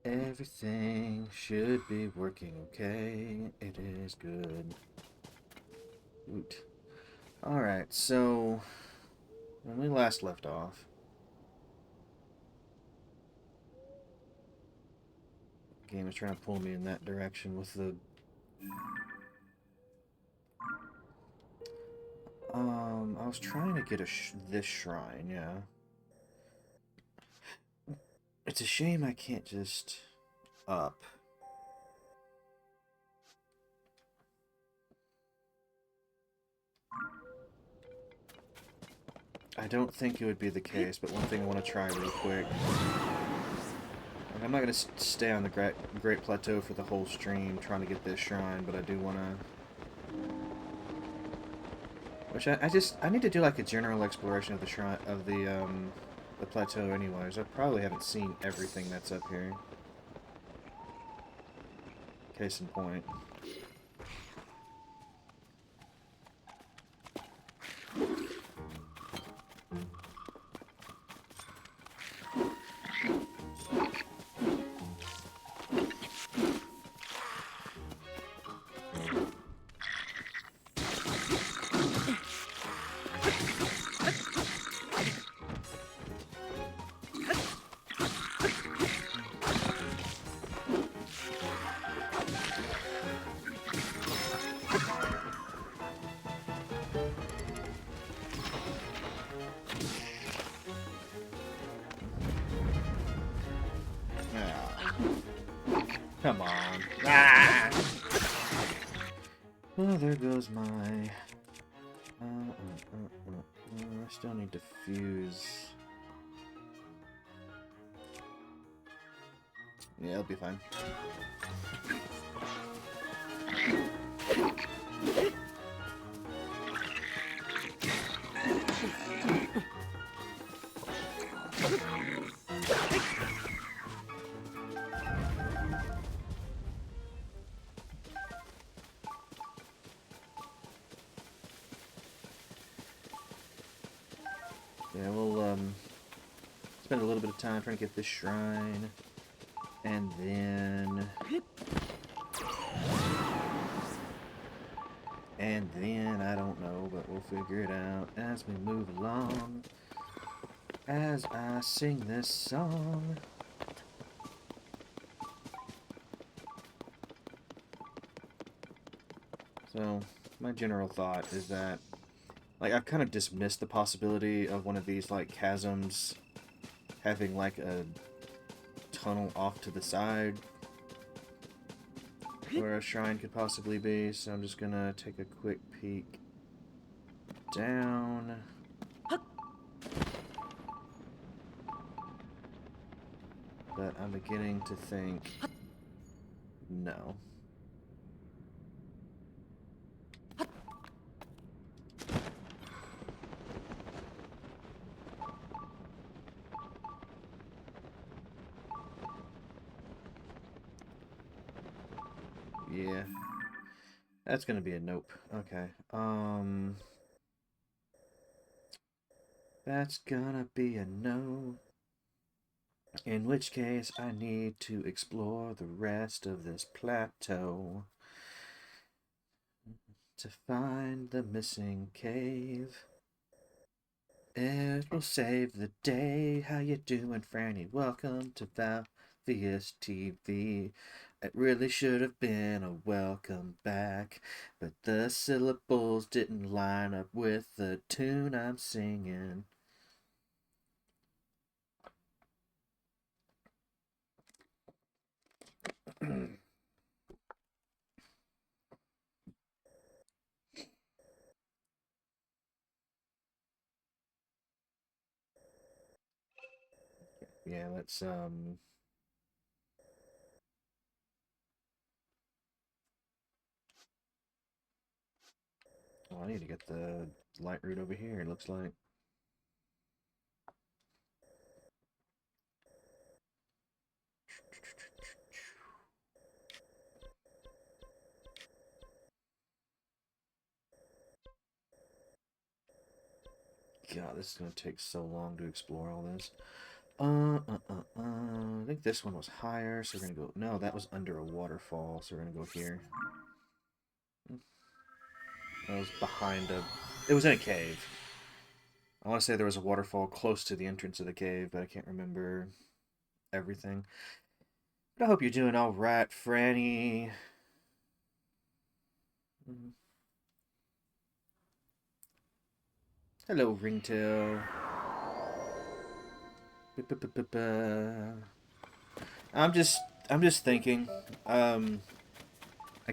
Everything should be working okay. It is good. Woot. Alright, so when we last left off, the game was trying to pull me in that direction with the I was trying to get this shrine, yeah. It's a shame I can't just up. I don't think it would be the case, but one thing I want to try real quick. Like, I'm not going to stay on the Great Plateau for the whole stream trying to get this shrine, but I do want to... Which I need to do like a general exploration of the shrine, of the plateau anyways. I probably haven't seen everything that's up here. Case in point. Come on. Ah! Oh, there goes my... I still need to fuse. Yeah, it'll be fine. Yeah, we'll spend a little bit of time trying to get this shrine, and then I don't know, but we'll figure it out as we move along. As I sing this song. So, my general thought is that, like, I've kind of dismissed the possibility of one of these, like, chasms having, like, a tunnel off to the side where a shrine could possibly be, so I'm just gonna take a quick peek down. But I'm beginning to think, no. Yeah. That's gonna be a nope. Okay. That's gonna be a no. In which case, I need to explore the rest of this plateau to find the missing cave. It will save the day. How you doing, Franny? Welcome to Valvius TV. It really should have been a welcome back, but the syllables didn't line up with the tune I'm singing. Yeah, let's oh, I need to get the light root over here, it looks like. God, this is going to take so long to explore all this. I think this one was higher, so we're gonna go. No, that was under a waterfall, so we're gonna go here. That was behind a. It was in a cave. I want to say there was a waterfall close to the entrance of the cave, but I can't remember everything. But I hope you're doing all right, Franny. Hello, Ringtail. I'm just, I'm just thinking. I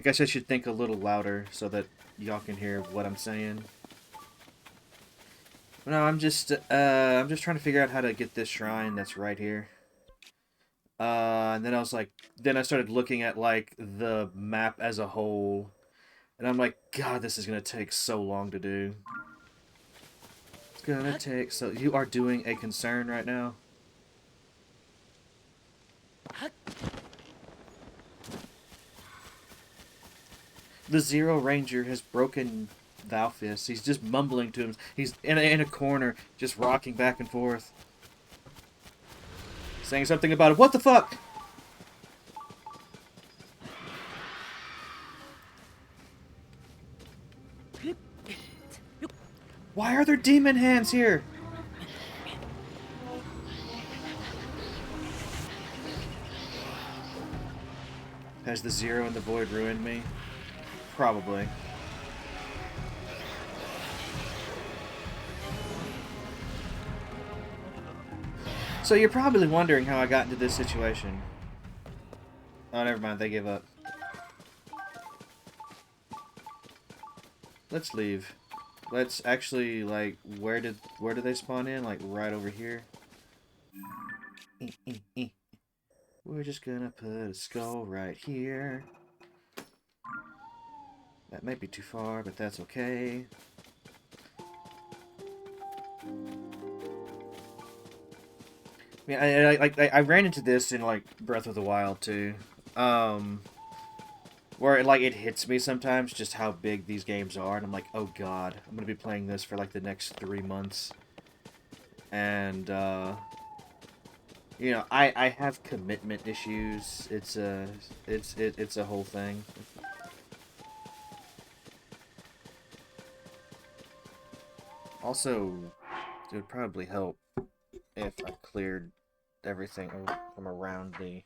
guess I should think a little louder so that y'all can hear what I'm saying. No, I'm just trying to figure out how to get this shrine that's right here. And then I was like, then I started looking at like the map as a whole, and I'm like, God, this is gonna take so long to do. It's gonna take so. You are doing a concern right now. The Zero Ranger has broken Valfist. He's just mumbling to him. He's in a corner, just rocking back and forth, saying something about it. What the fuck? Why are there demon hands here? Has the Zero and the Void ruined me? Probably. So you're probably wondering how I got into this situation. Oh, never mind. They gave up. Let's leave. Let's actually, like, where did they spawn in? Like, right over here? We're just gonna put a skull right here. That might be too far, but that's okay. Yeah, I ran into this in, like, Breath of the Wild, too. Where, like, it hits me sometimes just how big these games are, and I'm like, oh god, I'm gonna be playing this for, like, the next 3 months. And, you know, I have commitment issues. It's a whole thing. Also, it would probably help if I cleared everything from around the...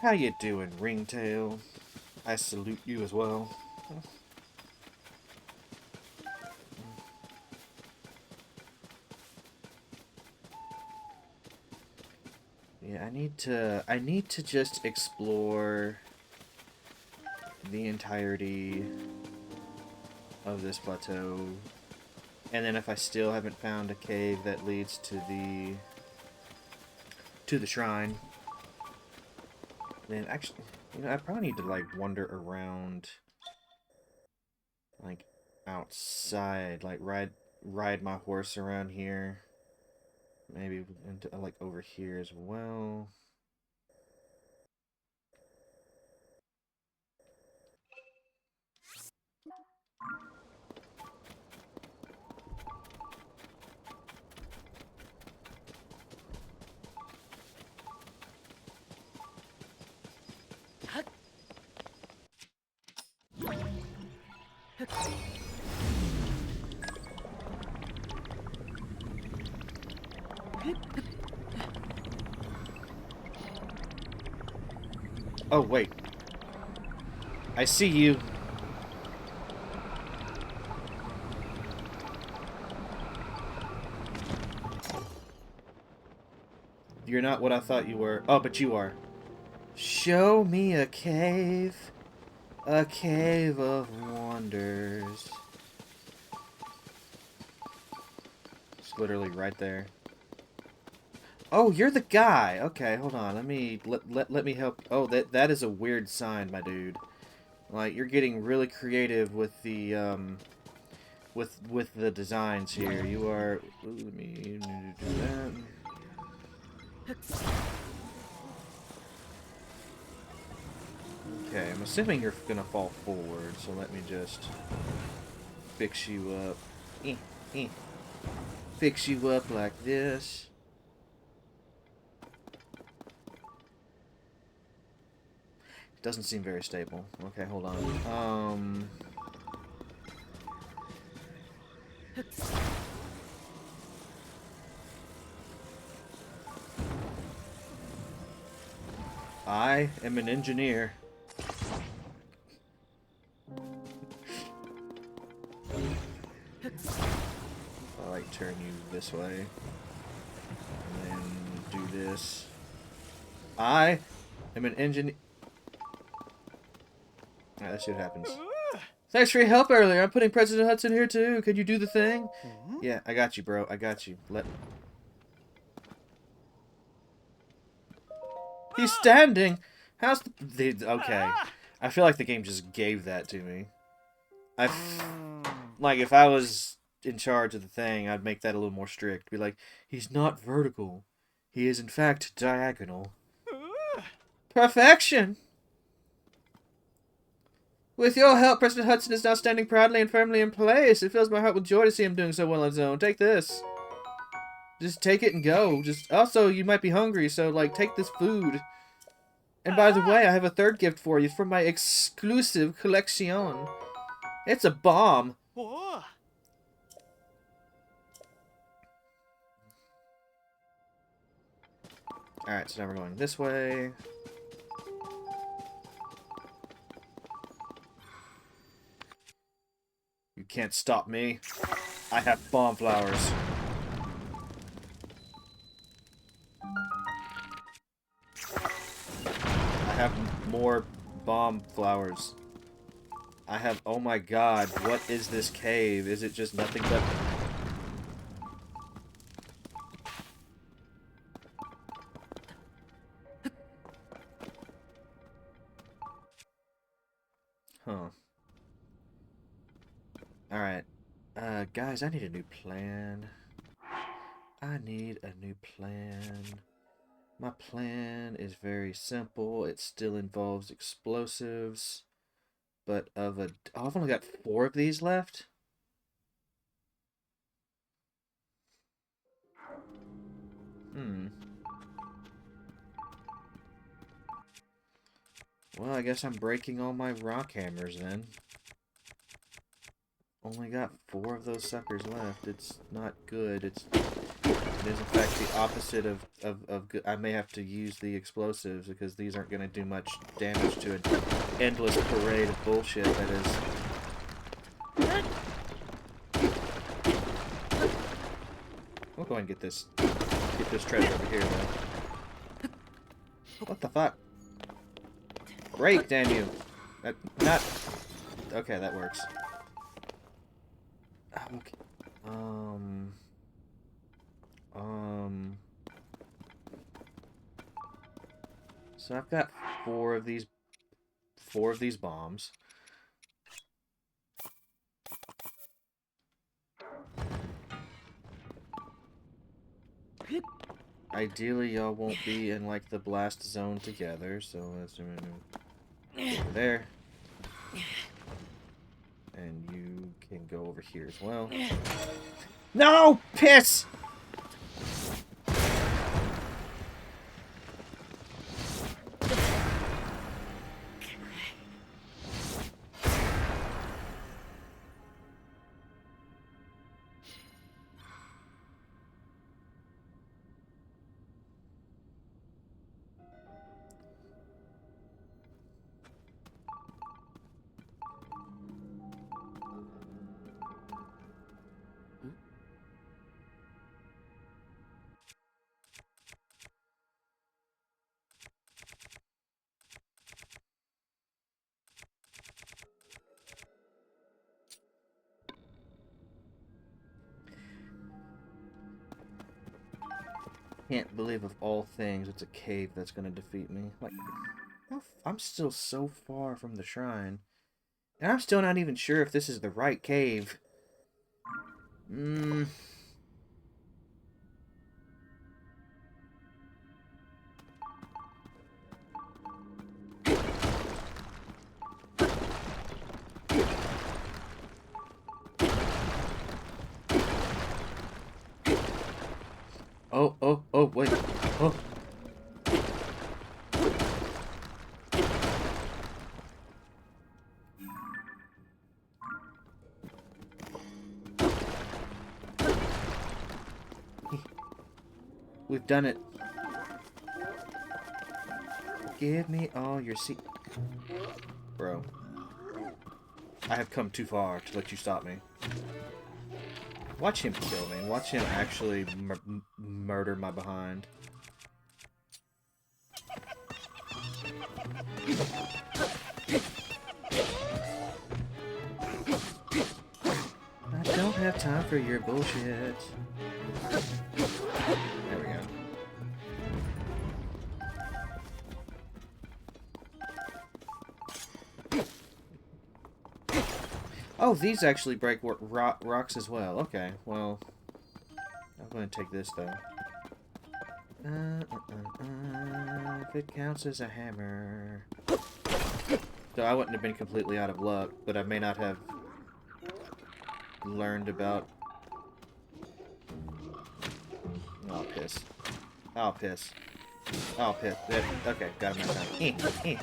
How you doing, Ringtail? I salute you as well. Yeah, I need to just explore the entirety of this plateau. And then if I still haven't found a cave that leads to the shrine, then actually, you know, I probably need to like wander around like outside, like ride my horse around here. Maybe into like over here as well. Oh wait, I see you. You're not what I thought you were. Oh, but you are. Show me a cave. A cave of wonders. It's literally right there. Oh, you're the guy. Okay, hold on. Let me help. Oh, that is a weird sign, my dude. Like you're getting really creative with the with the designs here. You are. Ooh, let me do that. Okay, I'm assuming you're gonna fall forward, so let me just fix you up. Eh. Eh. Fix you up like this. It doesn't seem very stable. Okay, hold on. I am an engineer. I like turn you this way. And then do this. I am an engineer. Alright, let's see what happens. Thanks for your help earlier. I'm putting President Hudson here too. Could you do the thing? Yeah, I got you, bro. I got you. He's standing! How's the... Okay. I feel like the game just gave that to me. Like, if I was in charge of the thing, I'd make that a little more strict. Be like, he's not vertical. He is, in fact, diagonal. Perfection! With your help, President Hudson is now standing proudly and firmly in place. It fills my heart with joy to see him doing so well on his own. Take this. Just take it and go. Also, you might be hungry, so, like, take this food. And by the way, I have a third gift for you from my exclusive collection. It's a bomb. Alright, so now we're going this way. You can't stop me. I have bomb flowers. I have more bomb flowers. I have... Oh my god, what is this cave? Is it just nothing but... Huh. Alright. Guys, I need a new plan. I need a new plan. My plan is very simple. It still involves explosives. But of a... Oh, I've only got 4 of these left? Well, I guess I'm breaking all my rock hammers then. Only got 4 of those suckers left. It's not good. It is in fact the opposite of good. I may have to use the explosives because these aren't going to do much damage to an endless parade of bullshit that is. We'll go ahead and get this treasure over here though. What the fuck? Break, damn you! Not... Okay, that works. Okay. So I've got 4 of these bombs. Ideally, y'all won't be in like the blast zone together, so let's do over there. And you can go over here as well. No! Piss! Can't believe of all things it's a cave that's gonna defeat me. Like, I'm still so far from the shrine. And I'm still not even sure if this is the right cave. Oh, oh, oh, wait. Oh. We've done it. Give me all your seat. Bro. I have come too far to let you stop me. Watch him kill me. Watch him actually murder my behind. I don't have time for your bullshit. There we go. Oh, these actually break rocks as well. Okay, well, I'm going to take this, though. If it counts as a hammer. So I wouldn't have been completely out of luck, but I may not have learned about... Oh, piss. Oh, piss. Oh, piss. Okay, got him that time.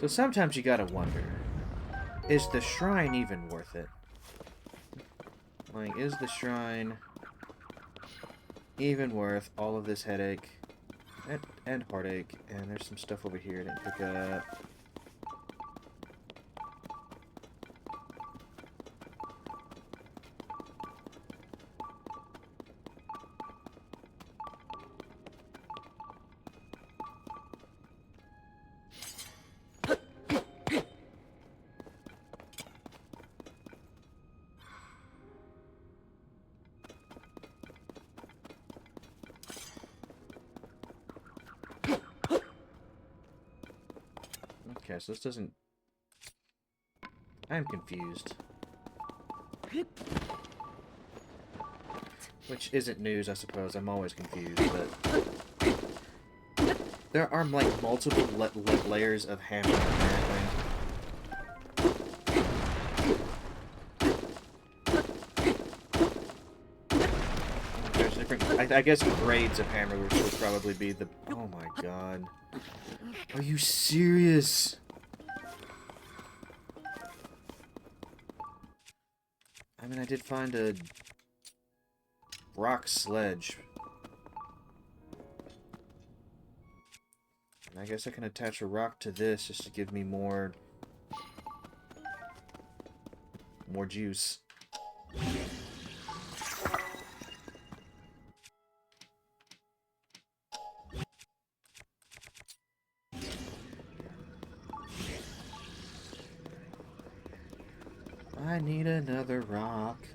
So sometimes you gotta wonder, is the shrine even worth it? Like, is the shrine even worth all of this headache and heartache? And there's some stuff over here I didn't pick up. Okay, so this doesn't... I'm confused. Which isn't news, I suppose. I'm always confused, but... There are, like, multiple layers of hammer, apparently. There's different... I guess grades of hammer would probably be the... Oh my god. Are you serious? I mean, I did find a rock sledge. And I guess I can attach a rock to this just to give me more juice. I need another rock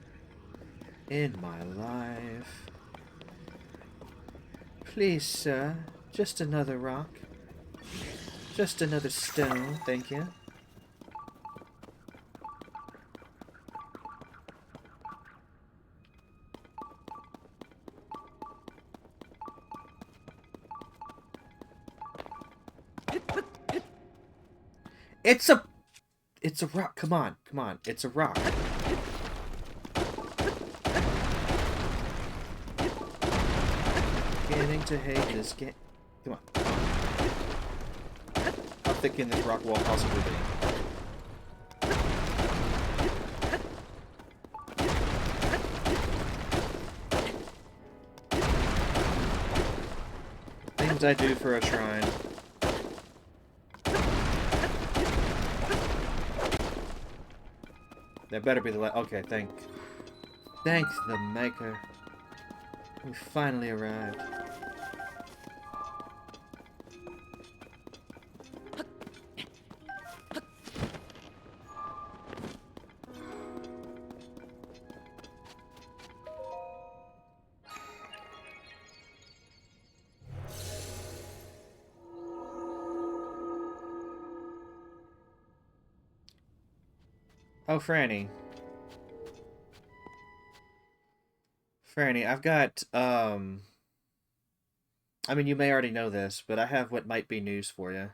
in my life. Please, sir, just another rock. Just another stone, thank you. It's a rock. Come on, come on. It's a rock. Beginning to hate this game. Come on. How thick can this rock wall possibly be? Things I do for a shrine. That better be the last. Okay, thank the maker. We finally arrived. Oh, Franny. Franny, I've got, I mean, you may already know this, but I have what might be news for you.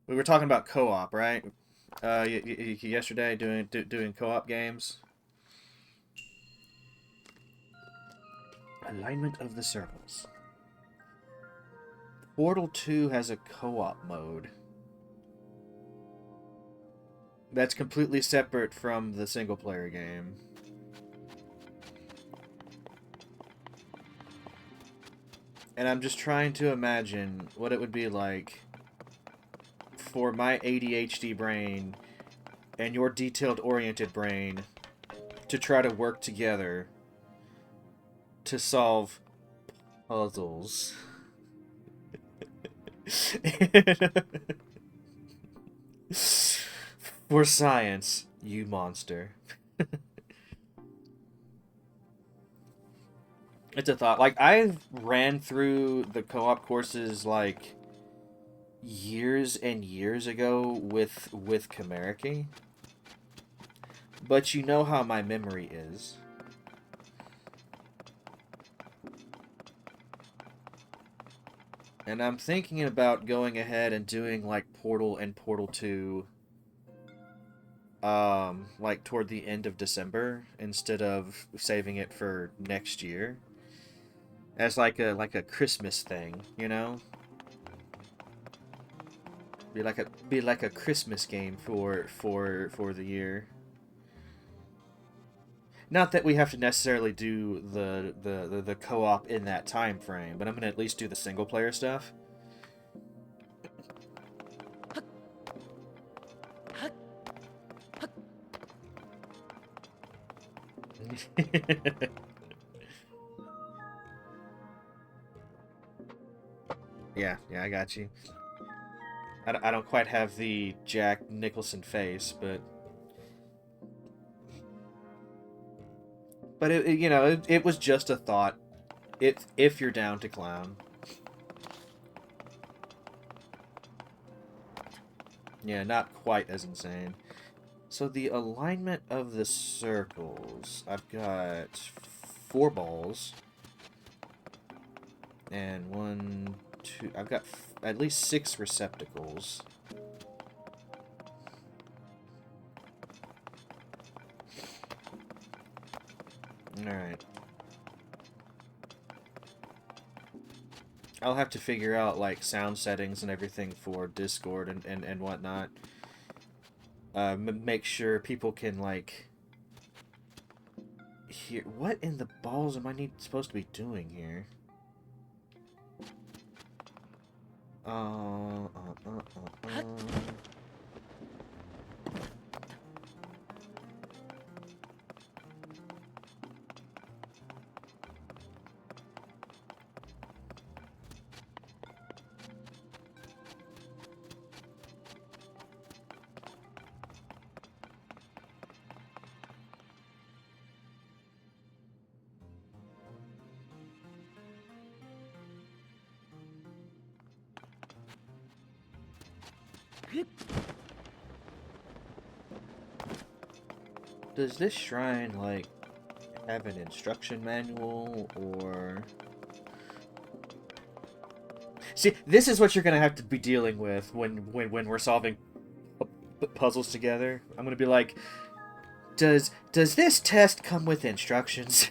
We were talking about co-op, right? Yesterday doing co-op games. Alignment of the circles. Portal 2 has a co-op mode. That's completely separate from the single-player game. And I'm just trying to imagine what it would be like for my ADHD brain and your detailed-oriented brain to try to work together to solve puzzles. For science, you monster. It's a thought. Like, I ran through the co-op courses, like, years and years ago with Kameriki. But you know how my memory is. And I'm thinking about going ahead and doing, like, Portal and Portal 2, like, toward the end of December, instead of saving it for next year. As like a Christmas thing, you know? Be like a Christmas game for the year. Not that we have to necessarily do the co-op in that time frame, but I'm gonna at least do the single player stuff. Yeah, I got you. I don't quite have the Jack Nicholson face, but it was just a thought. If you're down to clown. Yeah, not quite as insane. So the alignment of the circles. I've got 4 balls. And 1, 2... I've got at least 6 receptacles. Alright. I'll have to figure out, like, sound settings and everything for Discord and whatnot. Make sure people can, like, hear... What in the balls am I supposed to be doing here? Uh... Does this shrine, like, have an instruction manual, or... See, this is what you're gonna have to be dealing with when we're solving puzzles together. I'm gonna be like, does this test come with instructions?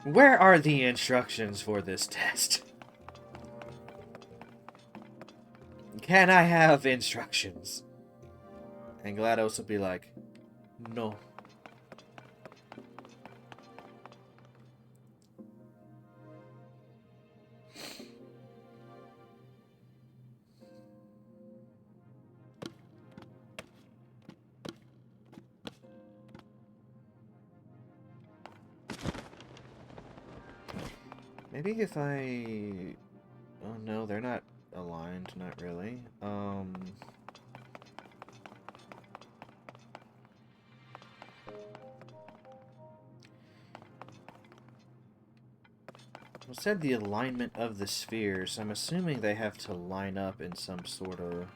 Where are the instructions for this test? Can I have instructions? And GLaDOS will be like, no. Maybe if I... Oh no, they're not aligned, not really. Well, it said the alignment of the spheres. I'm assuming they have to line up in some sort of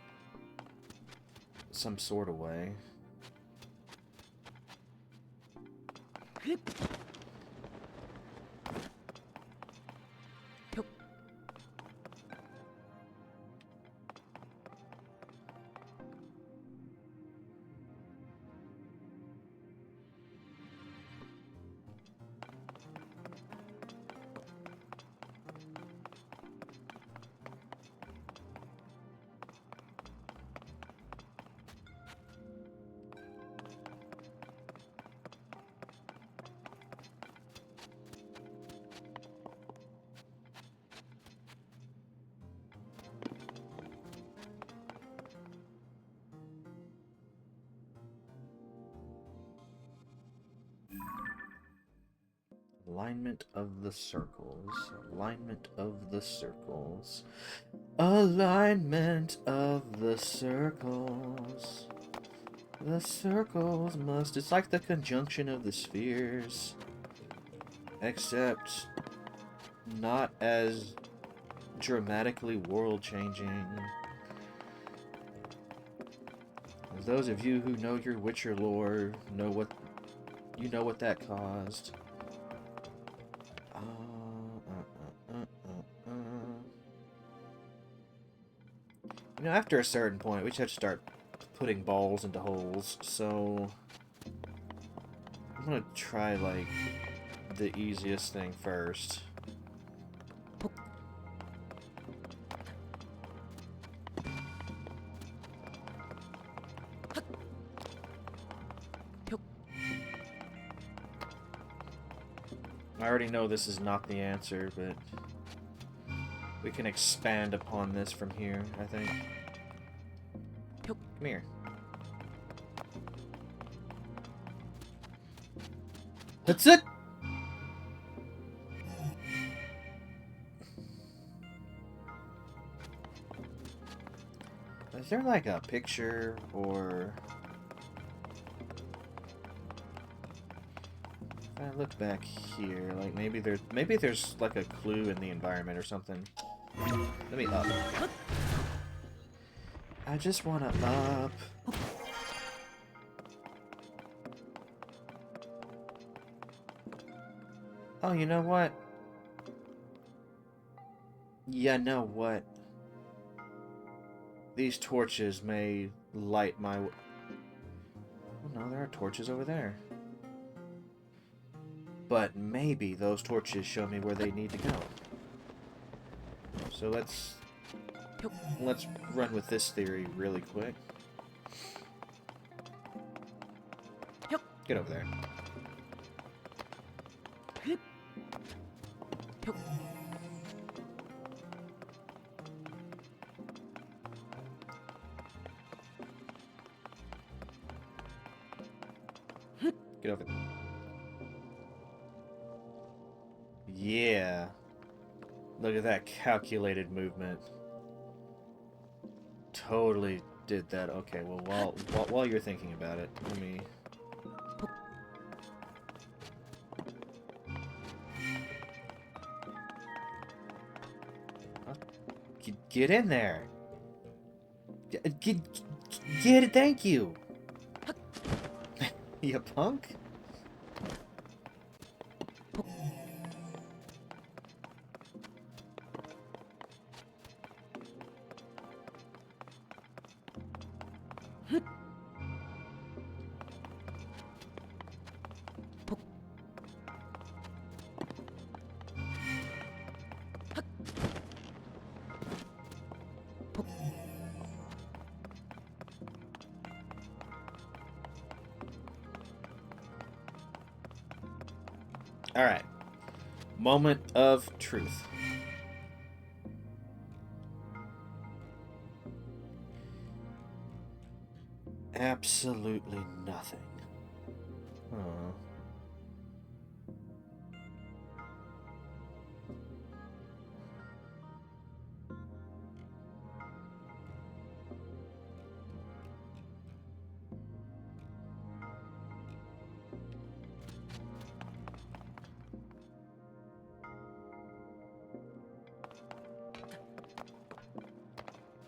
way. Alignment of the circles. Alignment of the circles. Alignment of the circles. The circles must... It's like the conjunction of the spheres. Except... not as dramatically world-changing. As those of you who know your Witcher lore know what... You know what that caused. You know, after a certain point, we just have to start putting balls into holes, so... I'm gonna try, like, the easiest thing first. I already know this is not the answer, but... we can expand upon this from here, I think. Come here. That's it! Is there like a picture or... If I look back here, like maybe there's like a clue in the environment or something. Let me up. I just wanna up. Oh, you know what? Yeah, know what? These torches may light my... Oh no, there are torches over there. But maybe those torches show me where they need to go. So let's run with this theory really quick. Get over there. Get over there. Yeah. Look at that calculated movement. Totally did that. Okay, well, while you're thinking about it, let me... Get in there! Get it, thank you! You punk? Alright. Moment of truth. Absolutely nothing. Huh.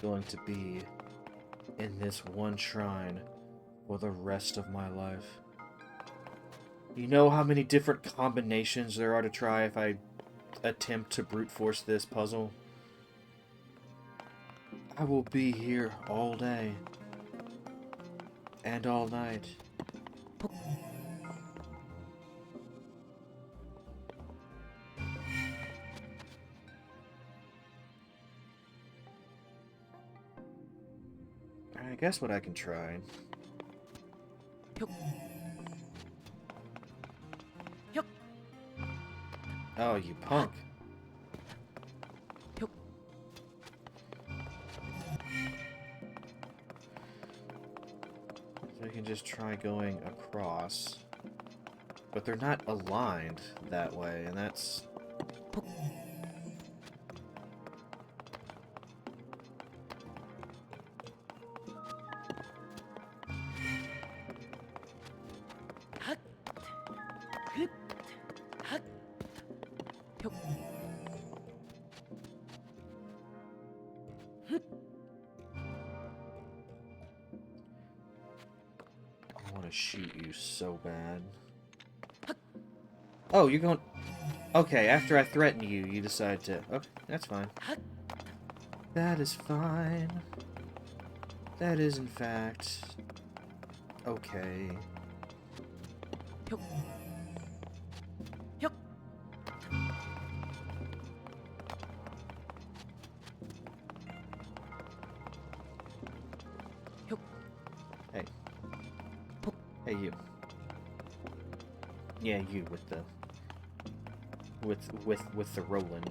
Going to be in this one shrine for the rest of my life. You know how many different combinations there are to try if I attempt to brute force this puzzle? I will be here all day and all night. I guess what I can try. Oh, you punk. So I can just try going across. but they're not aligned that way, and that's... I want to shoot you so bad. Oh, you're going... Okay, after I threaten you, you decide to... Okay, that's fine. That is fine. That is, in fact... okay. Hey. Hey, you. Yeah, you with the... With the rolling.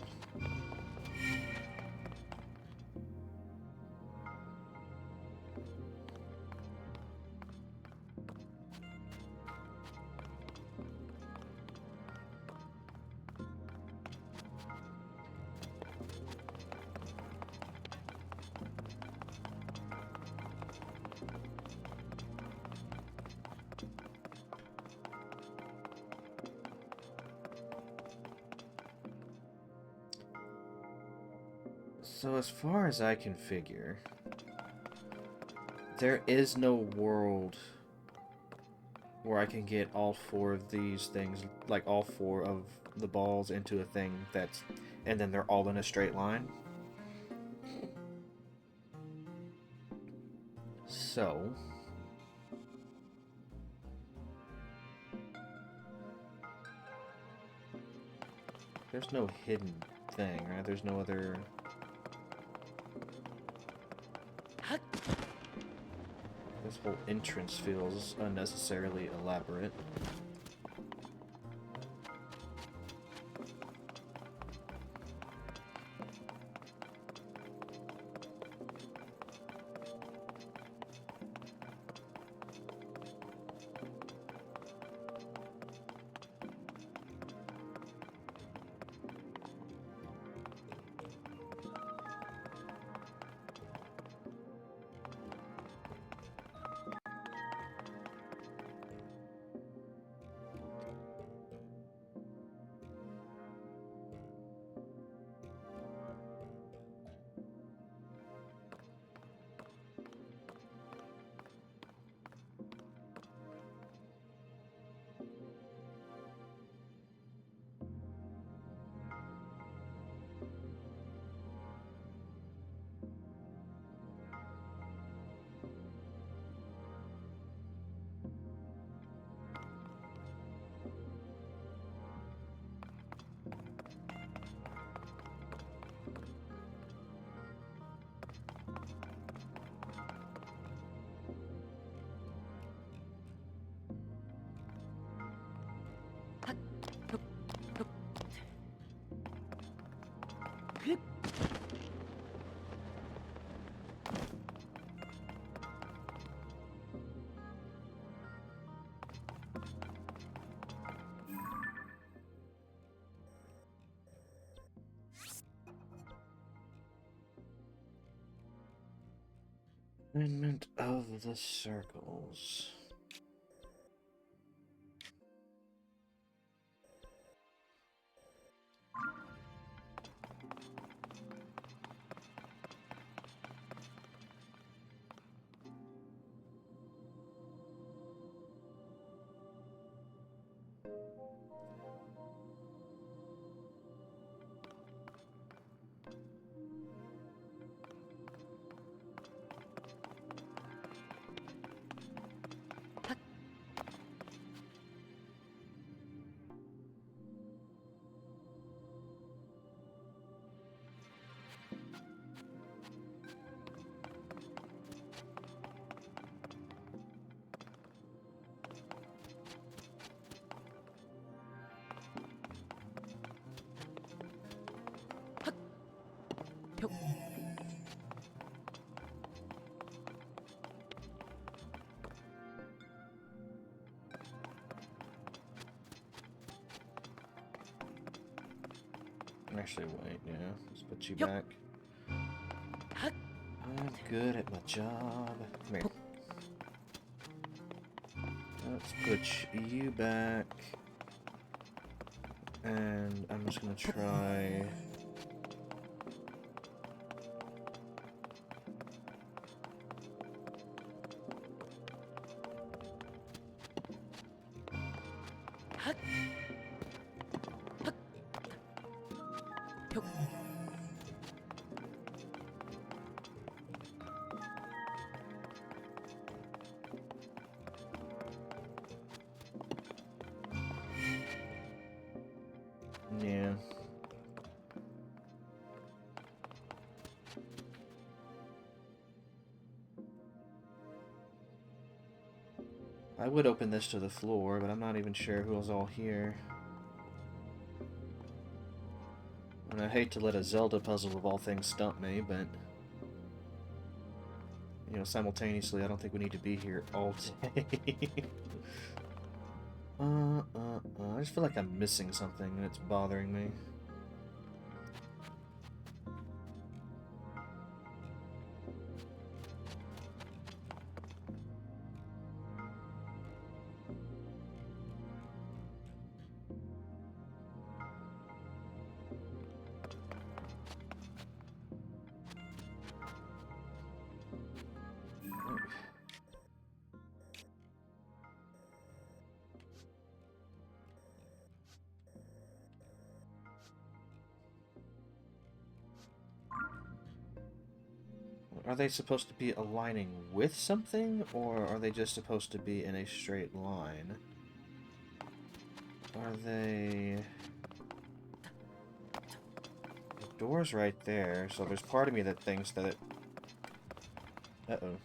So as far as I can figure, there is no world where I can get all four of these things, like all four of the balls into a thing that's, and then they're all in a straight line. So, there's no hidden thing, right? There's no other... This whole entrance feels unnecessarily elaborate. Alignment of the circles. Actually, wait, yeah. Let's put you back. I'm good at my job. Come here. Let's put you back. And I'm just gonna try... Yeah. I would open this to the floor, but I'm not even sure who's all here. And I hate to let a Zelda puzzle of all things stump me, but... You know, simultaneously, I don't think we need to be here all day. I just feel like I'm missing something, and it's bothering me. Are they supposed to be aligning with something, or are they just supposed to be in a straight line? Are they... The door's right there, so there's part of me that thinks that it... Uh-oh.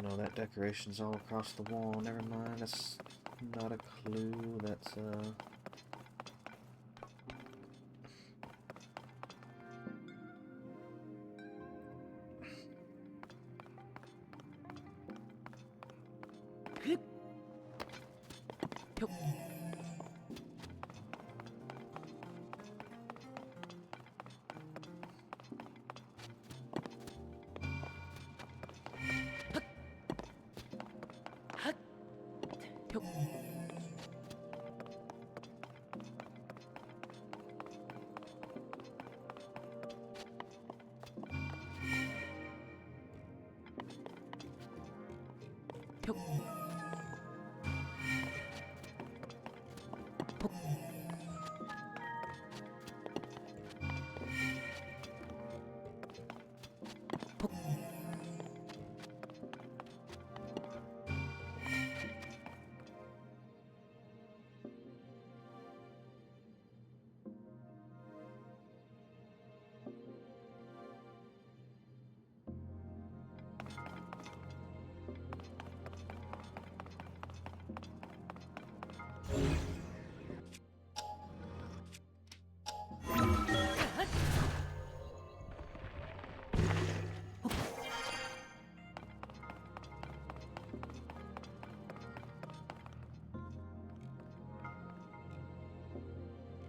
No, that decoration's all across the wall. Never mind, that's not a clue. That's,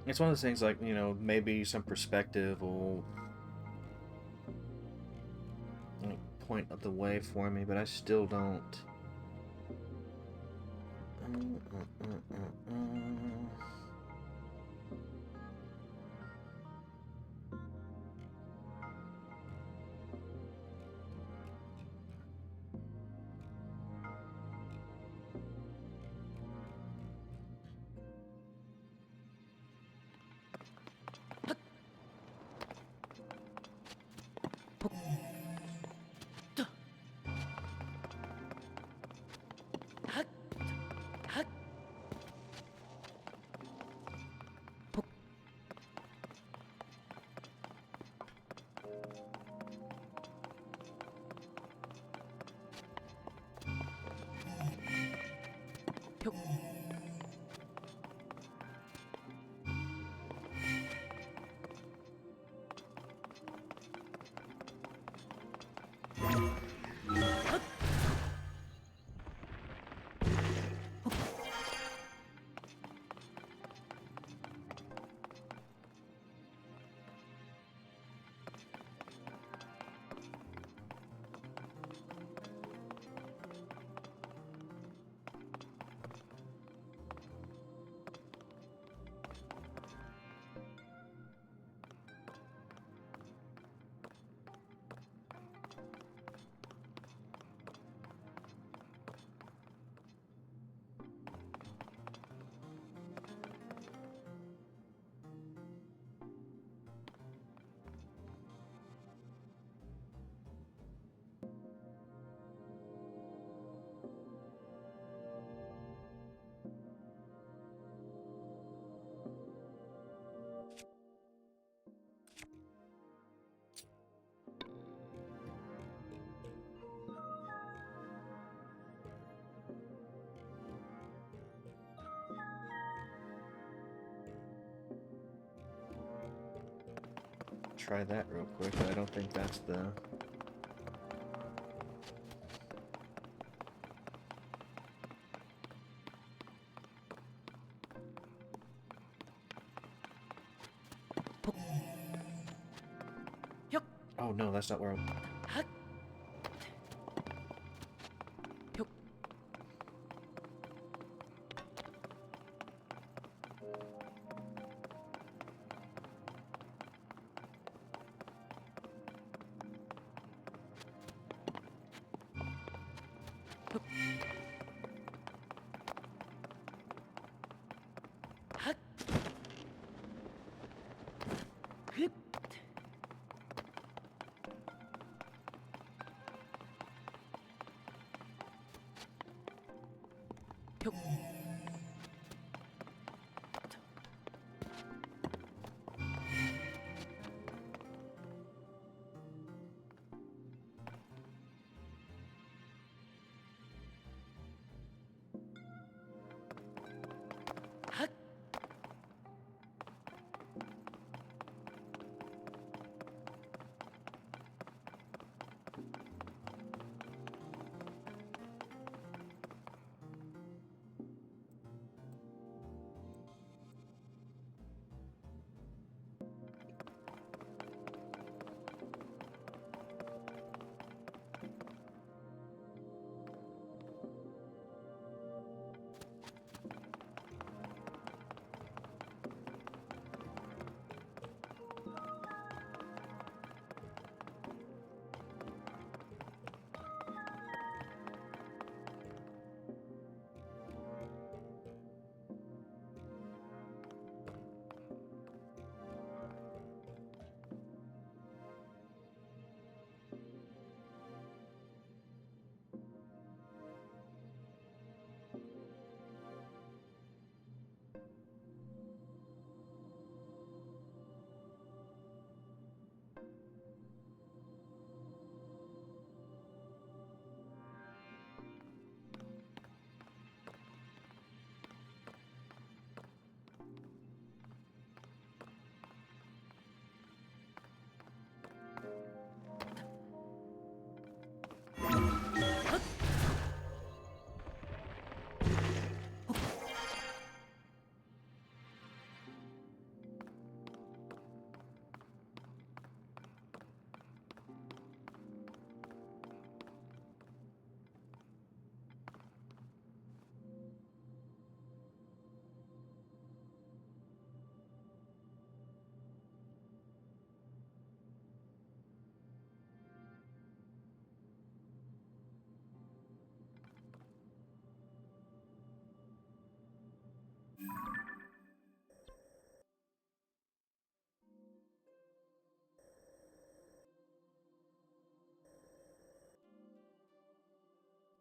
it's one of those things like, you know, maybe some perspective will point up the way for me, but I still don't. Try that real quick. I don't think that's the... Oh no, that's not where I'm...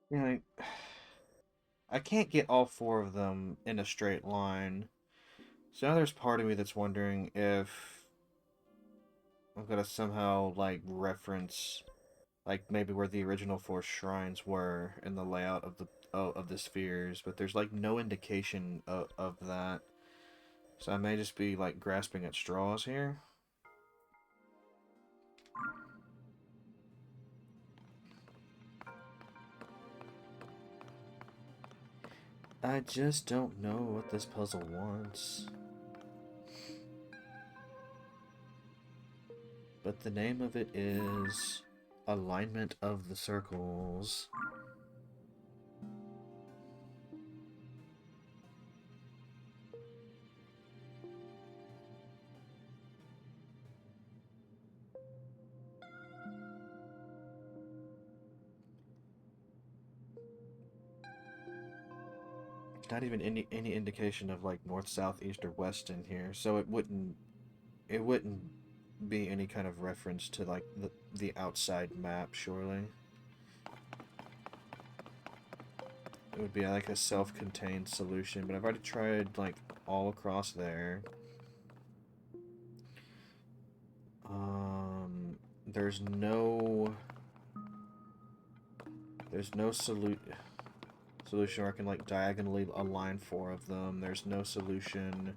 Yeah, I can't get all four of them in a straight line. So now there's part of me that's wondering if I'm gonna somehow, like, reference, like, maybe where the original four shrines were in the layout of the spheres, but there's like no indication of that. So I may just be like grasping at straws here. I just don't know what this puzzle wants. But the name of it is Alignment of the Circles. Not even any indication of like north, south, east, or west in here, so it wouldn't be any kind of reference to like the outside map, surely. It would be like a self-contained solution, but I've already tried like all across there. There's no solution where I can like diagonally align four of them. There's no solution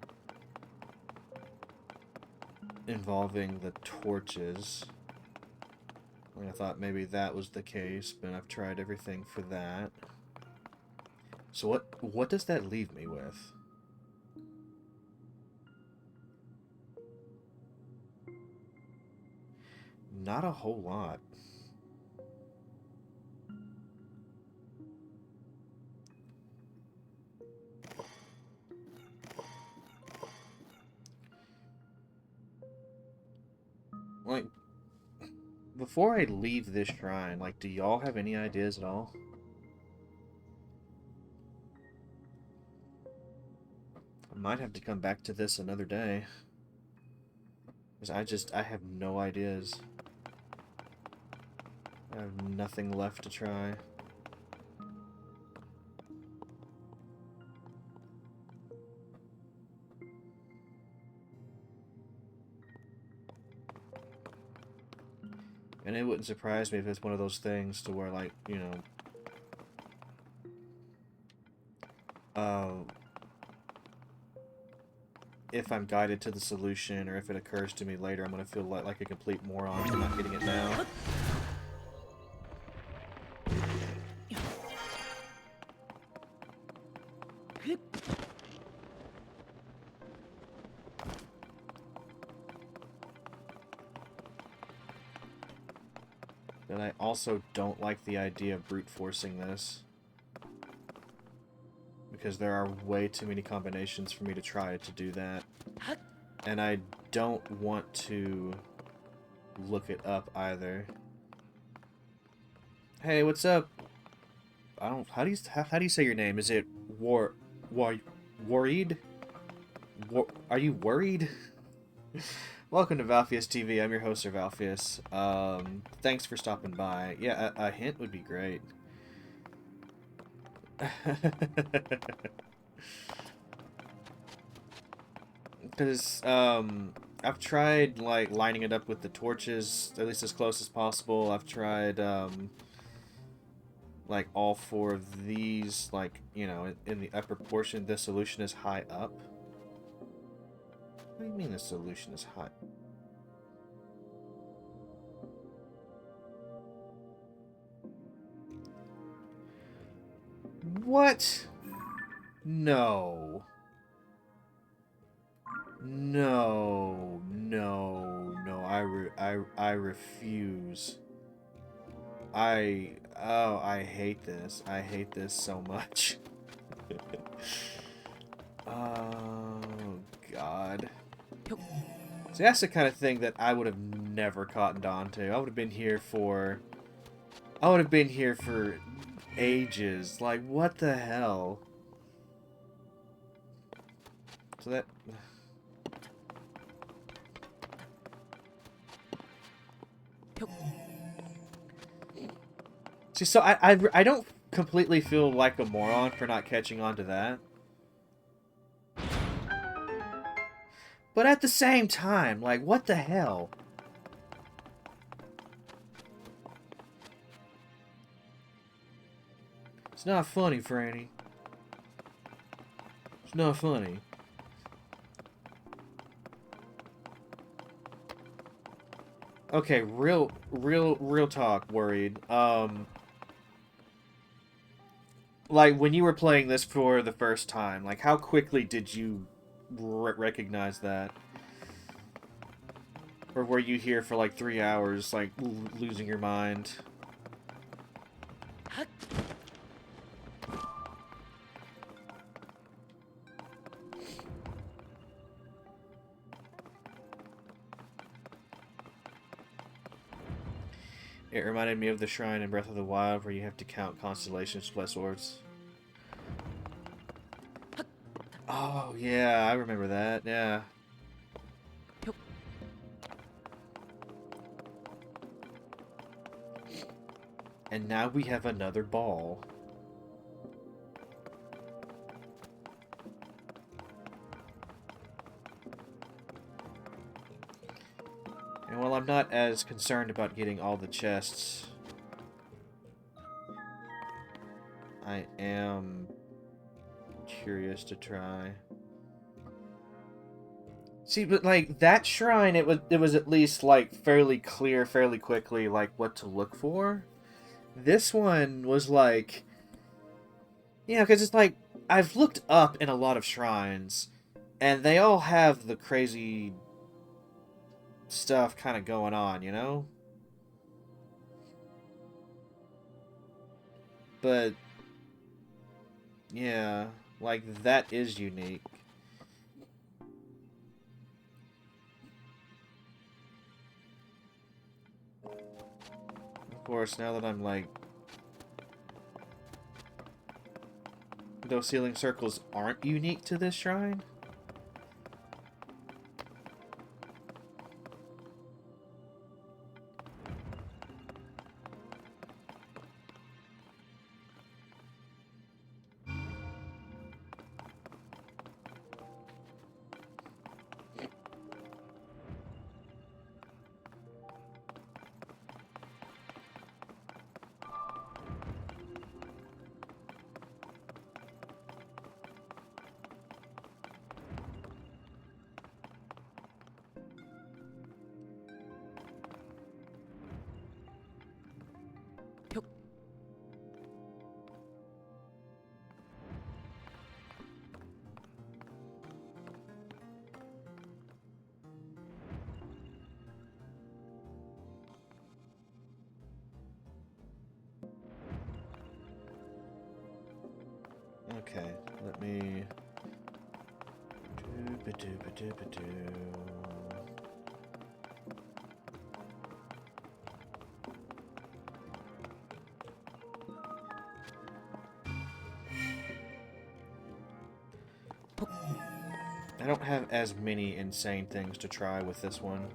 involving the torches. I thought maybe that was the case, but I've tried everything for that. So what does that leave me with? Not a whole lot. Like, before I leave this shrine, like, do y'all have any ideas at all? I might have to come back to this another day. Because I have no ideas. I have nothing left to try. And it wouldn't surprise me if it's one of those things to where, like, you know... if I'm guided to the solution, or if it occurs to me later, I'm gonna feel like a complete moron for not getting it now. But I also don't like the idea of brute forcing this. Because there are way too many combinations for me to try to do that. And I don't want to look it up either. Hey, what's up? I don't. How do you say your name? Is it worried? Are you worried? Welcome to Valfius TV. I'm your host, Sir Valfius. Thanks for stopping by. Yeah, a hint would be great. Because I've tried like lining it up with the torches, at least as close as possible. I've tried like all four of these, like, you know, in the upper portion. The solution is high up. What do you mean the solution is high? What? No. No, no, no, I refuse. I hate this. I hate this so much. Oh, God. See, that's the kind of thing that I would have never cottoned on to. I would have been here for ages. Like, what the hell? So that... See, so I don't completely feel like a moron for not catching on to that. But at the same time, like, what the hell? It's not funny, Franny. It's not funny. Okay, real talk, worried. Like, when you were playing this for the first time, like, how quickly did you recognize that? Or were you here for, like, 3 hours, like, losing your mind? It reminded me of the shrine in Breath of the Wild where you have to count constellations to bless orbs. Oh, yeah, I remember that, yeah. And now we have another ball. And while I'm not as concerned about getting all the chests, I am curious to try. See, but like that shrine, it was at least like fairly clear, fairly quickly, like what to look for. This one was like, because it's like I've looked up in a lot of shrines, and they all have the crazy stuff kind of going on, you know? But yeah, like that is unique. Of course, now that I'm like, those ceiling circles aren't unique to this shrine. Okay, let me... I don't have as many insane things to try with this one.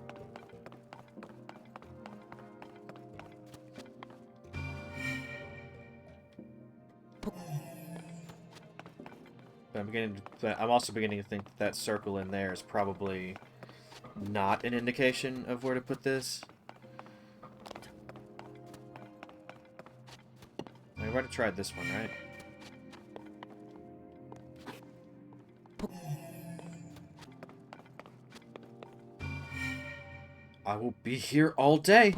But I'm also beginning to think that circle in there is probably not an indication of where to put this. I've already tried this one, right? I will be here all day.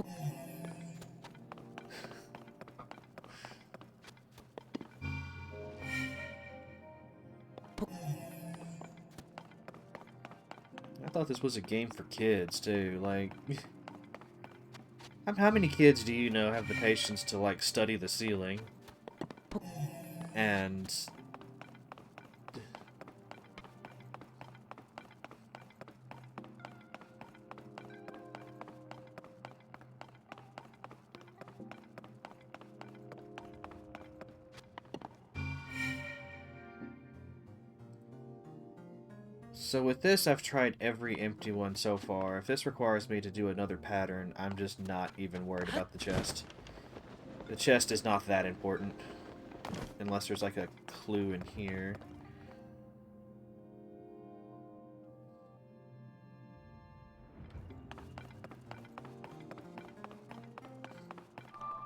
I thought this was a game for kids, too. Like, how many kids do you know have the patience to, like, study the ceiling? And... So with this, I've tried every empty one so far. If this requires me to do another pattern, I'm just not even worried about the chest. The chest is not that important. Unless there's like a clue in here.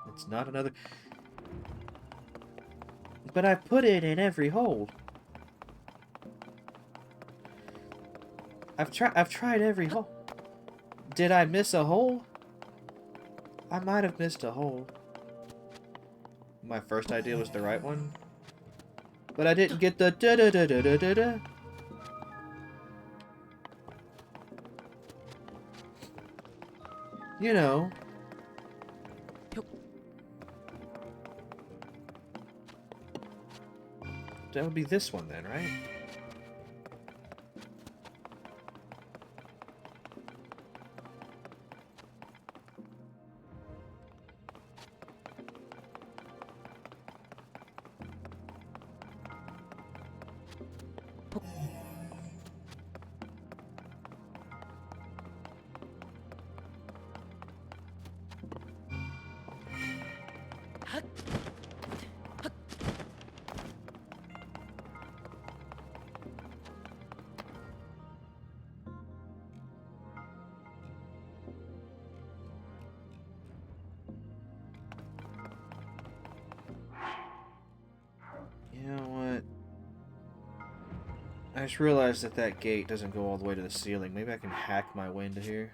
It's not another... But I put it in every hole. I've tried every hole. Did I miss a hole? I might have missed a hole. My first idea was the right one. But I didn't get the da-da-da-da-da-da-da. You know. That would be this one then, right? You know what? I just realized that that gate doesn't go all the way to the ceiling. Maybe I can hack my way into here.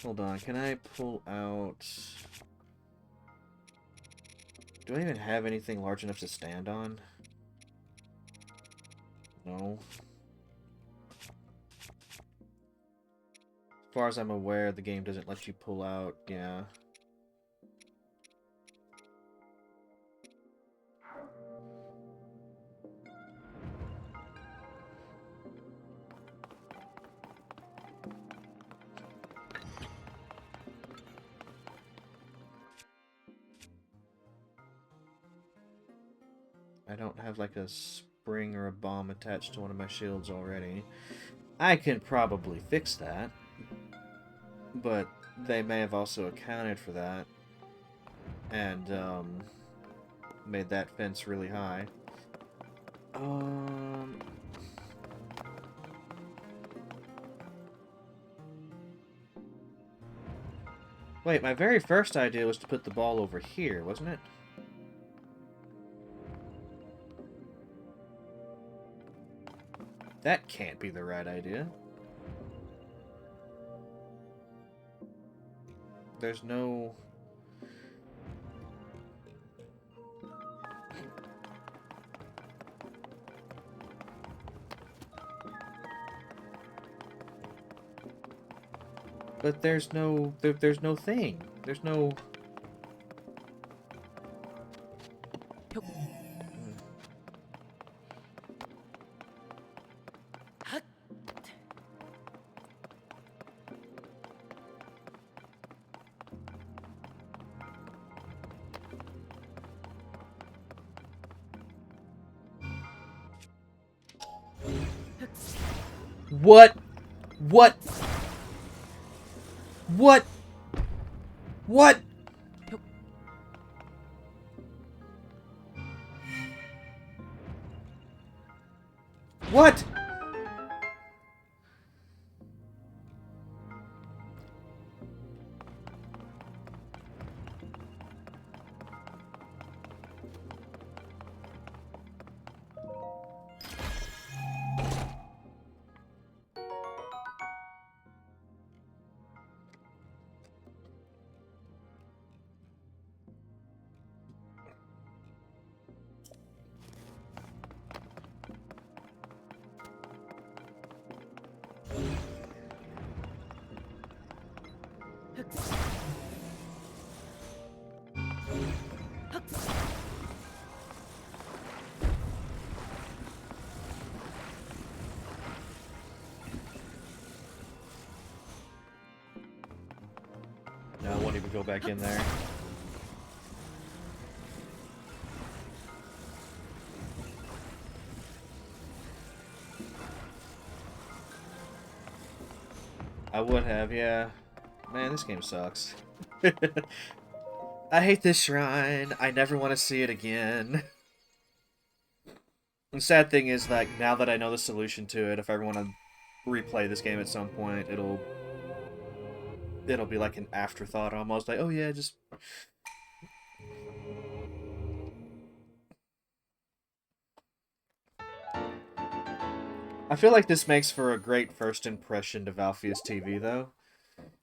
Hold on. Can I pull out... Do I even have anything large enough to stand on? No. As far as I'm aware, the game doesn't let you pull out, yeah. I don't have like a spring or a bomb attached to one of my shields already. I can probably fix that. But they may have also accounted for that. And, made that fence really high. Wait, my very first idea was to put the ball over here, wasn't it? That can't be the right idea. There's no... But there's no... there's no thing. There's no... What? What? What? What? What? No, I won't even go back in there. I would have, yeah. Man, this game sucks. I hate this shrine. I never want to see it again. The sad thing is, like, now that I know the solution to it, if I ever want to replay this game at some point, it'll be like an afterthought almost. Like, oh yeah, just... I feel like this makes for a great first impression to Valfius TV, though.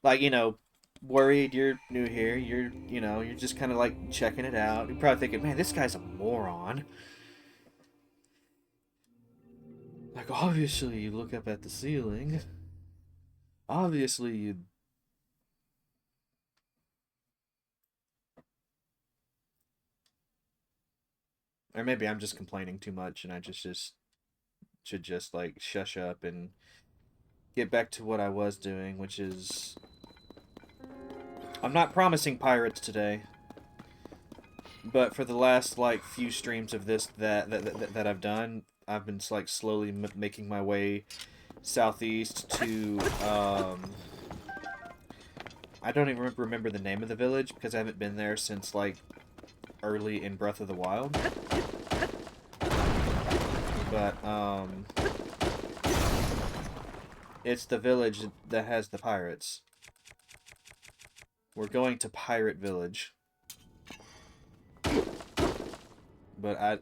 Like, you know, worried you're new here, you're just kind of like checking it out. You're probably thinking, man, this guy's a moron. Like, obviously, you look up at the ceiling. Obviously, you. Or maybe I'm just complaining too much and I just should just, like, shush up and get back to what I was doing, which is. I'm not promising pirates today. But for the last like few streams of this that I've done, I've been like slowly making my way southeast to I don't even remember the name of the village because I haven't been there since like early in Breath of the Wild. But it's the village that has the pirates. We're going to Pirate Village. But I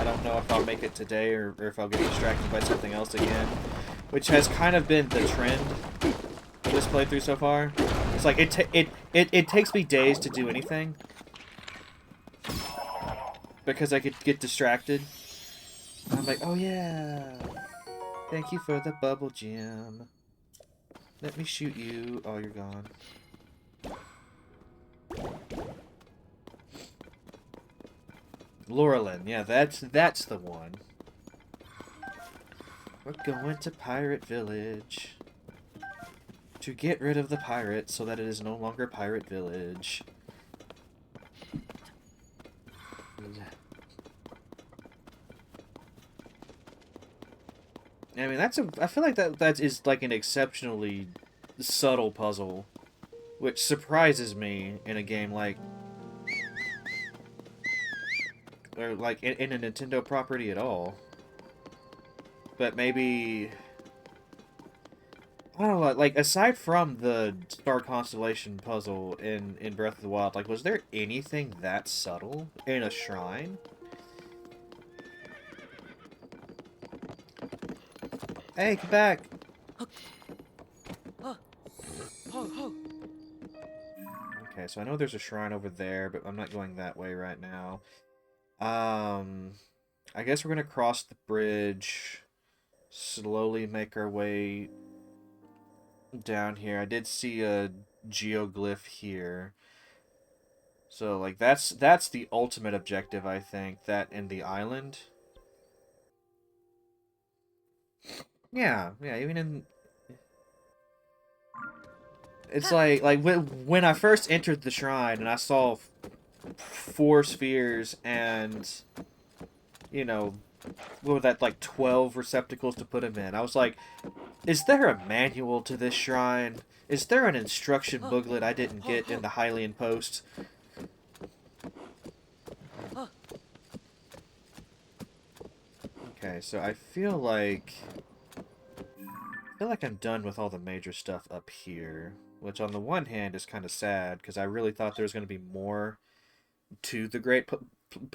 don't know if I'll make it today or if I'll get distracted by something else again, which has kind of been the trend for this playthrough so far. It's like it takes me days to do anything because I could get distracted. I'm like, oh yeah, thank you for the bubble gem. Let me shoot you. Oh, you're gone. Laurelin, yeah, that's the one. We're going to Pirate Village to get rid of the pirates so that it is no longer Pirate Village. I mean, I feel like that is like an exceptionally subtle puzzle, which surprises me in a game like or like in a Nintendo property at all. But maybe I don't know, like aside from the Star Constellation puzzle in Breath of the Wild, like was there anything that subtle in a shrine? Hey, come back. Okay, so I know there's a shrine over there, but I'm not going that way right now. I guess we're gonna cross the bridge, slowly make our way down here. I did see a geoglyph here. So, like, that's the ultimate objective, I think. That and the island. Yeah, even in... It's like when I first entered the shrine and I saw 4 spheres and, you know, what were that, like 12 receptacles to put them in. I was like, is there a manual to this shrine? Is there an instruction booklet I didn't get in the Hylian Post? Okay, so I feel like I'm done with all the major stuff up here, which on the one hand is kind of sad because I really thought there was going to be more to the Great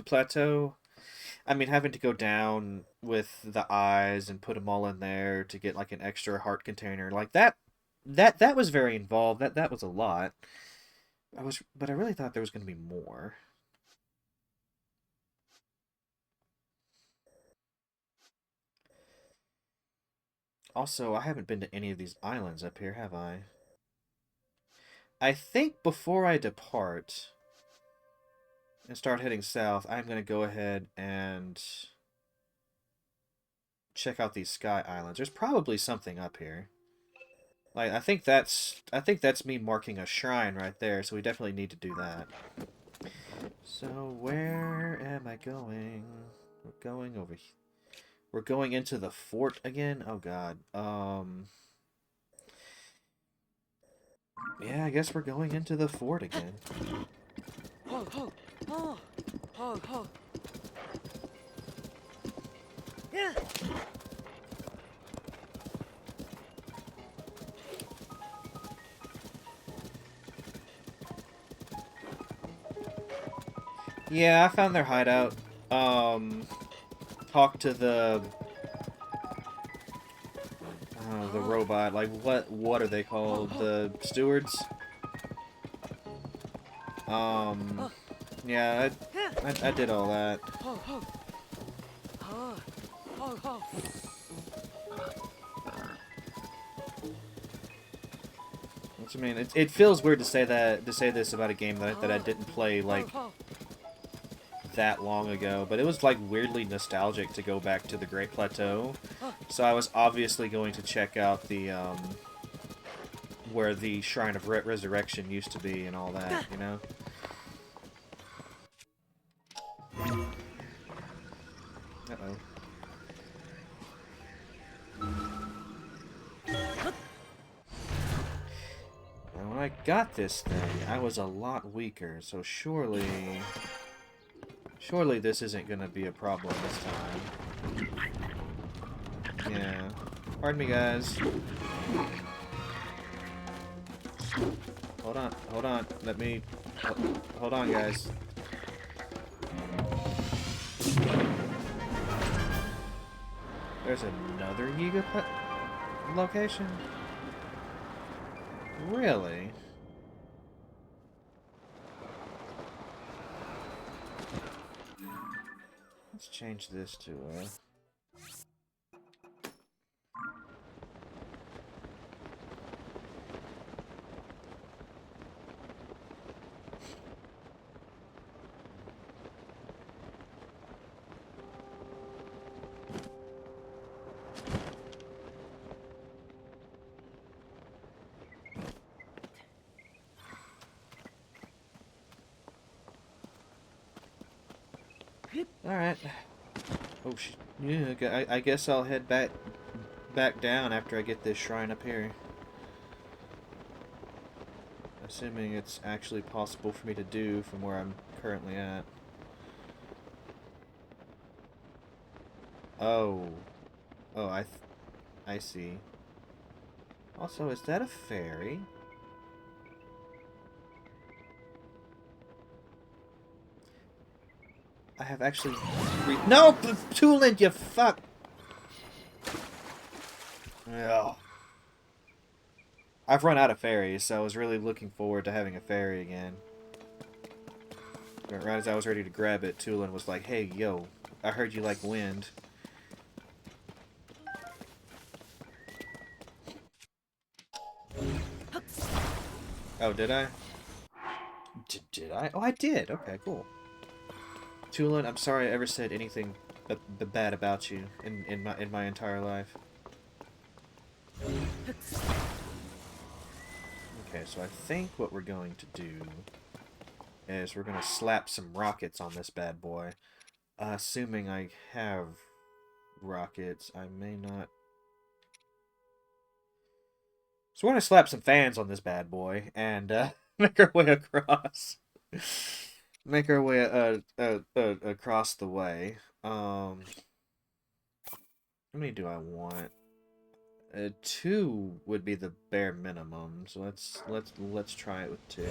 Plateau. I mean, having to go down with the eyes and put them all in there to get like an extra heart container, like that was very involved. That was a lot. But I really thought there was going to be more. Also, I haven't been to any of these islands up here, have I? I think before I depart and start heading south, I'm going to go ahead and check out these sky islands. There's probably something up here. Like I think that's me marking a shrine right there, so we definitely need to do that. So where am I going? We're going over here. We're going into the fort again? Oh god. Yeah, I guess we're going into the fort again. Yeah. Yeah, I found their hideout. Talked to robot. Like, what are they called? The stewards? Yeah, I did all that. Which, I mean, it feels weird to say this about a game that I didn't play, like, that long ago, but it was, like, weirdly nostalgic to go back to the Great Plateau. So I was obviously going to check out the, where the Shrine of Resurrection used to be and all that, you know? Uh-oh. Now, when I got this thing, I was a lot weaker, so surely this isn't gonna be a problem this time. Yeah. Pardon me, guys. Hold on. Let me... Hold on, guys. There's another Yiga location? Really? Let's change this to a... Alright. Oh, yeah, I guess I'll head back down after I get this shrine up here. Assuming it's actually possible for me to do from where I'm currently at. Oh. Oh, I see. Also, is that a ferry? I have actually... No! Tooland, you fuck! Ugh. I've run out of ferries, so I was really looking forward to having a ferry again. But right as I was ready to grab it, Tooland was like, hey, yo, I heard you like wind. Oh, did I? Did I? Oh, I did! Okay, cool. Tooland, I'm sorry I ever said anything bad about you in my entire life. Okay, so I think what we're going to do is we're going to slap some rockets on this bad boy. Assuming I have rockets, I may not... So we're going to slap some fans on this bad boy and make our way across. Make our way across the way. How many do I want? 2 would be the bare minimum, so let's try it with 2.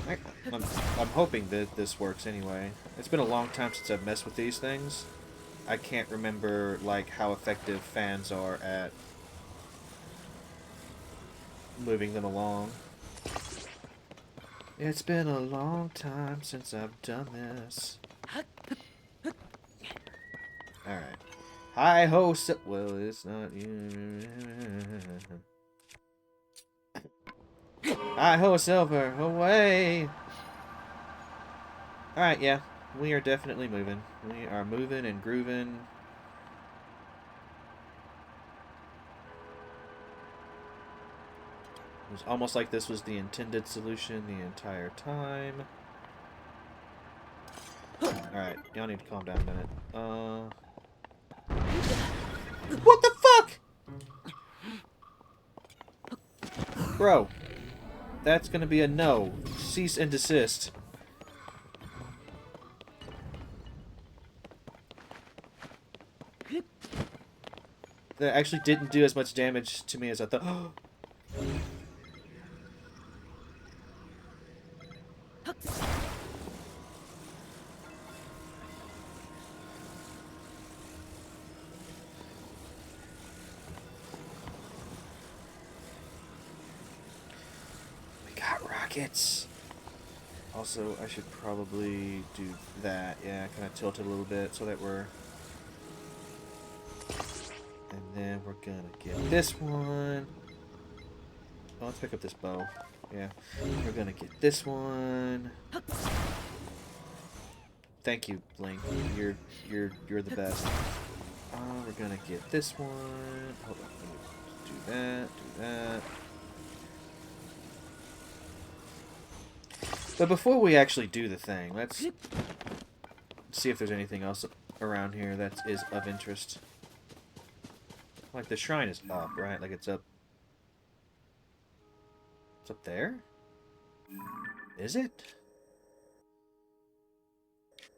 Actually, I'm hoping that this works anyway. It's been a long time since I've messed with these things. I can't remember like how effective fans are at moving them along. It's been a long time since I've done this. Alright. Hi-ho, well, it's not you. Hi-ho, Silver, away! Alright, yeah. We are definitely moving. We are moving and grooving. It was almost like this was the intended solution the entire time. Alright, y'all need to calm down a minute. What the fuck?! Bro. That's gonna be a no. Cease and desist. That actually didn't do as much damage to me as I thought. crickets! Also, I should probably do that. Yeah, kind of tilt it a little bit so that we're... And then we're gonna get this one. Oh, let's pick up this bow. Yeah. We're gonna get this one. Thank you, Link. You're the best. We're gonna get this one. Hold on. Do that. Do that. But before we actually do the thing, let's see if there's anything else around here that is of interest. Like, the shrine is up, right? Like, it's up... It's up there? Is it?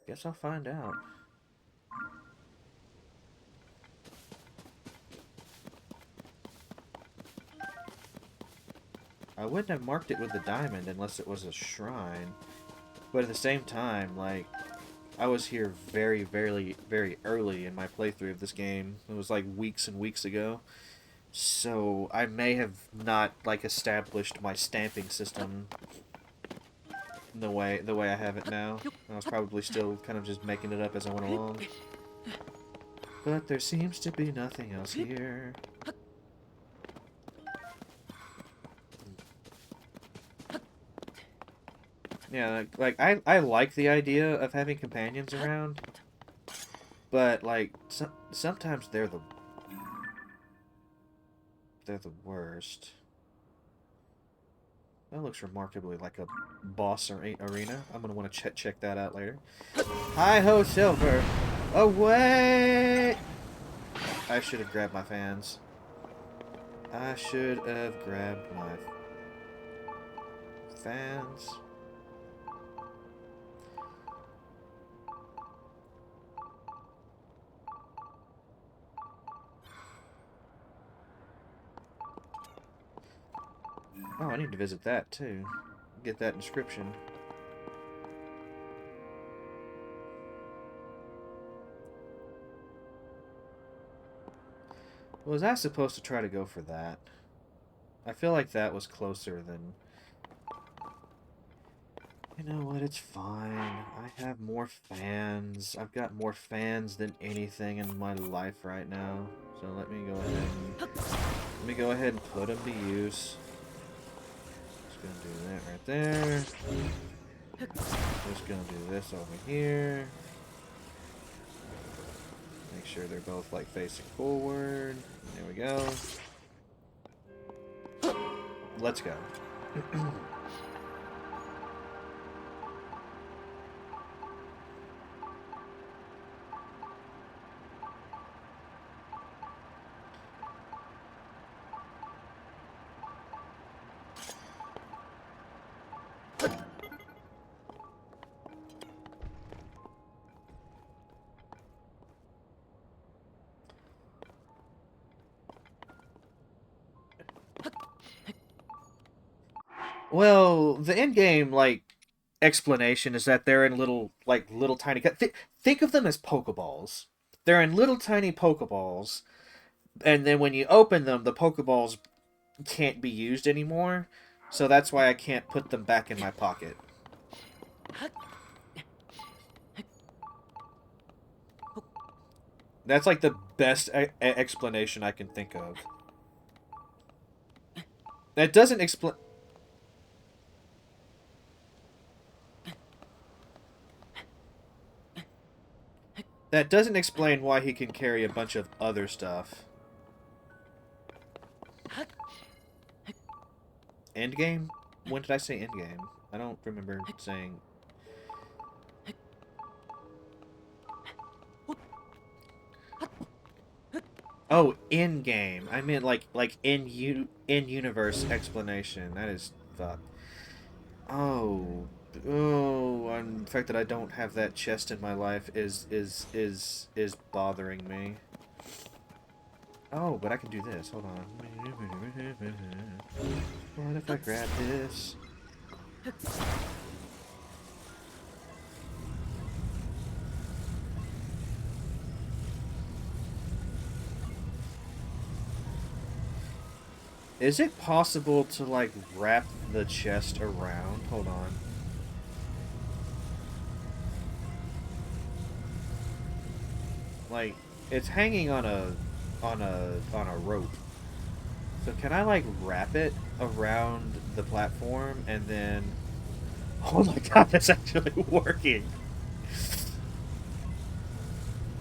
Guess I'll find out. I wouldn't have marked it with the diamond unless it was a shrine. But at the same time, like, I was here very, very, very early in my playthrough of this game. It was like weeks and weeks ago. So I may have not, like, established my stamping system the way I have it now. I was probably still kind of just making it up as I went along. But there seems to be nothing else here. Yeah, like I like the idea of having companions around, but like sometimes they're the worst. That looks remarkably like a boss arena. I'm gonna want to check that out later. Hi ho, Silver, away! I should have grabbed my fans. I should have grabbed my fans. Oh, I need to visit that, too. Get that inscription. Was I supposed to try to go for that? I feel like that was closer than... You know what, it's fine. I have more fans. I've got more fans than anything in my life right now. So let me go ahead and put them to use. Gonna do that right there. Just gonna do this over here. Make sure they're both like facing forward. There we go. Let's go. Well, the in-game, like, explanation is that they're in little tiny... think of them as Pokeballs. They're in little tiny Pokeballs, and then when you open them, the Pokeballs can't be used anymore, so that's why I can't put them back in my pocket. That's, like, the best explanation I can think of. That doesn't explain... That doesn't explain why he can carry a bunch of other stuff. Endgame? When did I say endgame? I don't remember saying... Oh, in-game. I meant like in-universe explanation. That is... fuck. Oh... Oh, and the fact that I don't have that chest in my life is bothering me. Oh, but I can do this. Hold on. What if I grab this? Is it possible to, like, wrap the chest around? Hold on. Like, it's hanging on a rope. So can I, like, wrap it around the platform and then... Oh my god, that's actually working!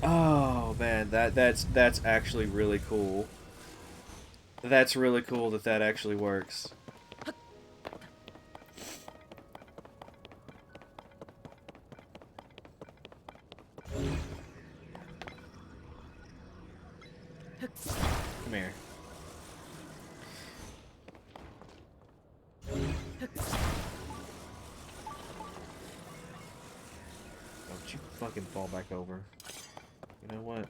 Oh man, that's actually really cool. That's really cool that that actually works. Come here. Don't you fucking fall back over. You know what?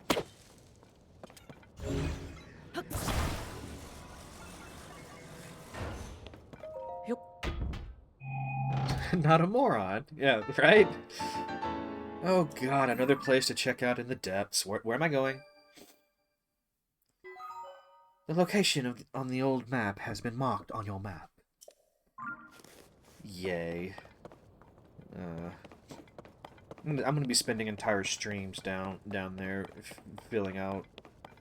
Not a moron. Yeah, right? Oh god, another place to check out in the depths. Where am I going? The location on the old map has been marked on your map. Yay. Uh, I'm gonna be spending entire streams down there filling out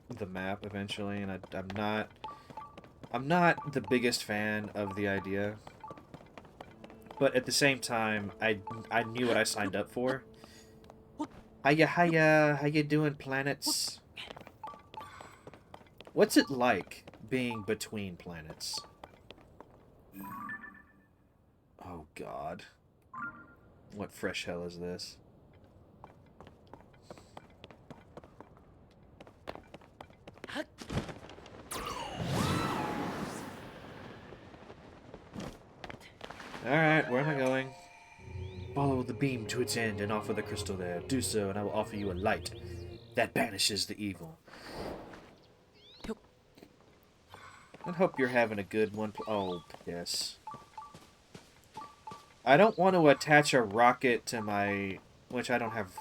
the map eventually, and I'm not the biggest fan of the idea, but at the same time, I knew what I signed up for. Hiya, how you doing, planets? What's it like being between planets? Oh god. What fresh hell is this? Alright, where am I going? Follow the beam to its end and offer the crystal there. Do so, and I will offer you a light that banishes the evil. I hope you're having a good one. Oh, yes. I don't want to attach a rocket to my... Which I don't have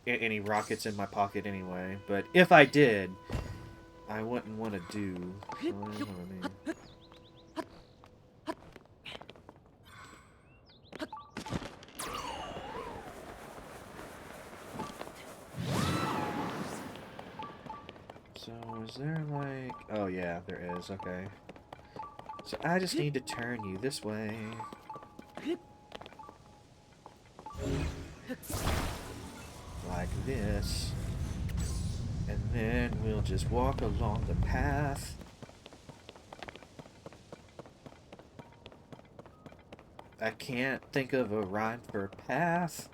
any rockets in my pocket anyway. But if I did, I wouldn't want to do... So what do you want to mean? So, is there like... Oh, yeah, there is. Okay. So, I just need to turn you this way. Like this. And then we'll just walk along the path. I can't think of a rhyme for path.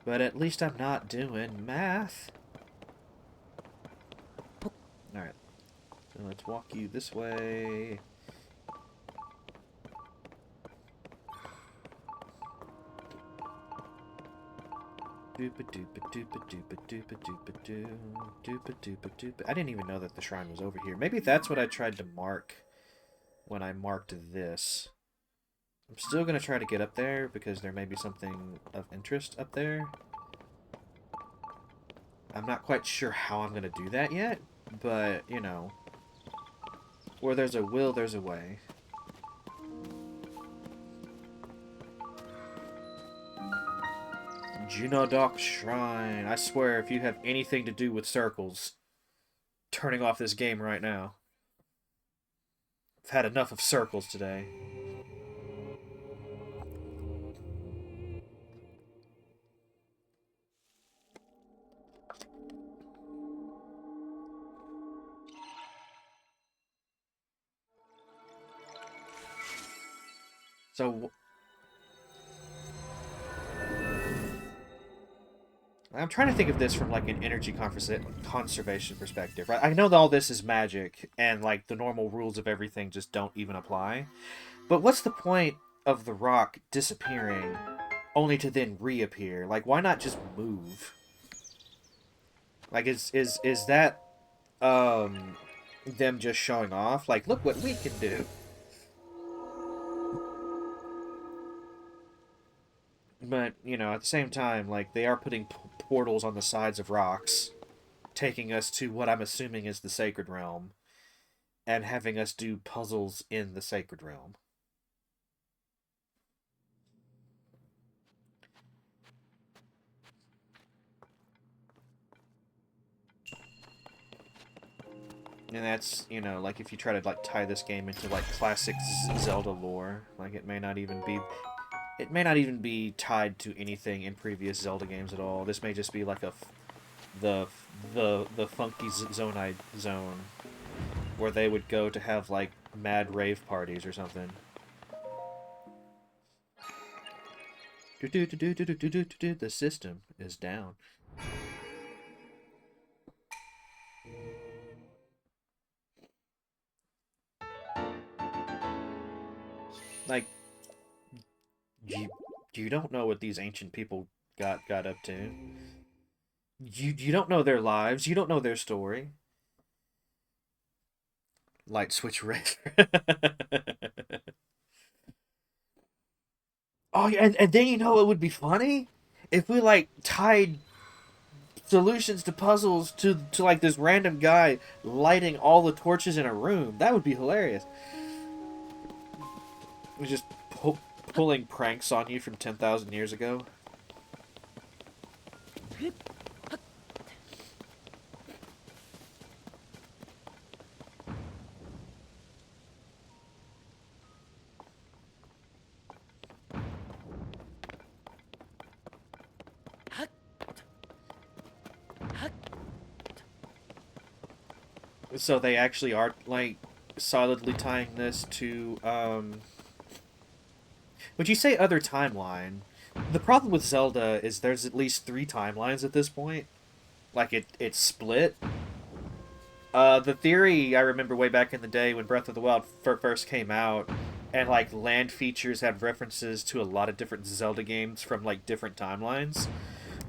But at least I'm not doing math. Alright. So let's walk you this way. Doopa doopa doopa doopa doopa doopa doo. Doopa doopa doopa. I didn't even know that the shrine was over here. Maybe that's what I tried to mark when I marked this. I'm still going to try to get up there because there may be something of interest up there. I'm not quite sure how I'm going to do that yet, but, you know, where there's a will, there's a way. Junodok Shrine. I swear, if you have anything to do with circles, turning off this game right now. I've had enough of circles today. So, I'm trying to think of this from, like, an energy conservation perspective, right? I know that all this is magic, and, like, the normal rules of everything just don't even apply. But what's the point of the rock disappearing only to then reappear? Like, why not just move? Like, is that, them just showing off? Like, look what we can do. But, you know, at the same time, like, they are putting portals on the sides of rocks, taking us to what I'm assuming is the Sacred Realm. and having us do puzzles in the Sacred Realm. And that's, you know, like if you try to like tie this game into like classic Zelda lore, like it may not even be tied to anything in previous Zelda games at all. This may just be like the the funky zonite zone where they would go to have like mad rave parties or something. The system is down. Like you you don't know what these ancient people got up to. You don't know their lives. You don't know their story. Light switch red. Oh yeah, and then you know it would be funny if we like tied solutions to puzzles to like this random guy lighting all the torches in a room. That would be hilarious. We're just pulling pranks on you from 10,000 years ago. So they actually are like solidly tying this to would you say other timeline? The problem with Zelda is there's at least 3 timelines at this point. Like it's split. The theory I remember way back in the day when Breath of the Wild first came out, and like land features had references to a lot of different Zelda games from like different timelines,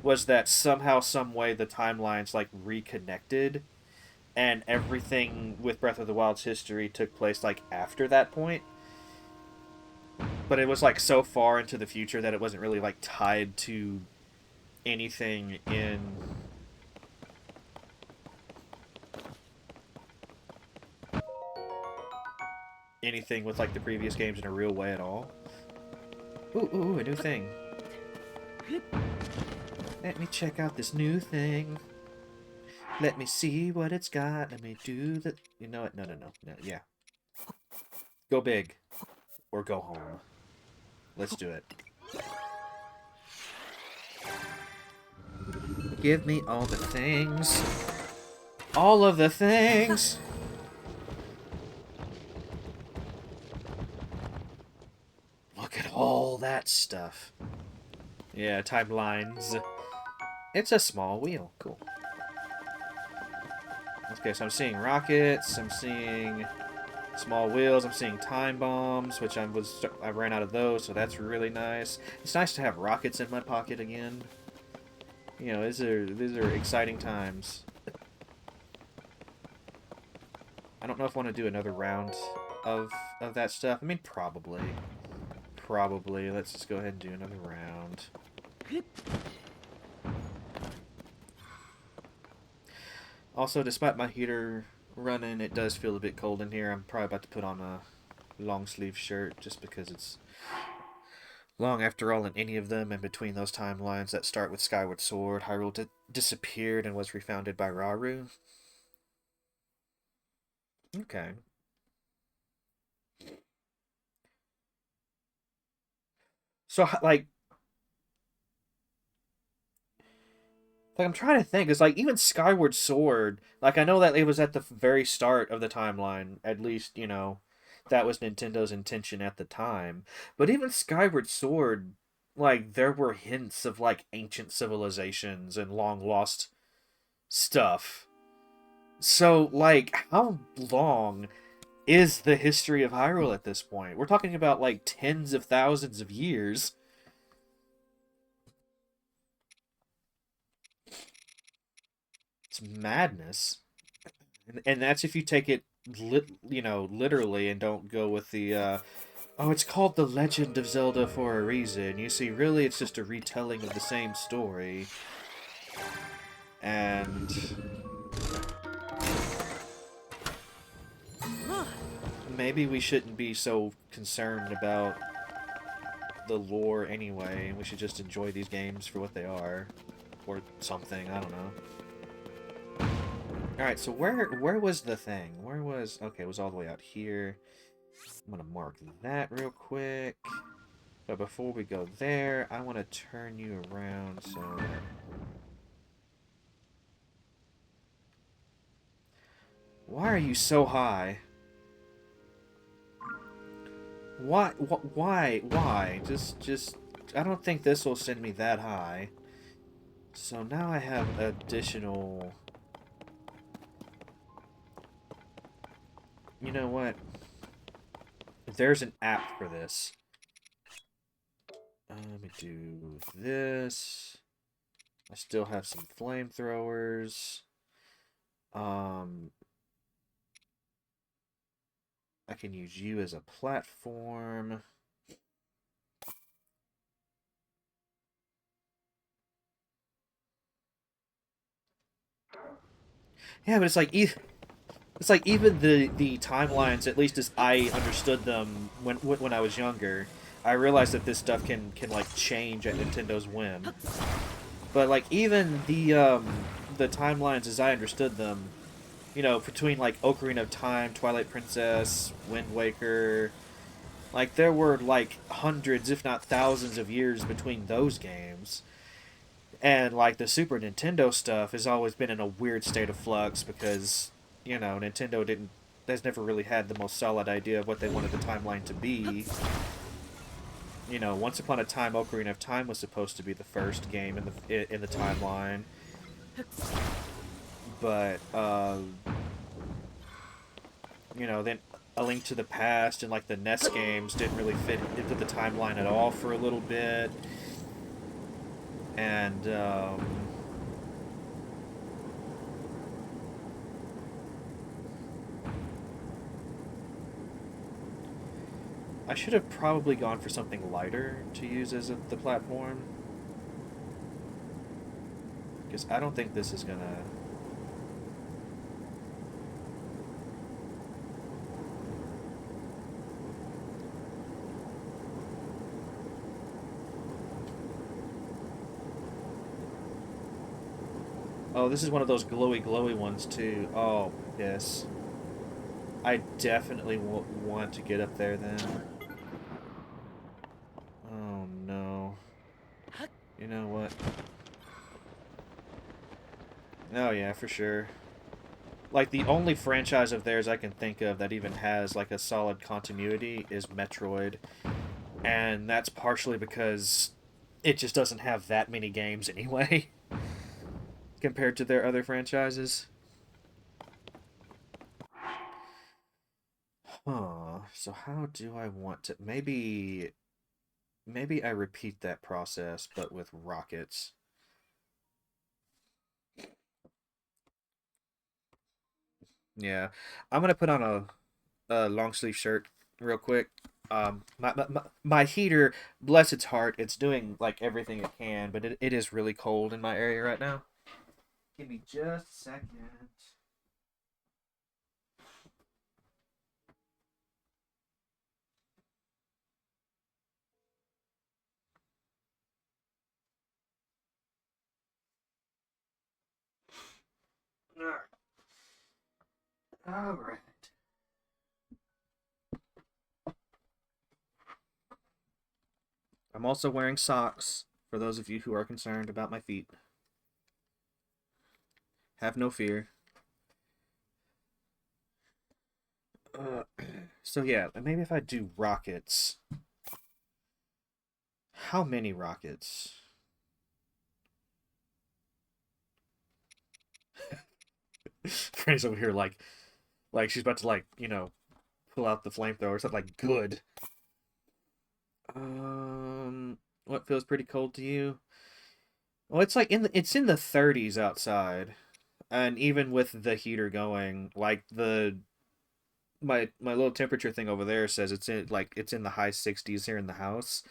was that somehow, some way, the timelines like reconnected, and everything with Breath of the Wild's history took place like after that point. But it was like so far into the future that it wasn't really like tied to anything in anything with like the previous games in a real way at all. Ooh, a new thing. Let me check out this new thing. Let me see what it's got. Let me do the... You know what? No. Yeah. Go big. Or go home. Let's do it. Give me all the things. All of the things! Look at all that stuff. Yeah, timelines. It's a small wheel. Cool. Okay, so I'm seeing rockets, I'm seeing small wheels, I'm seeing time bombs, which I ran out of those, so that's really nice. It's nice to have rockets in my pocket again. You know, these are exciting times. I don't know if I want to do another round of that stuff. I mean, probably. Probably. Let's just go ahead and do another round. Also, despite my heater running, it does feel a bit cold in here. I'm probably about to put on a long sleeve shirt just because it's long after all in any of them, and between those timelines that start with Skyward Sword, Hyrule disappeared and was refounded by Rauru. Okay. So, like I'm trying to think. It's like even Skyward Sword. Like I know that it was at the very start of the timeline. At least you know that was Nintendo's intention at the time. But even Skyward Sword, like there were hints of like ancient civilizations and long lost stuff. So like, how long is the history of Hyrule at this point? We're talking about like tens of thousands of years. It's madness. And that's if you take it, you know, literally, and don't go with the, oh, it's called The Legend of Zelda for a reason. You see, really, it's just a retelling of the same story. And... maybe we shouldn't be so concerned about the lore anyway. We should just enjoy these games for what they are. Or something, I don't know. Alright, so where was the thing? Where was... Okay, it was all the way out here. I'm gonna mark that real quick. But before we go there, I want to turn you around so that... Why are you so high? Why? Why? Just... I don't think this will send me that high. So now I have additional... You know what? There's an app for this. Let me do this. I still have some flamethrowers. I can use you as a platform. Yeah, but it's like even the timelines, at least as I understood them when I was younger, I realized that this stuff can like change at Nintendo's whim. But like even the timelines as I understood them, you know, between like Ocarina of Time, Twilight Princess, Wind Waker, like there were like hundreds, if not thousands, of years between those games. And like the Super Nintendo stuff has always been in a weird state of flux because, you know, Nintendo didn't has never really had the most solid idea of what they wanted the timeline to be. You know, Once Upon a Time, Ocarina of Time was supposed to be the first game in the timeline, but you know, then A Link to the Past and like the NES games didn't really fit into the timeline at all for a little bit, and I should have probably gone for something lighter to use as the platform. Because I don't think this is gonna... Oh, this is one of those glowy ones too. Oh, yes. I definitely want to get up there then. Oh no. You know what? Oh yeah, for sure. Like, the only franchise of theirs I can think of that even has, like, a solid continuity is Metroid. And that's partially because it just doesn't have that many games anyway, compared to their other franchises. Huh. So how do I want to... Maybe I repeat that process, but with rockets. Yeah. I'm gonna put on a long sleeve shirt real quick. My heater, bless its heart, it's doing like everything it can, but it is really cold in my area right now. Give me just a second. All right. I'm also wearing socks for those of you who are concerned about my feet. Have no fear. Uh, so yeah, maybe if I do rockets. How many rockets? Franny's over here like she's about to like, you know, pull out the flamethrower. Something like good. What feels pretty cold to you? Well, it's like it's in the 30s outside, and even with the heater going, like my little temperature thing over there says it's in the high 60s here in the house.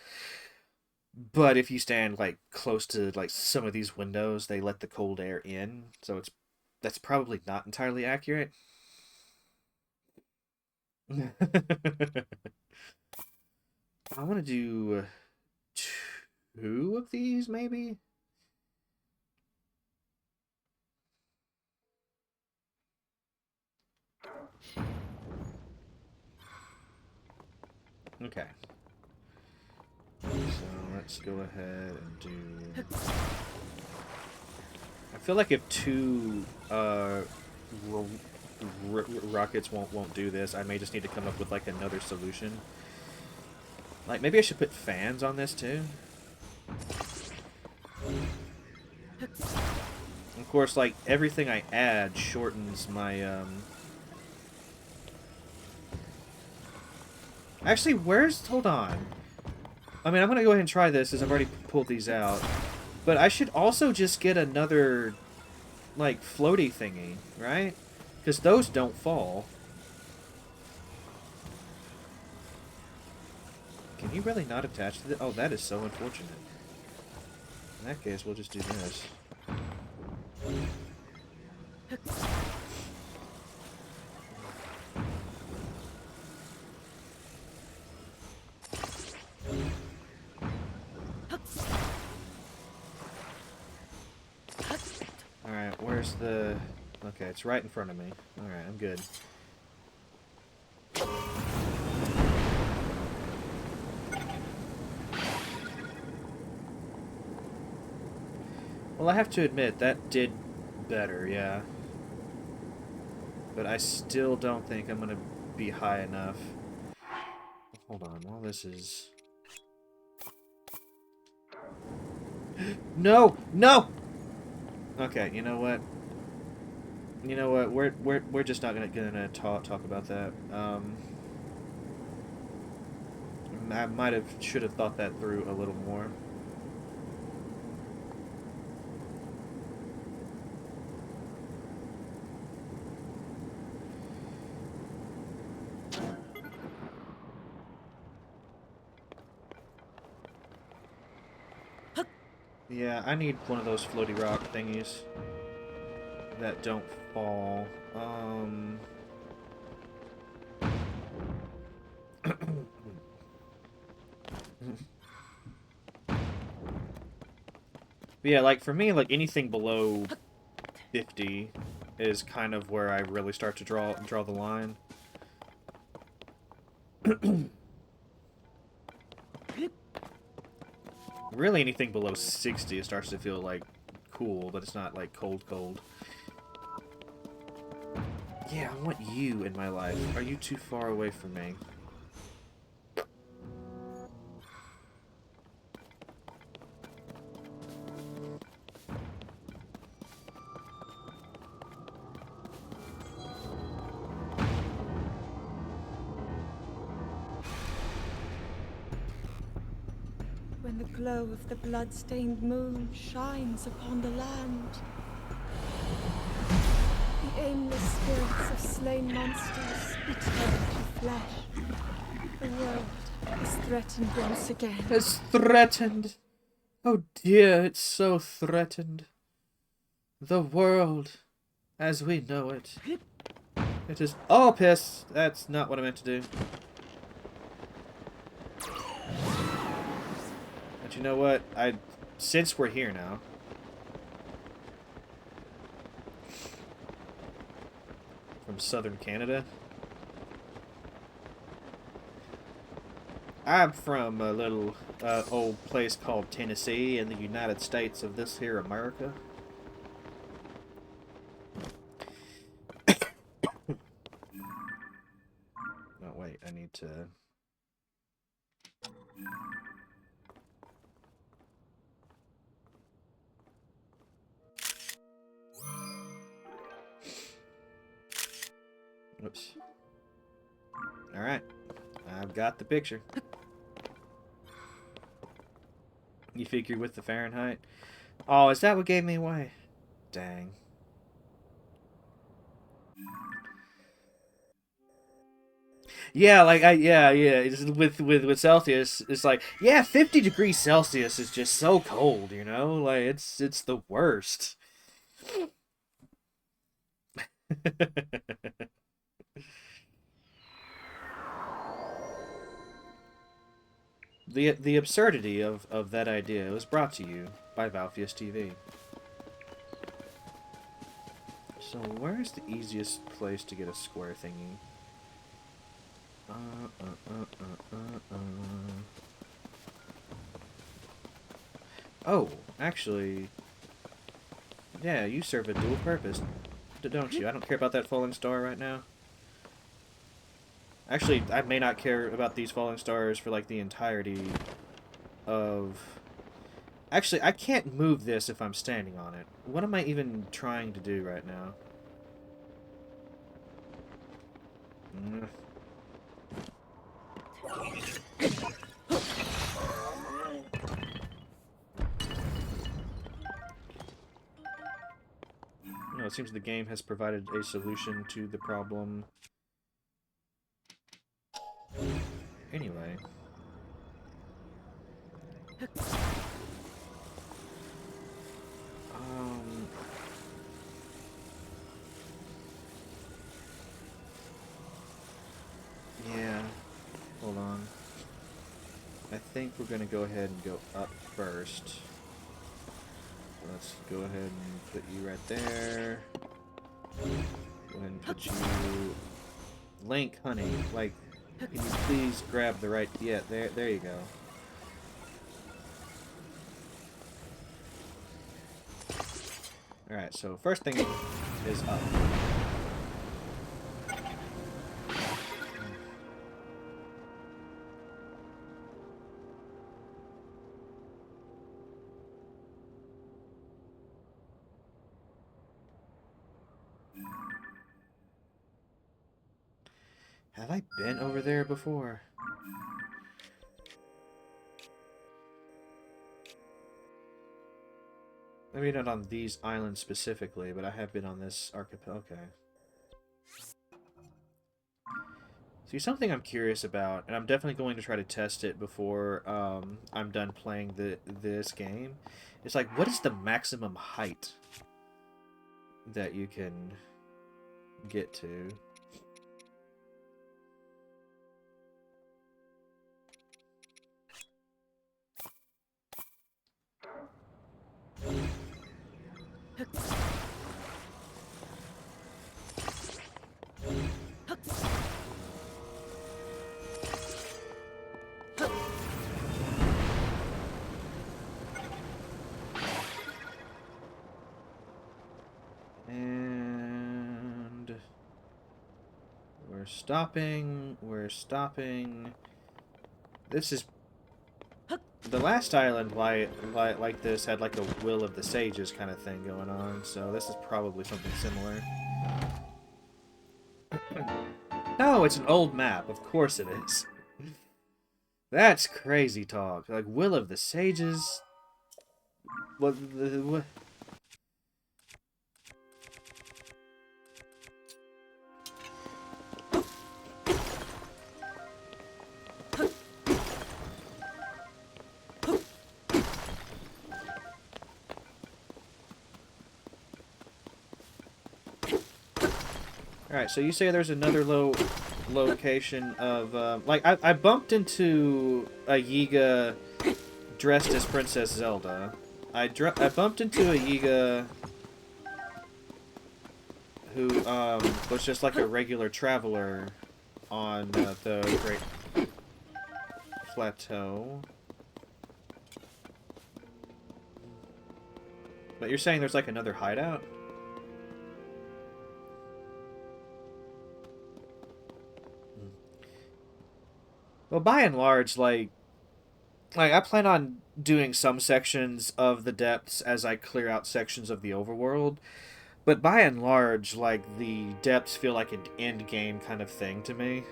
But if you stand like close to like some of these windows, they let the cold air in, so that's probably not entirely accurate. I want to do two of these, maybe? Okay. So let's go ahead and do... I feel like if two rockets won't do this, I may just need to come up with like another solution. Like maybe I should put fans on this too. Of course, like everything I add shortens my Actually, where's... Hold on. I mean, I'm gonna go ahead and try this as I've already pulled these out. But I should also just get another, like, floaty thingy, right? Because those don't fall. Can you really not attach to it? Oh, that is so unfortunate. In that case, we'll just do this. Alright, where's the... Okay, it's right in front of me. Alright, I'm good. Well, I have to admit, that did better, yeah. But I still don't think I'm gonna be high enough. Hold on, all this is... No! No! Okay, you know what? You know what? We're just not gonna talk about that. I should have thought that through a little more. Yeah, I need one of those floaty rock thingies that don't fall. Yeah, like for me, like anything below 50 is kind of where I really start to draw the line. Really, anything below 60 it starts to feel like cool, but it's not like cold. Yeah, I want you in my life. Are you too far away from me? When the glow of the blood-stained moon shines upon the land, the aimless spirits of slain monsters return to flesh. The world is threatened once again. It's threatened! Oh dear, it's so threatened. The world, as we know it. It is... Oh, piss! That's not what I meant to do. But you know what? Since we're here now... From southern Canada. I'm from a little old place called Tennessee in the United States of this here America. Oh, wait, I need to... Oops. Alright. I've got the picture. You figure with the Fahrenheit? Oh, is that what gave me away? Dang. Yeah, like yeah. It's with Celsius, it's like, yeah, 50 degrees Celsius is just so cold, you know? Like it's the worst. the absurdity of that idea was brought to you by Valfius TV. So where's the easiest place to get a square thingy? Oh, actually, yeah, you serve a dual purpose, don't you? I don't care about that falling star right now. Actually, I may not care about these falling stars for like the entirety of... Actually, I can't move this if I'm standing on it. What am I even trying to do right now? No, it seems the game has provided a solution to the problem. Anyway. Yeah. Hold on. I think we're gonna go ahead and go up first. Let's go ahead and put you right there. Go ahead and put you... Link, honey, like, can you please grab the right... Yeah, there you go. Alright, so first thing is up. Have I been over there before? Maybe not on these islands specifically, but I have been on this archipelago. Okay. See, something I'm curious about, and I'm definitely going to try to test it before I'm done playing this game. It's like, what is the maximum height that you can get to? And we're stopping. We're stopping. This is... The last island like this had like a Will of the Sages kind of thing going on, so this is probably something similar. No, it's an old map. Of course it is. That's crazy talk. Like, Will of the Sages... What... Alright, so you say there's another location of, like, I bumped into a Yiga dressed as Princess Zelda. I bumped into a Yiga who, was just like a regular traveler on the Great Plateau. But you're saying there's like another hideout? Well, by and large, like I plan on doing some sections of the depths as I clear out sections of the overworld, but by and large, like, the depths feel like an end game kind of thing to me.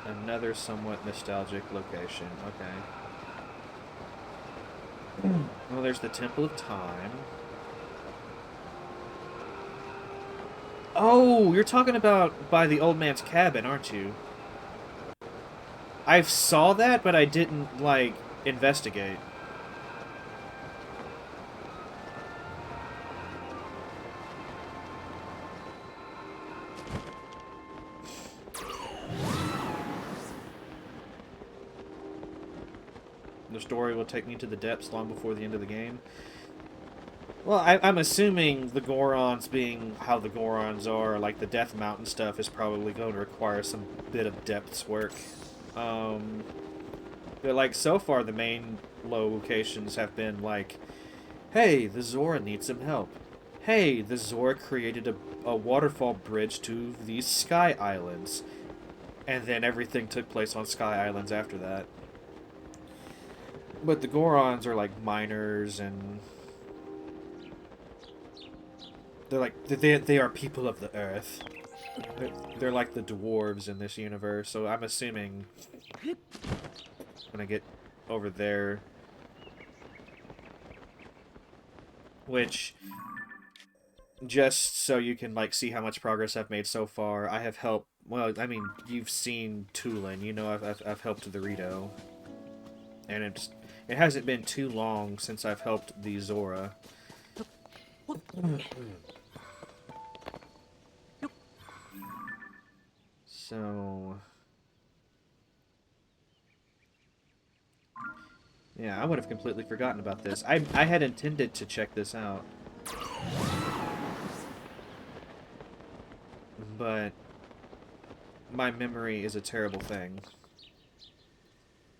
Another somewhat nostalgic location. Okay. Well, there's the Temple of Time. Oh, you're talking about by the old man's cabin, aren't you? I saw that, but I didn't, like, investigate. story will take me to the depths long before the end of the game. Well, I'm assuming the Gorons being how the Gorons are, like the Death Mountain stuff, is probably going to require some bit of depths work. But like so far, the main locations have been like, hey, the Zora needs some help. Hey, the Zora created a waterfall bridge to these Sky Islands. And then everything took place on Sky Islands after that. But the Gorons are like miners, and they're like they are people of the earth. They're like the dwarves in this universe. So I'm assuming when I get over there, which, just so you can like see how much progress I've made so far, I have helped. Well, I mean, you've seen Tulin. You know, I've helped Dorito, and it hasn't been too long since I've helped the Zora. So, yeah, I would have completely forgotten about this. I had intended to check this out, but my memory is a terrible thing.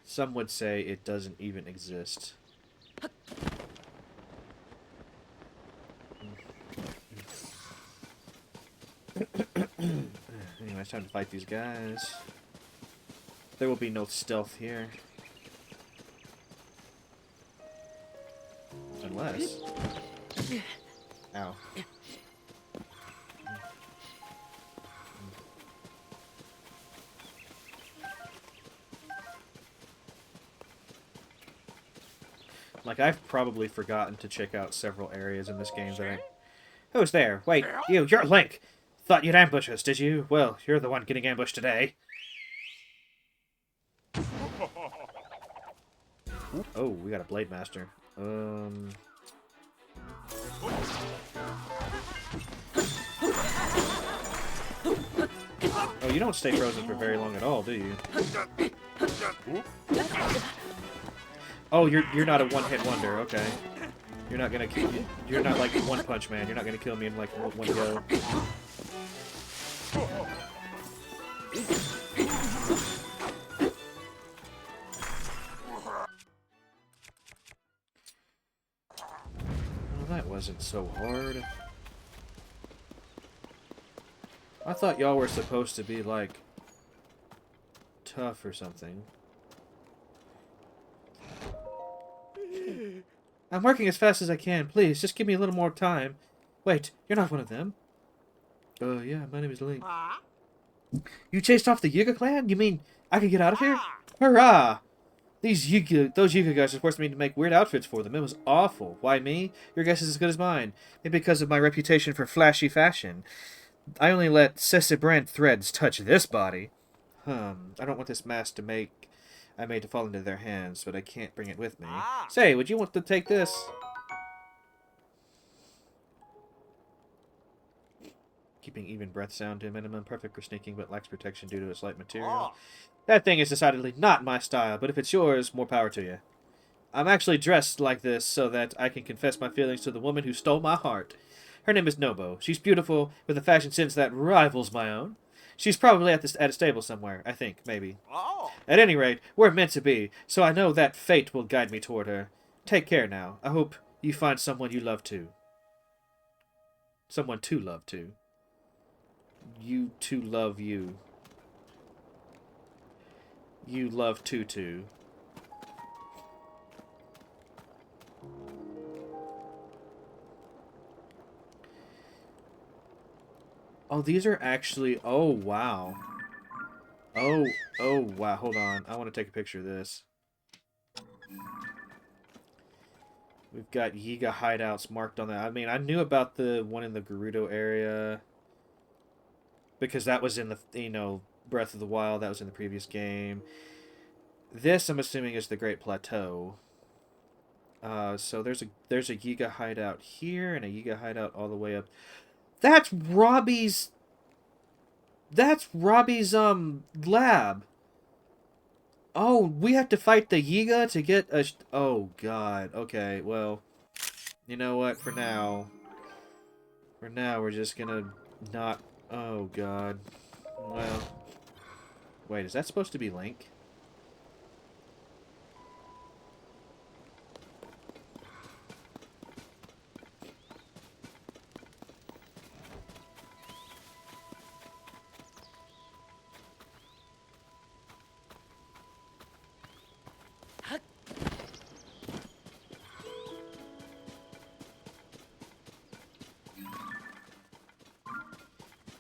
Some would say it doesn't even exist. Anyway, it's time to fight these guys. There will be no stealth here. Unless... Ow. Like, I've probably forgotten to check out several areas in this game that I... Who's there? Wait, you're Link! Thought you'd ambush us, did you? Well, you're the one getting ambushed today. Oh, we got a Blade Master. Oh, you don't stay frozen for very long at all, do you? Oh, you're not a one-hit wonder. Okay, you're not gonna kill. You're not like One Punch Man. You're not gonna kill me in like one go. Well, that wasn't so hard. I thought y'all were supposed to be like tough or something. I'm working as fast as I can. Please, just give me a little more time. Wait, you're not one of them. Yeah, my name is Link. You chased off the Yuga clan? You mean I can get out of here? Hurrah! Those Yuga guys just forced me to make weird outfits for them. It was awful. Why me? Your guess is as good as mine. Maybe because of my reputation for flashy fashion. I only let Sessibrant threads touch this body. I don't want this mask I made to fall into their hands, but I can't bring it with me. Say, would you want to take this? Keeping even breath sound to a minimum, perfect for sneaking, but lacks protection due to its light material. That thing is decidedly not my style, but if it's yours, more power to you. I'm actually dressed like this so that I can confess my feelings to the woman who stole my heart. Her name is Nobo. She's beautiful, with a fashion sense that rivals my own. She's probably at a stable somewhere, I think, maybe. At any rate, we're meant to be, so I know that fate will guide me toward her. Take care now. I hope you find someone you love too. Someone to love too. You to love you. You love Tutu. Oh, these are actually... Oh, wow. Oh, wow. Hold on. I want to take a picture of this. We've got Yiga hideouts marked on that. I mean, I knew about the one in the Gerudo area, because that was in the, Breath of the Wild. That was in the previous game. This, I'm assuming, is the Great Plateau. So there's a Yiga hideout here, and a Yiga hideout all the way up. That's Robbie's lab. Oh, we have to fight the Yiga to get a... Oh, God. Okay, well, you know what? For now, we're just gonna not... Oh, God. Well, wait, is that supposed to be Link?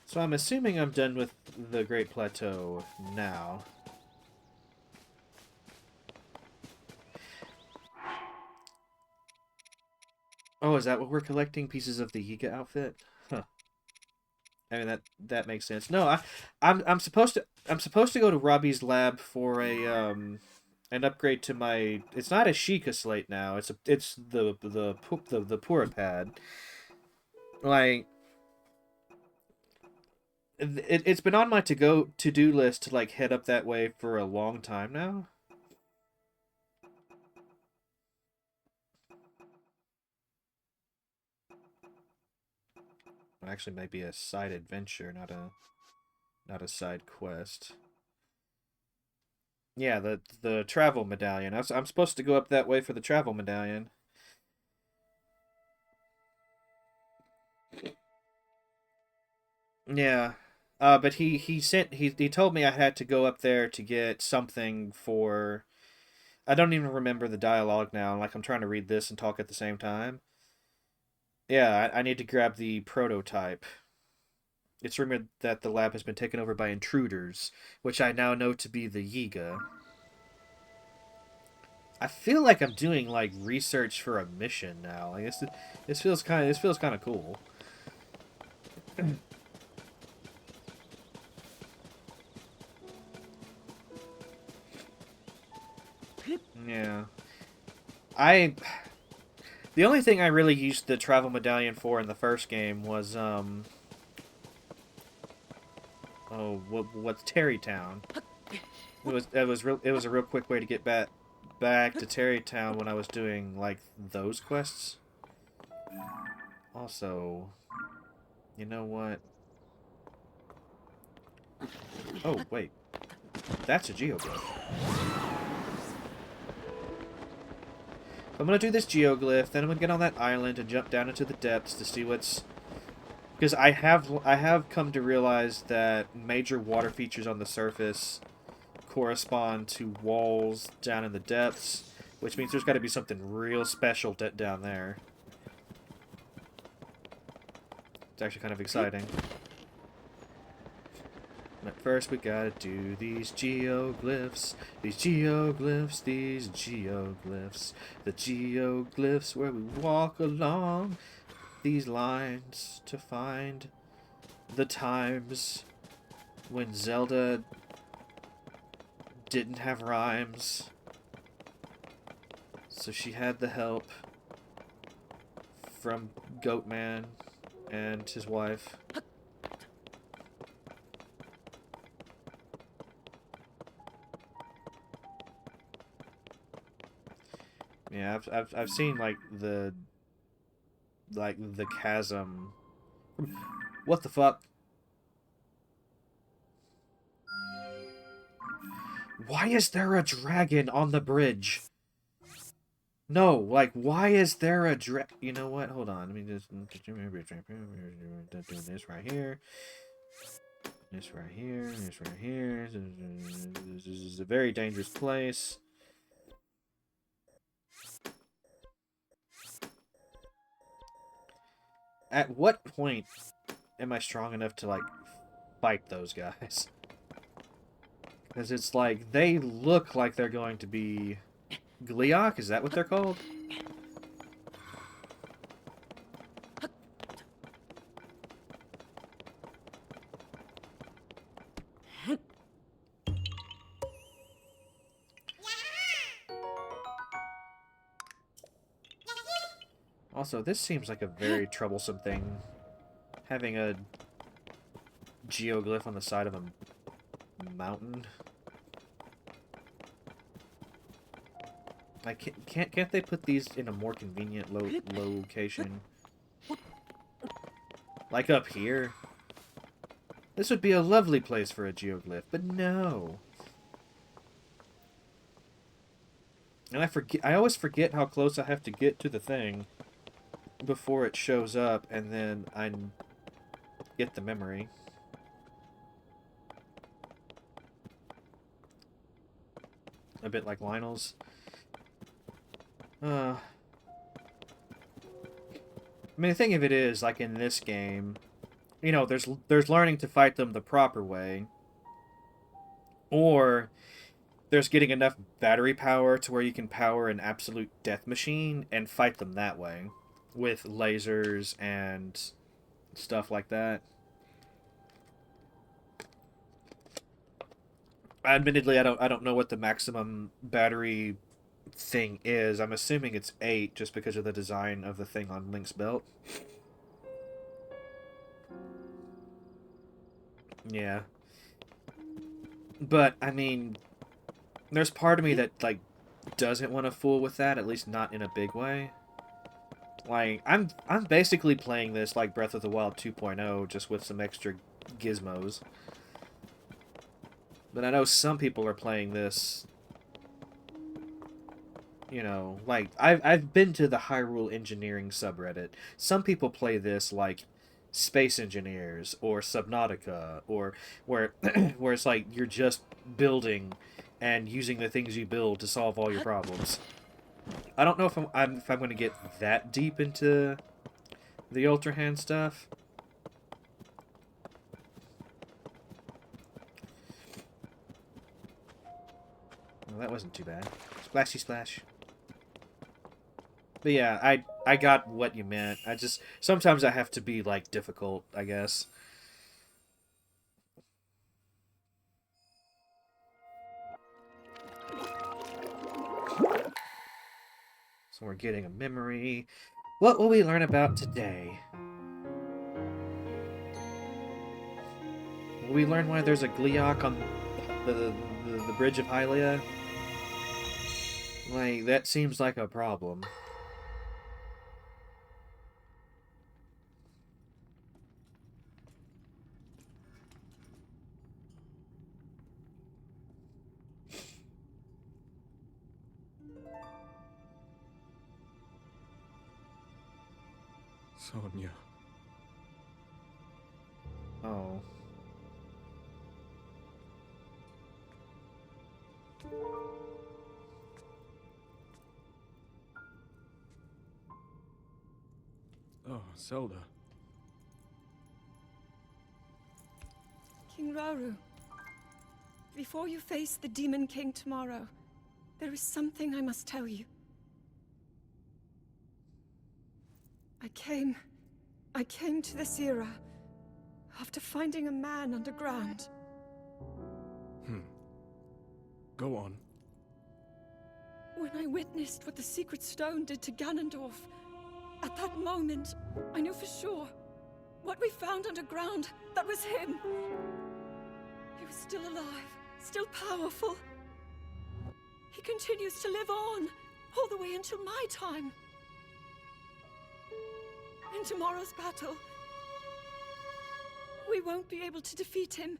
So I'm assuming I'm done with the Great Plateau now. Oh, is that what we're collecting? Pieces of the Yiga outfit? Huh. I mean that makes sense. No, I'm supposed to go to Robbie's lab for a an upgrade to my. It's not a Sheikah slate now. It's the Pura pad. Like it's been on my to do list to like head up that way for a long time now. Actually, might be a side adventure, not a side quest. Yeah, the travel medallion. I'm supposed to go up that way for the travel medallion. Yeah. But he told me I had to go up there to get something for I don't even remember the dialogue now. Like I'm trying to read this and talk at the same time. Yeah, I need to grab the prototype. It's rumored that the lab has been taken over by intruders, which I now know to be the Yiga. I feel like I'm doing like research for a mission now. I guess this feels kind of cool. Yeah. I the only thing I really used the travel medallion for in the first game was what's Terrytown. It was a real quick way to get back to Terrytown when I was doing like those quests. Also, you know what? Oh, wait. That's a geoglyph. I'm gonna do this geoglyph, then I'm gonna get on that island and jump down into the depths to see what's... Because I have come to realize that major water features on the surface correspond to walls down in the depths, which means there's got to be something real special down there. It's actually kind of exciting. But first we gotta do these geoglyphs, these geoglyphs, these geoglyphs. The geoglyphs where we walk along these lines to find the times when Zelda didn't have rhymes. So she had the help from Goatman and his wife. Yeah, I've seen like the chasm. What the fuck? Why is there a dragon on the bridge? No, like why is there a You know what? Hold on. Let me just do this right here. This right here. This right here. This is a very dangerous place. At what point am I strong enough to, like, fight those guys? Because it's like, they look like they're going to be... Gliok? Is that what they're called? Also, this seems like a very troublesome thing. Having a geoglyph on the side of a mountain. Like, can't they put these in a more convenient location? Like up here? This would be a lovely place for a geoglyph, but no. And I always forget how close I have to get to the thing before it shows up, and then I get the memory. A bit like Lionel's. I mean, the thing of it is, like in this game, you know, there's learning to fight them the proper way, or there's getting enough battery power to where you can power an absolute death machine and fight them that way, with lasers and stuff like that. Admittedly, I don't know what the maximum battery thing is. I'm assuming it's 8 just because of the design of the thing on Link's belt. Yeah. But I mean, there's part of me that like doesn't want to fool with that, at least not in a big way. Like I'm basically playing this like Breath of the Wild 2.0 just with some extra gizmos. But I know some people are playing this, you know, like I've been to the Hyrule Engineering subreddit. Some people play this like Space Engineers or Subnautica, or where where it's like you're just building and using the things you build to solve all your problems. I don't know if I'm going to get that deep into the Ultra Hand stuff. Well, that wasn't too bad. Splashy splash. But yeah, I got what you meant. I just sometimes I have to be like difficult, I guess. So we're getting a memory. What will we learn about today? Will we learn why there's a Gleeok on the bridge of Hylia? Like, that seems like a problem. Sonia. Oh. Oh, Zelda. King Rauru, before you face the Demon King tomorrow, there is something I must tell you. I came to this era after finding a man underground. Go on. When I witnessed what the Secret Stone did to Ganondorf, at that moment, I knew for sure what we found underground, that was him. He was still alive, still powerful. He continues to live on, all the way until my time. In tomorrow's battle, we won't be able to defeat him.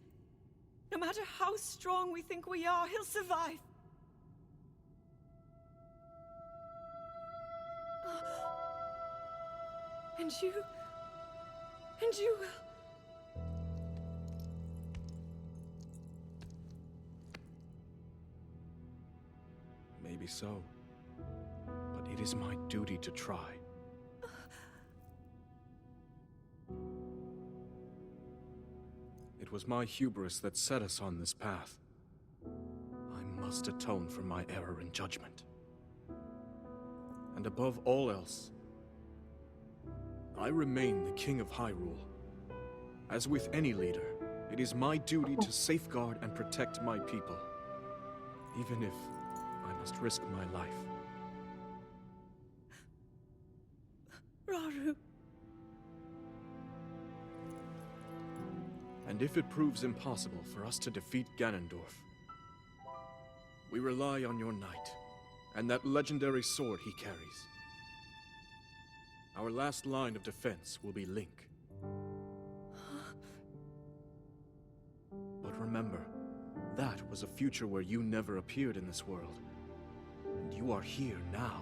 No matter how strong we think we are, he'll survive. And you will. Maybe so. But it is my duty to try. It was my hubris that set us on this path. I must atone for my error in judgment. And above all else, I remain the King of Hyrule. As with any leader, it is my duty to safeguard and protect my people, even if I must risk my life. Rauru. And if it proves impossible for us to defeat Ganondorf, we rely on your knight, and that legendary sword he carries. Our last line of defense will be Link. But remember, that was a future where you never appeared in this world. And you are here now.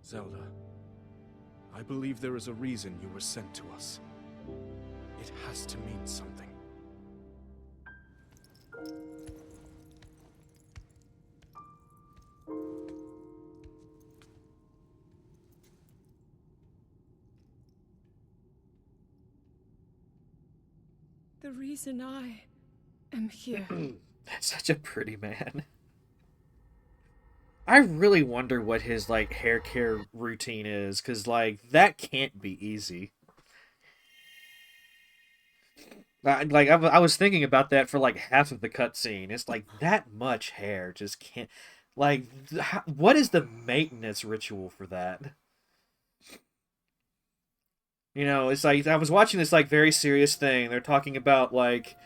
Zelda, I believe there is a reason you were sent to us. It has to mean something. The reason I am here. That's such a pretty man. I really wonder what his like hair care routine is, because like that can't be easy. I was thinking about that for like half of the cutscene. It's like that much hair just can't. Like, what is the maintenance ritual for that? You know, it's like I was watching this like very serious thing. They're talking about like,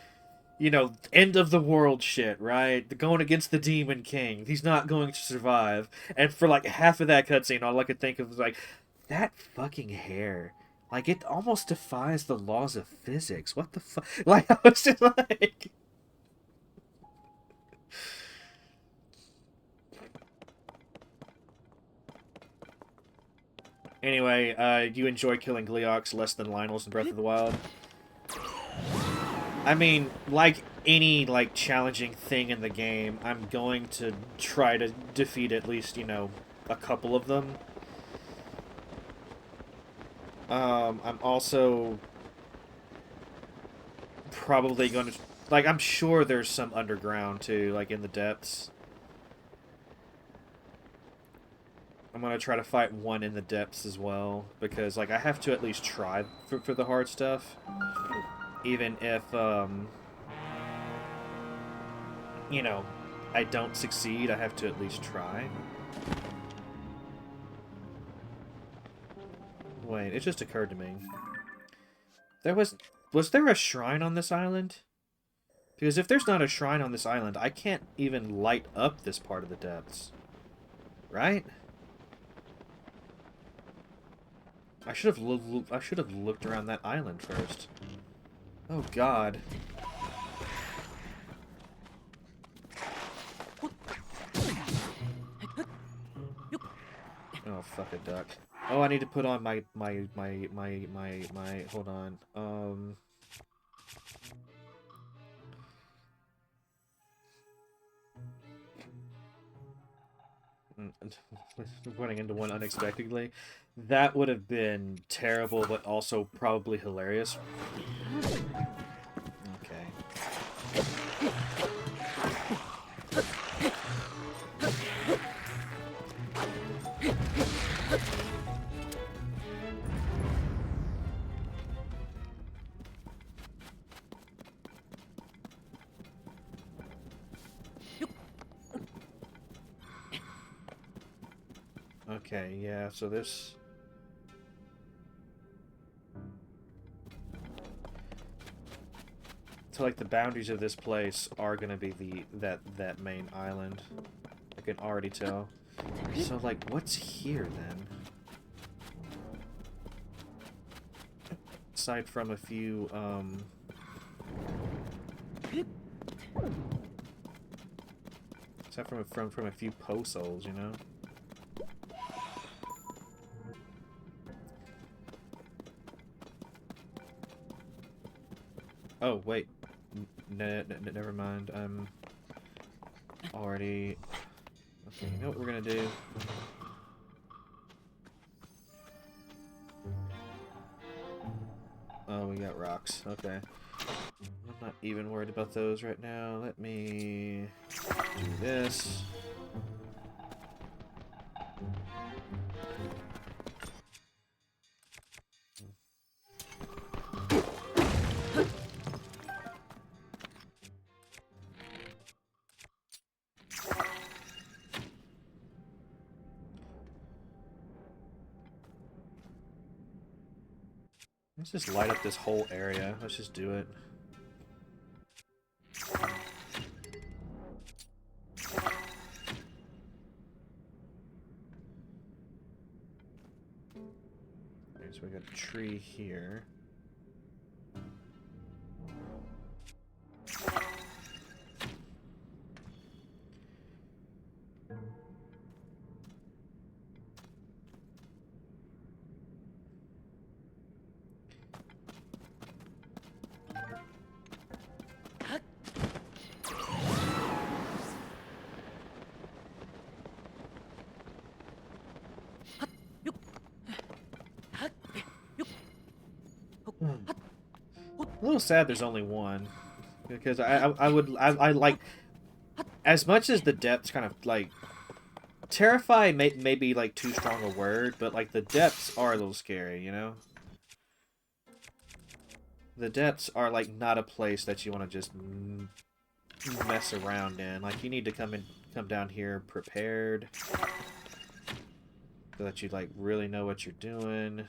you know, end of the world shit, right? Going against the Demon King. He's not going to survive. And for like half of that cutscene, all I could think of was like, that fucking hair. Like, it almost defies the laws of physics. What the fuck? Like, I was just like... Anyway, you enjoy killing Gleox less than Lynel's in Breath of the Wild? I mean, like any, like, challenging thing in the game, I'm going to try to defeat at least, you know, a couple of them. I'm also probably going to... Like, I'm sure there's some underground, too, like, in the depths. I'm going to try to fight one in the depths as well, because, like, I have to at least try for the hard stuff. Even if, you know, I don't succeed, I have to at least try. Wait, it just occurred to me. Was there a shrine on this island? Because if there's not a shrine on this island, I can't even light up this part of the depths. Right? I should have looked around that island first. Oh God. Oh fuck a duck. Oh, I need to put on my hold on. Running into one unexpectedly. That would have been terrible, but also probably hilarious. Okay. Okay, yeah, so this... So, like, the boundaries of this place are gonna be that main island. I can already tell. So, like, what's here, then? Aside from a few, Aside from a few post-souls, you know? Oh, wait. Never mind. I'm already... Okay, you know what we're gonna do? Oh, we got rocks. Okay. I'm not even worried about those right now. Let me do this. Let's just light up this whole area. Let's just do it. Okay, so we got a tree here. A little sad there's only one. Because I like, as much as the depths kind of, like, terrify may be, like, too strong a word, but, like, the depths are a little scary, you know? The depths are, like, not a place that you want to just mess around in. Like, you need to come down here prepared, so that you, like, really know what you're doing.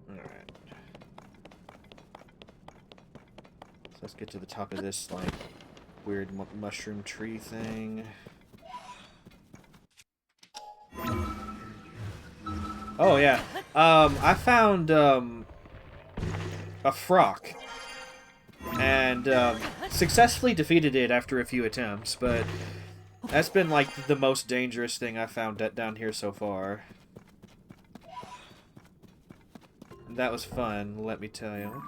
Alright. So let's get to the top of this, like, weird mushroom tree thing. Oh, yeah. I found, a frock. And, successfully defeated it after a few attempts, but that's been, like, the most dangerous thing I found down here so far. That was fun, let me tell you.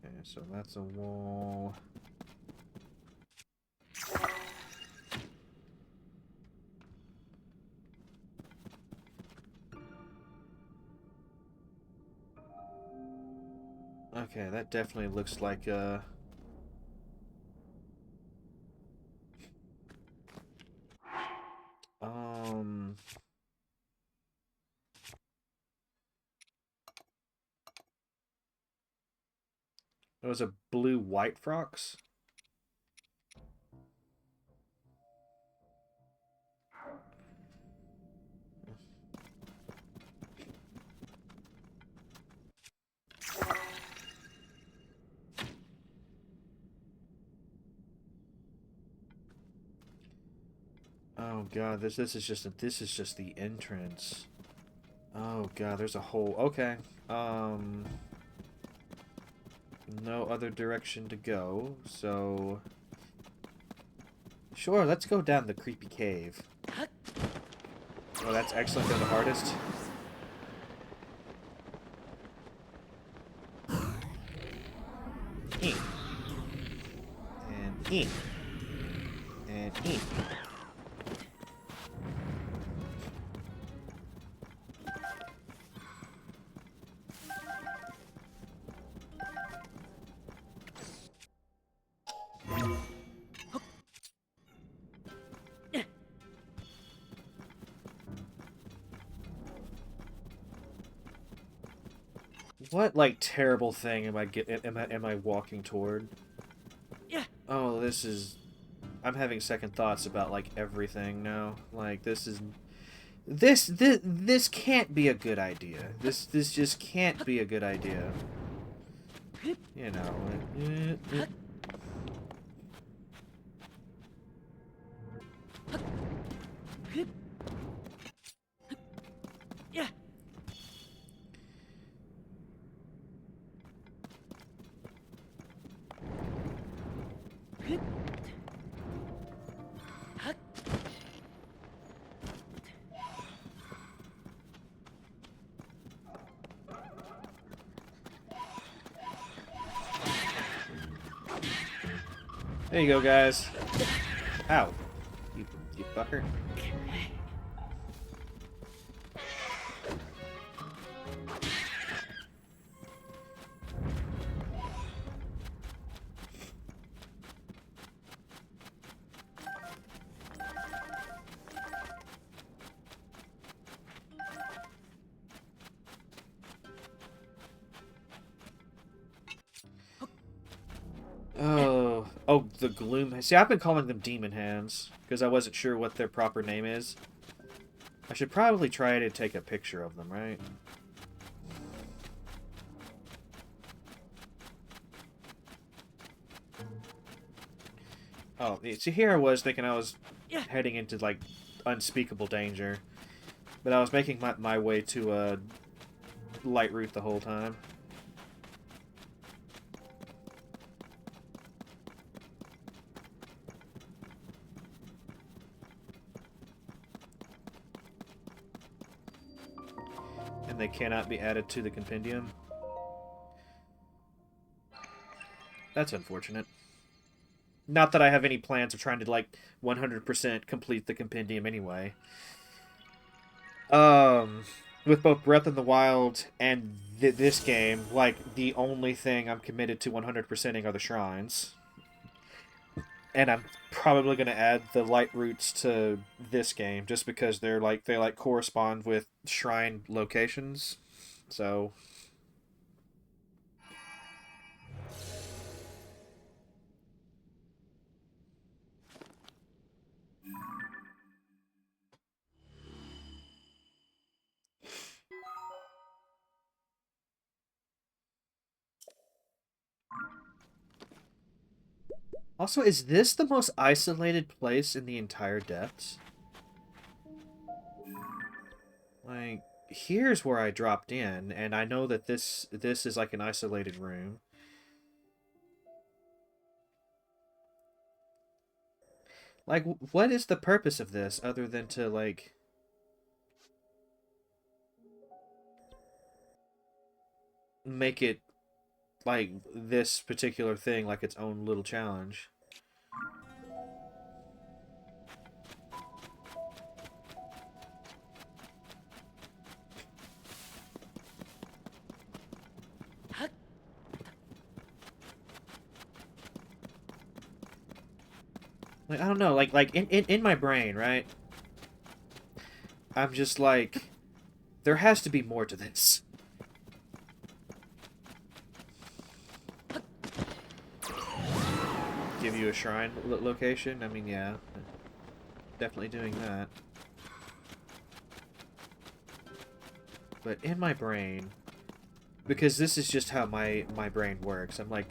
Okay, so that's a wall. Okay, that definitely looks like a... It was a blue-white frox? Oh god, this is just the entrance. Oh god, there's a hole. Okay. No other direction to go, so sure, let's go down the creepy cave. Oh, that's excellent. They're the hardest. Eek. And eek. And eek. What, like, terrible thing am I walking toward? Yeah. Oh, this is... I'm having second thoughts about, like, everything now. Like, this is... This can't be a good idea. This just can't be a good idea. You know... Yeah. There you go, guys. Ow. You fucker. Oh, Oh, the Gloom... See, I've been calling them Demon Hands, because I wasn't sure what their proper name is. I should probably try to take a picture of them, right? Oh, see, here I was thinking I was heading into, like, unspeakable danger. But I was making my way to a light route the whole time. And they cannot be added to the compendium. That's unfortunate. Not that I have any plans of trying to, like, 100% complete the compendium anyway. With both Breath of the Wild and this game, like, the only thing I'm committed to 100%ing are the shrines. And I'm probably going to add the light routes to this game, just because they correspond with shrine locations. So... Also, is this the most isolated place in the entire depths? Like, here's where I dropped in, and I know that this is like an isolated room. Like, what is the purpose of this other than to, like... make it, like, this particular thing, like, its own little challenge? Like, I don't know, like in my brain, right? I'm just like, there has to be more to this. Give you a shrine location? I mean, yeah. Definitely doing that. But in my brain, because this is just how my brain works, I'm like,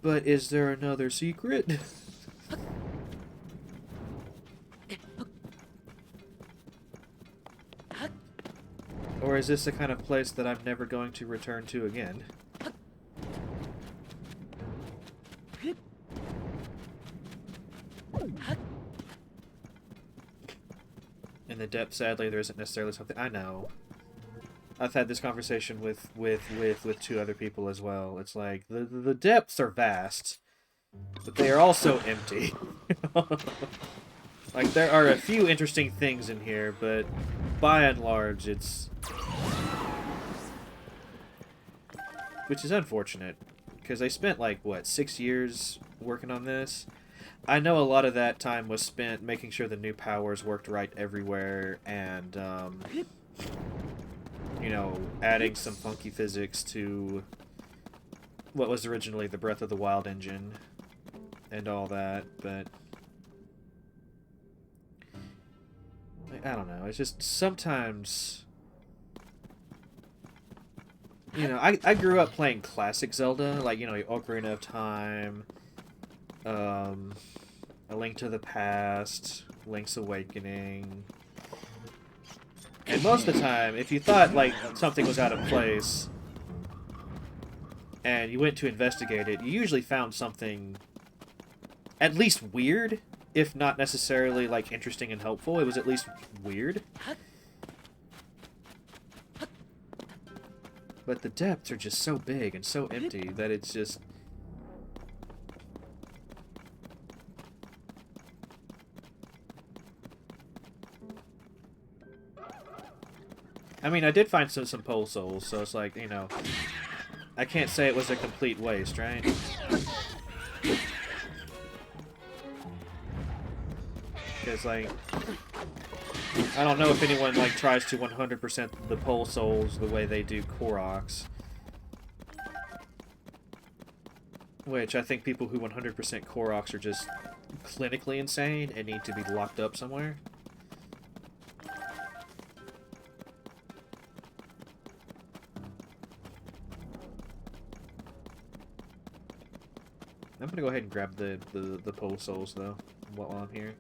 but is there another secret? Or is this the kind of place that I'm never going to return to again? In the depth, sadly, there isn't necessarily something... I know. I've had this conversation with two other people as well. It's like, the depths are vast, but they are also empty. Like, there are a few interesting things in here, but by and large, it's... Which is unfortunate, because I spent, like, what, 6 years working on this? I know a lot of that time was spent making sure the new powers worked right everywhere, and, you know, adding some funky physics to what was originally the Breath of the Wild engine, and all that, but... I don't know, it's just sometimes... You know, I grew up playing classic Zelda, like, you know, Ocarina of Time, A Link to the Past, Link's Awakening. And most of the time, if you thought, like, something was out of place, and you went to investigate it, you usually found something at least weird, if not necessarily, like, interesting and helpful. It was at least weird. But the depths are just so big and so empty that it's just... I mean, I did find some pole souls, so it's like, you know... I can't say it was a complete waste, right? Because, like... I don't know if anyone, like, tries to 100% the pole souls the way they do Koroks. Which I think people who 100% Koroks are just clinically insane and need to be locked up somewhere. I'm gonna go ahead and grab the pole souls though while I'm here.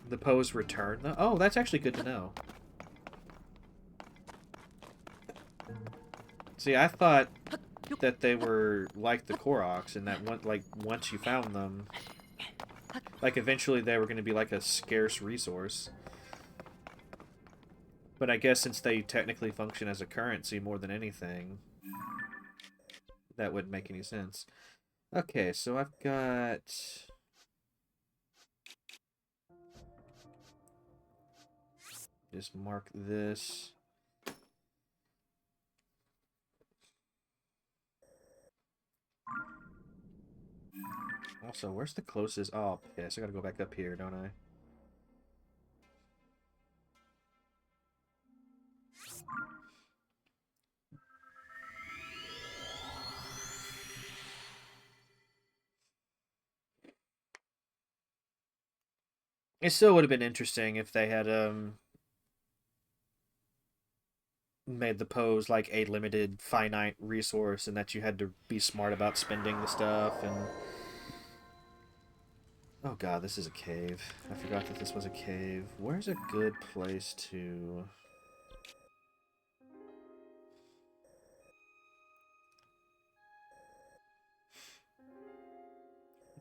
The pose return though? Oh, that's actually good to know. See, I thought that they were like the Koroks and that once you found them, like eventually they were going to be like a scarce resource. But I guess since they technically function as a currency more than anything, that wouldn't make any sense. Okay, so I've got... Just mark this. Also, where's the closest... Oh, yes, I gotta go back up here, don't I? It still would have been interesting if they had, made the pose like a limited finite resource and that you had to be smart about spending the stuff and oh god, this is a cave. I forgot that this was a cave. Where's a good place to...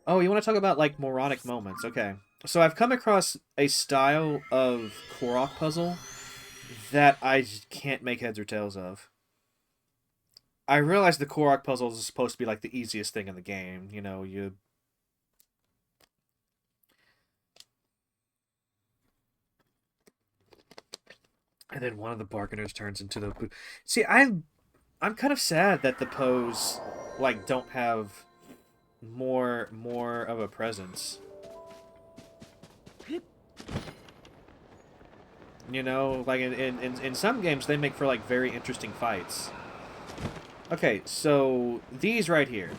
Oh, you want to talk about like moronic moments. Okay. So I've come across a style of Korok puzzle that I can't make heads or tails of. I realize the Korok puzzles is supposed to be like the easiest thing in the game. You know, you... And then one of the bargainers turns into the... See, I'm kind of sad that the pose, like, don't have more of a presence. You know, like in some games they make for like very interesting fights. Okay, so these right here.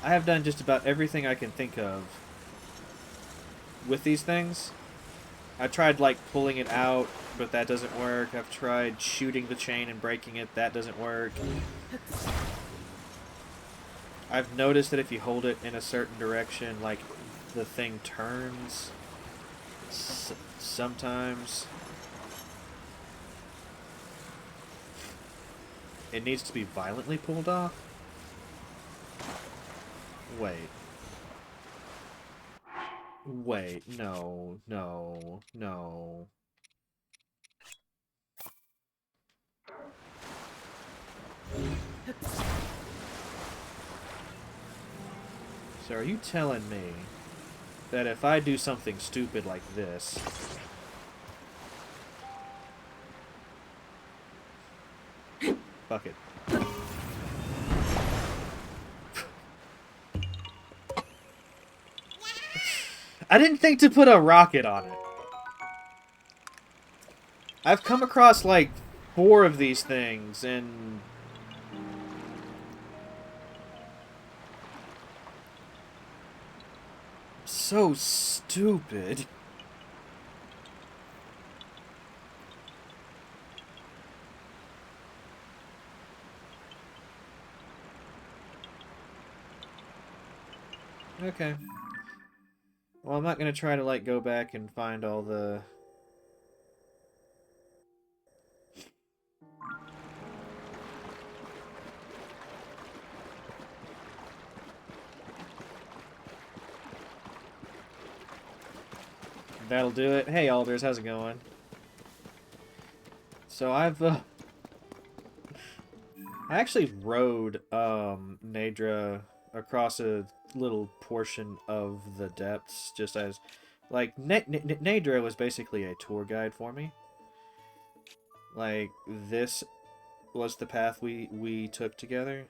I have done just about everything I can think of with these things. I tried like pulling it out, but that doesn't work. I've tried shooting the chain and breaking it, that doesn't work. I've noticed that if you hold it in a certain direction, like the thing turns sometimes. It needs to be violently pulled off. Wait. Wait, no, no, no. So are you telling me that if I do something stupid like this... Fuck it. I didn't think to put a rocket on it. I've come across like 4 of these things and... So stupid. Okay. Well, I'm not gonna try to, like, go back and find all the... That'll do it. Hey, Alders, how's it going? So I actually rode, Nadra across a little portion of the depths, just as... Like, Nadra was basically a tour guide for me. Like, this was the path we took together.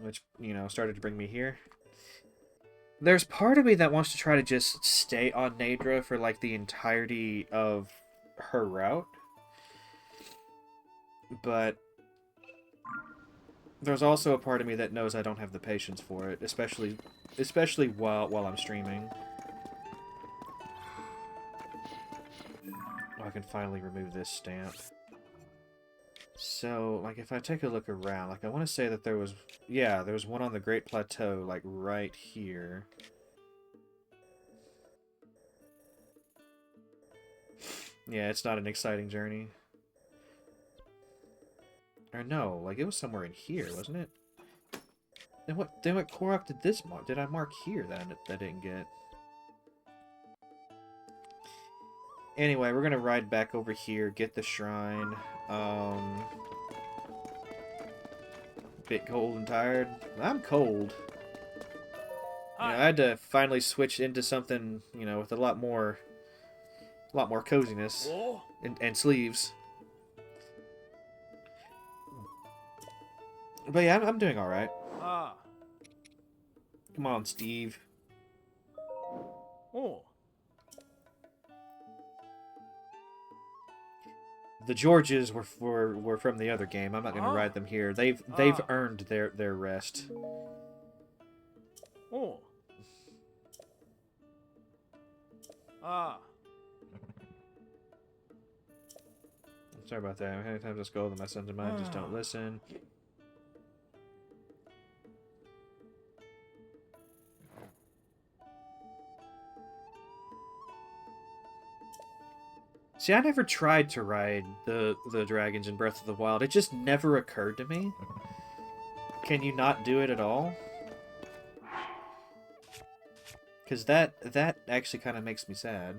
Which, you know, started to bring me here. There's part of me that wants to try to just stay on Nadra for like the entirety of her route, but there's also a part of me that knows I don't have the patience for it, especially while I'm streaming. Oh, I can finally remove this stamp. So, like, if I take a look around, like, I want to say that there was... Yeah, there was one on the Great Plateau, like, right here. Yeah, it's not an exciting journey. Or no, like, it was somewhere in here, wasn't it? Then what Korok did this mark? Did I mark here that I didn't get? Anyway, we're gonna ride back over here, get the shrine. Bit cold and tired. I'm cold. You know, I had to finally switch into something, you know, with a lot more coziness and sleeves. But yeah, I'm doing all right. Come on, Steve. The Georges were from the other game. I'm not gonna ride them here. They've earned their rest. Sorry about that. How many times I scold them, my sons and mine just don't listen. See, I never tried to ride the dragons in Breath of the Wild. It just never occurred to me. Can you not do it at all? Because that actually kind of makes me sad.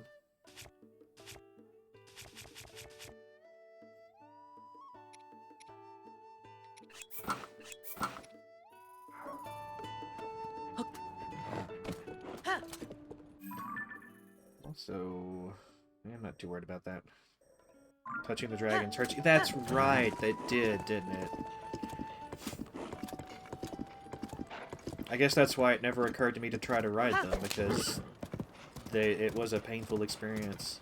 Also, I'm not too worried about that. Touching the dragons hurts you. That's right, that did, didn't it? I guess that's why it never occurred to me to try to ride them, because it was a painful experience.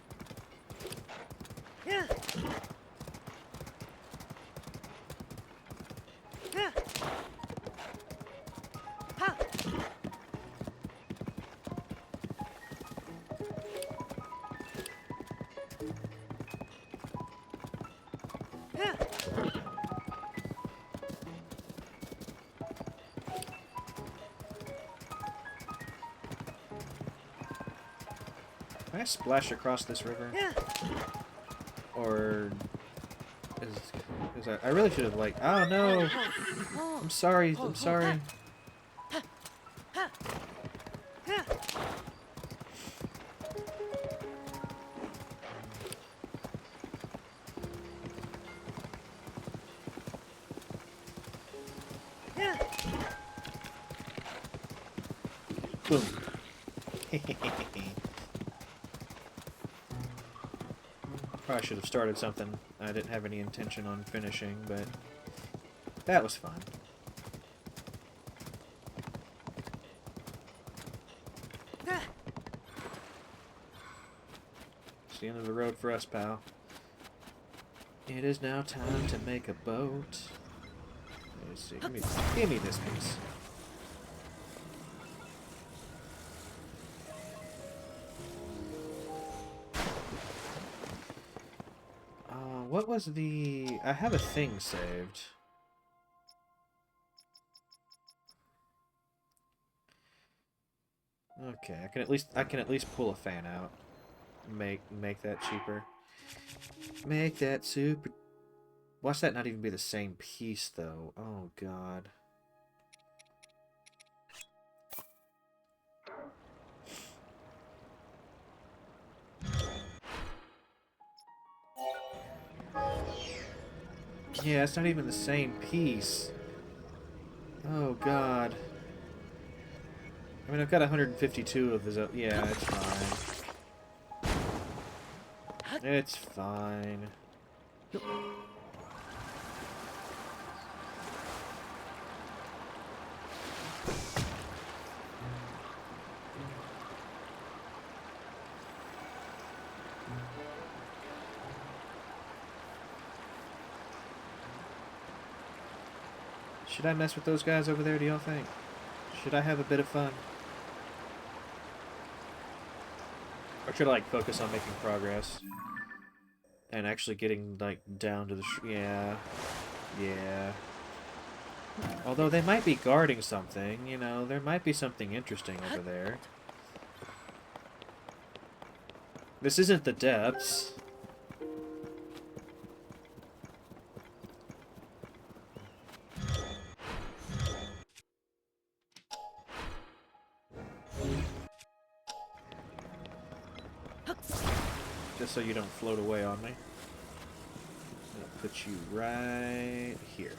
Can I splash across this river? Or is I really should have like, oh no! I'm sorry, I'm sorry. Boom. Probably should have started something I didn't have any intention on finishing, but that was fun. It's the end of the road for us, pal. It is now time to make a boat. Let's see. Give me this piece. What was the... I have a thing saved. Okay, I can at least pull a fan out. Make that cheaper. Make that super... Watch that not even be the same piece, though. Oh, God. Yeah, it's not even the same piece. Oh, God. I mean, I've got 152 of the... Yeah, it's fine. It's fine. Should I mess with those guys over there, do y'all think? Should I have a bit of fun? Or should I, like, focus on making progress? And actually getting, like, down to the... yeah. Yeah. Although they might be guarding something, you know, there might be something interesting over there. This isn't the depths. Just so you don't float away on me. I'll put you right here.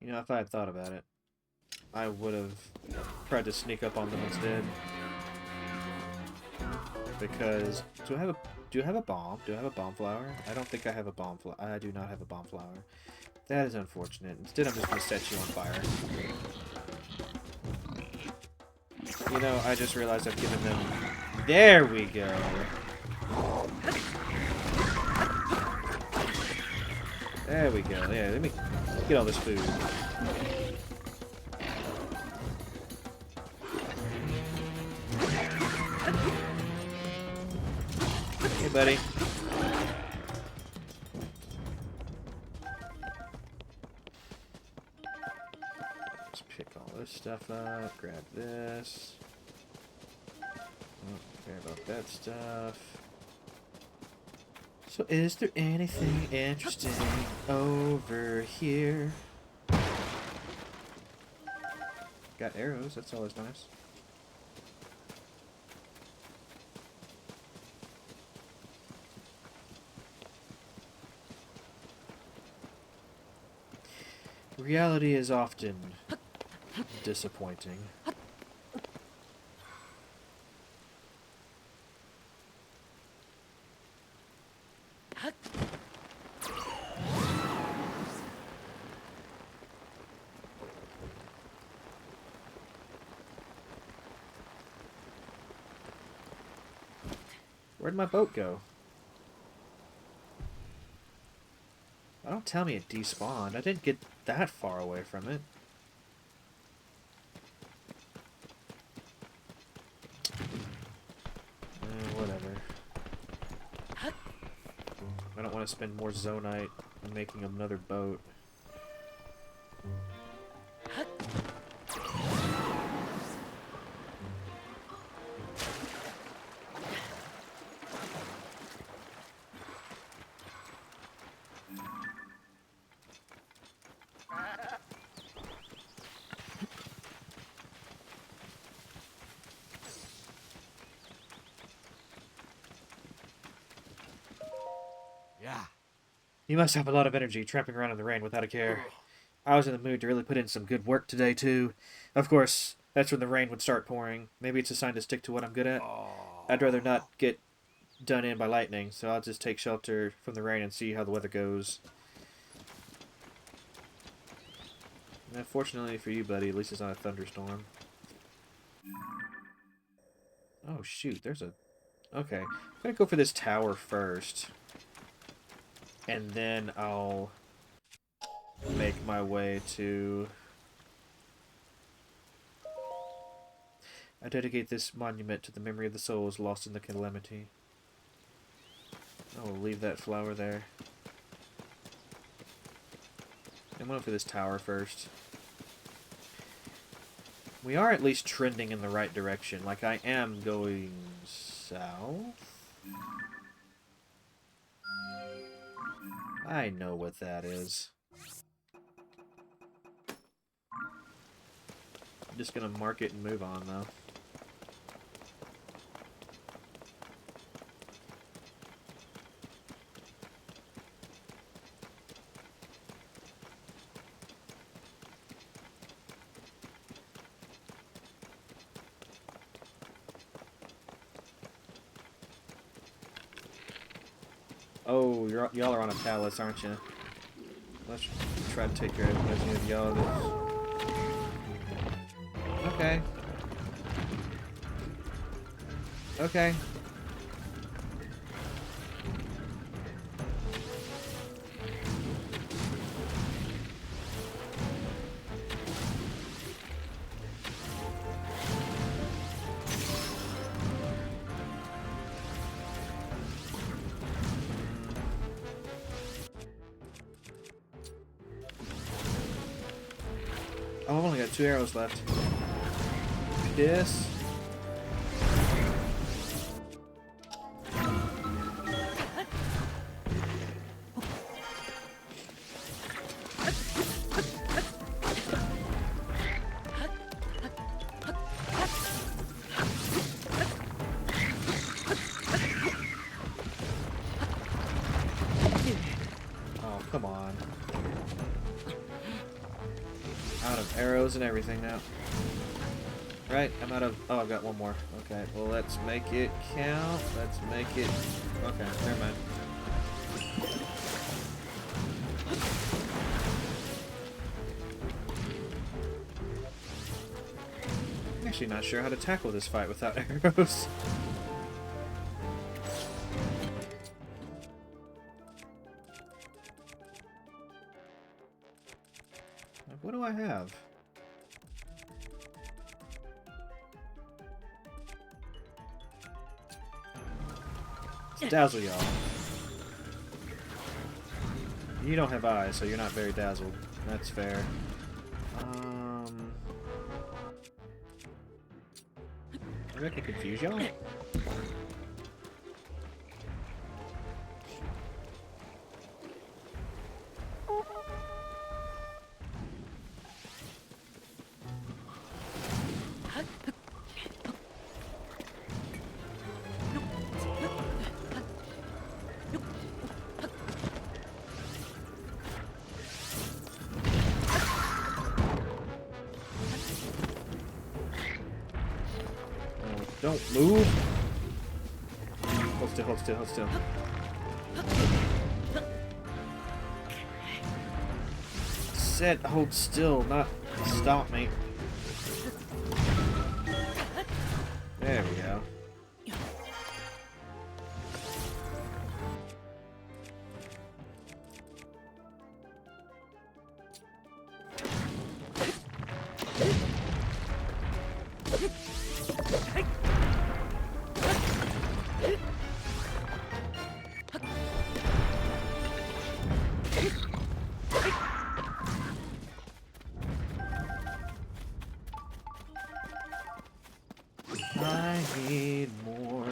You know, if I had thought about it, I would have tried to sneak up on them instead. Because do you have a bomb? Do I have a bomb flower? I don't think I have a bomb flower. I do not have a bomb flower. That is unfortunate. Instead, I'm just gonna set you on fire. You know, I just realized I've given them. There we go. There we go. Yeah, let me get all this food. Hey, buddy. Let's pick all this stuff up. Grab this. Oh, care about that stuff. So, is there anything interesting over here? Got arrows. That's always nice. Reality is often disappointing. Where'd my boat go? Don't tell me it despawned. I didn't get that far away from it. Whatever. I don't want to spend more zonite making another boat. You must have a lot of energy tramping around in the rain without a care. I was in the mood to really put in some good work today, too. Of course, that's when the rain would start pouring. Maybe it's a sign to stick to what I'm good at. I'd rather not get done in by lightning, so I'll just take shelter from the rain and see how the weather goes. And fortunately for you, buddy, at least it's not a thunderstorm. Oh, shoot, there's a... Okay, I'm gonna go for this tower first. And then I'll make my way to... I dedicate this monument to the memory of the souls lost in the calamity. I will leave that flower there. I'm going for this tower first. We are at least trending in the right direction. Like, I am going south. I know what that is. I'm just gonna mark it and move on, though. Oh, y'all are on a palace, aren't you? Let's try to take care of y'all. Okay. Okay. Oh, I've only got 2 arrows left. Piss. Oh, come on. Out of arrows and everything now. Right, I'm out of... Oh, I've got one more. Okay, well, let's make it count. Let's make it... Okay, never mind. I'm actually not sure how to tackle this fight without arrows. What do I have? Let's dazzle y'all. You don't have eyes, so you're not very dazzled. That's fair. Maybe I can confuse y'all? Don't move. Hold still, hold still, hold still. Said hold still, not stop me. There we go. I need more,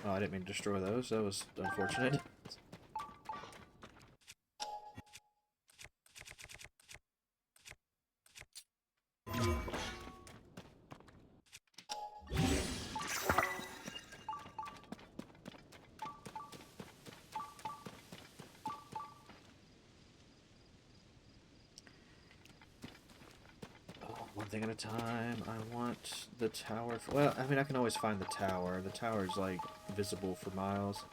Oh, I didn't mean to destroy those. That was unfortunate. One thing at a time. I want the tower. Well, I mean, I can always find the tower. The tower is, like, visible for miles.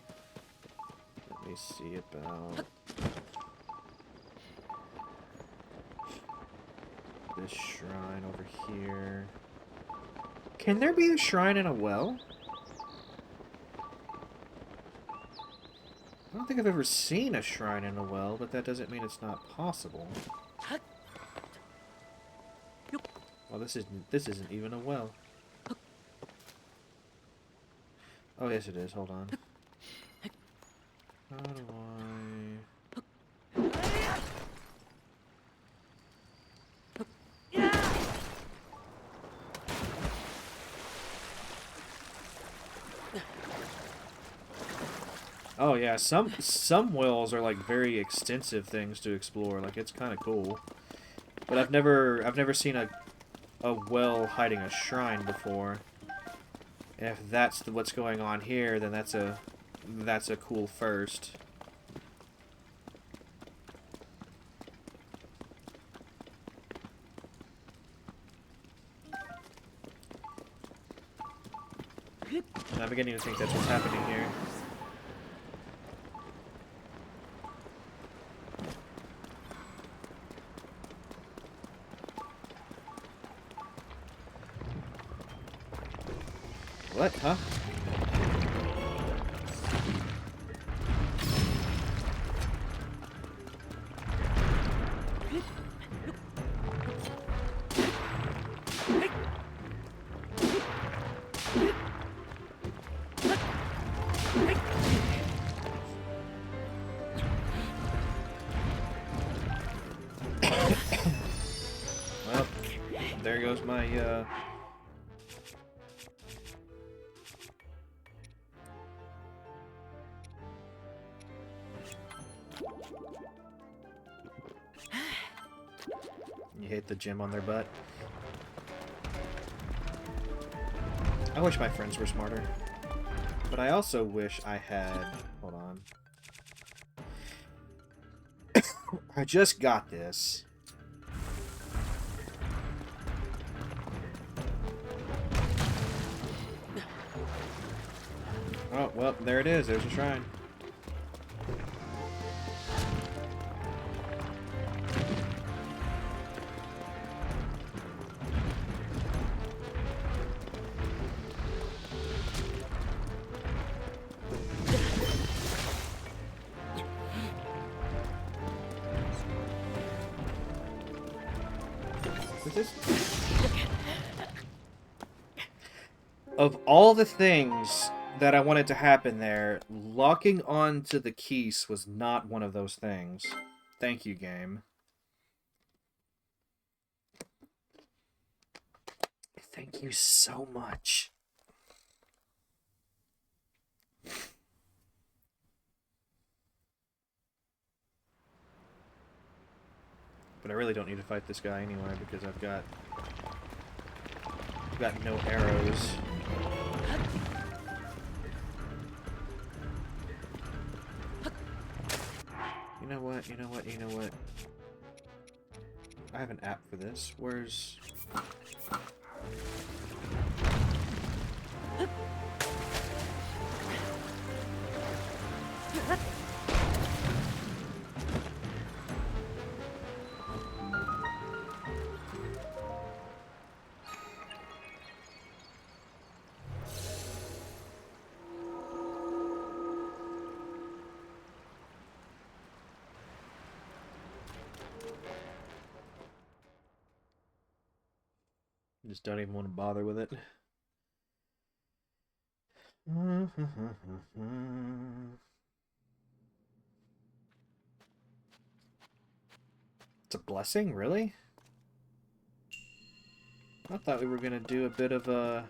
Let me see about this shrine over here. Can there be a shrine in a well? I don't think I've ever seen a shrine in a well, but that doesn't mean it's not possible. Well, this isn't even a well. Oh, yes it is. Hold on. How do I... Oh yeah, some wells are like very extensive things to explore. Like it's kind of cool. But I've never seen a well hiding a shrine before. And if that's what's going on here, then that's a cool first. And I'm beginning to think that's what's happening here. What? Huh? Well, there goes my, You hit the gym on their butt. I wish my friends were smarter. But I also wish I had... Hold on. I just got this. Oh, well, there it is. There's a shrine. Is this... Of all the things that I wanted to happen there, locking on to the keys was not one of those things. Thank you, game. Thank you so much. But I really don't need to fight this guy anyway because I've got no arrows. You know what? You know what? You know what? I have an app for this. Where's... Just don't even want to bother with it. It's a blessing, really? I thought we were gonna do a bit of a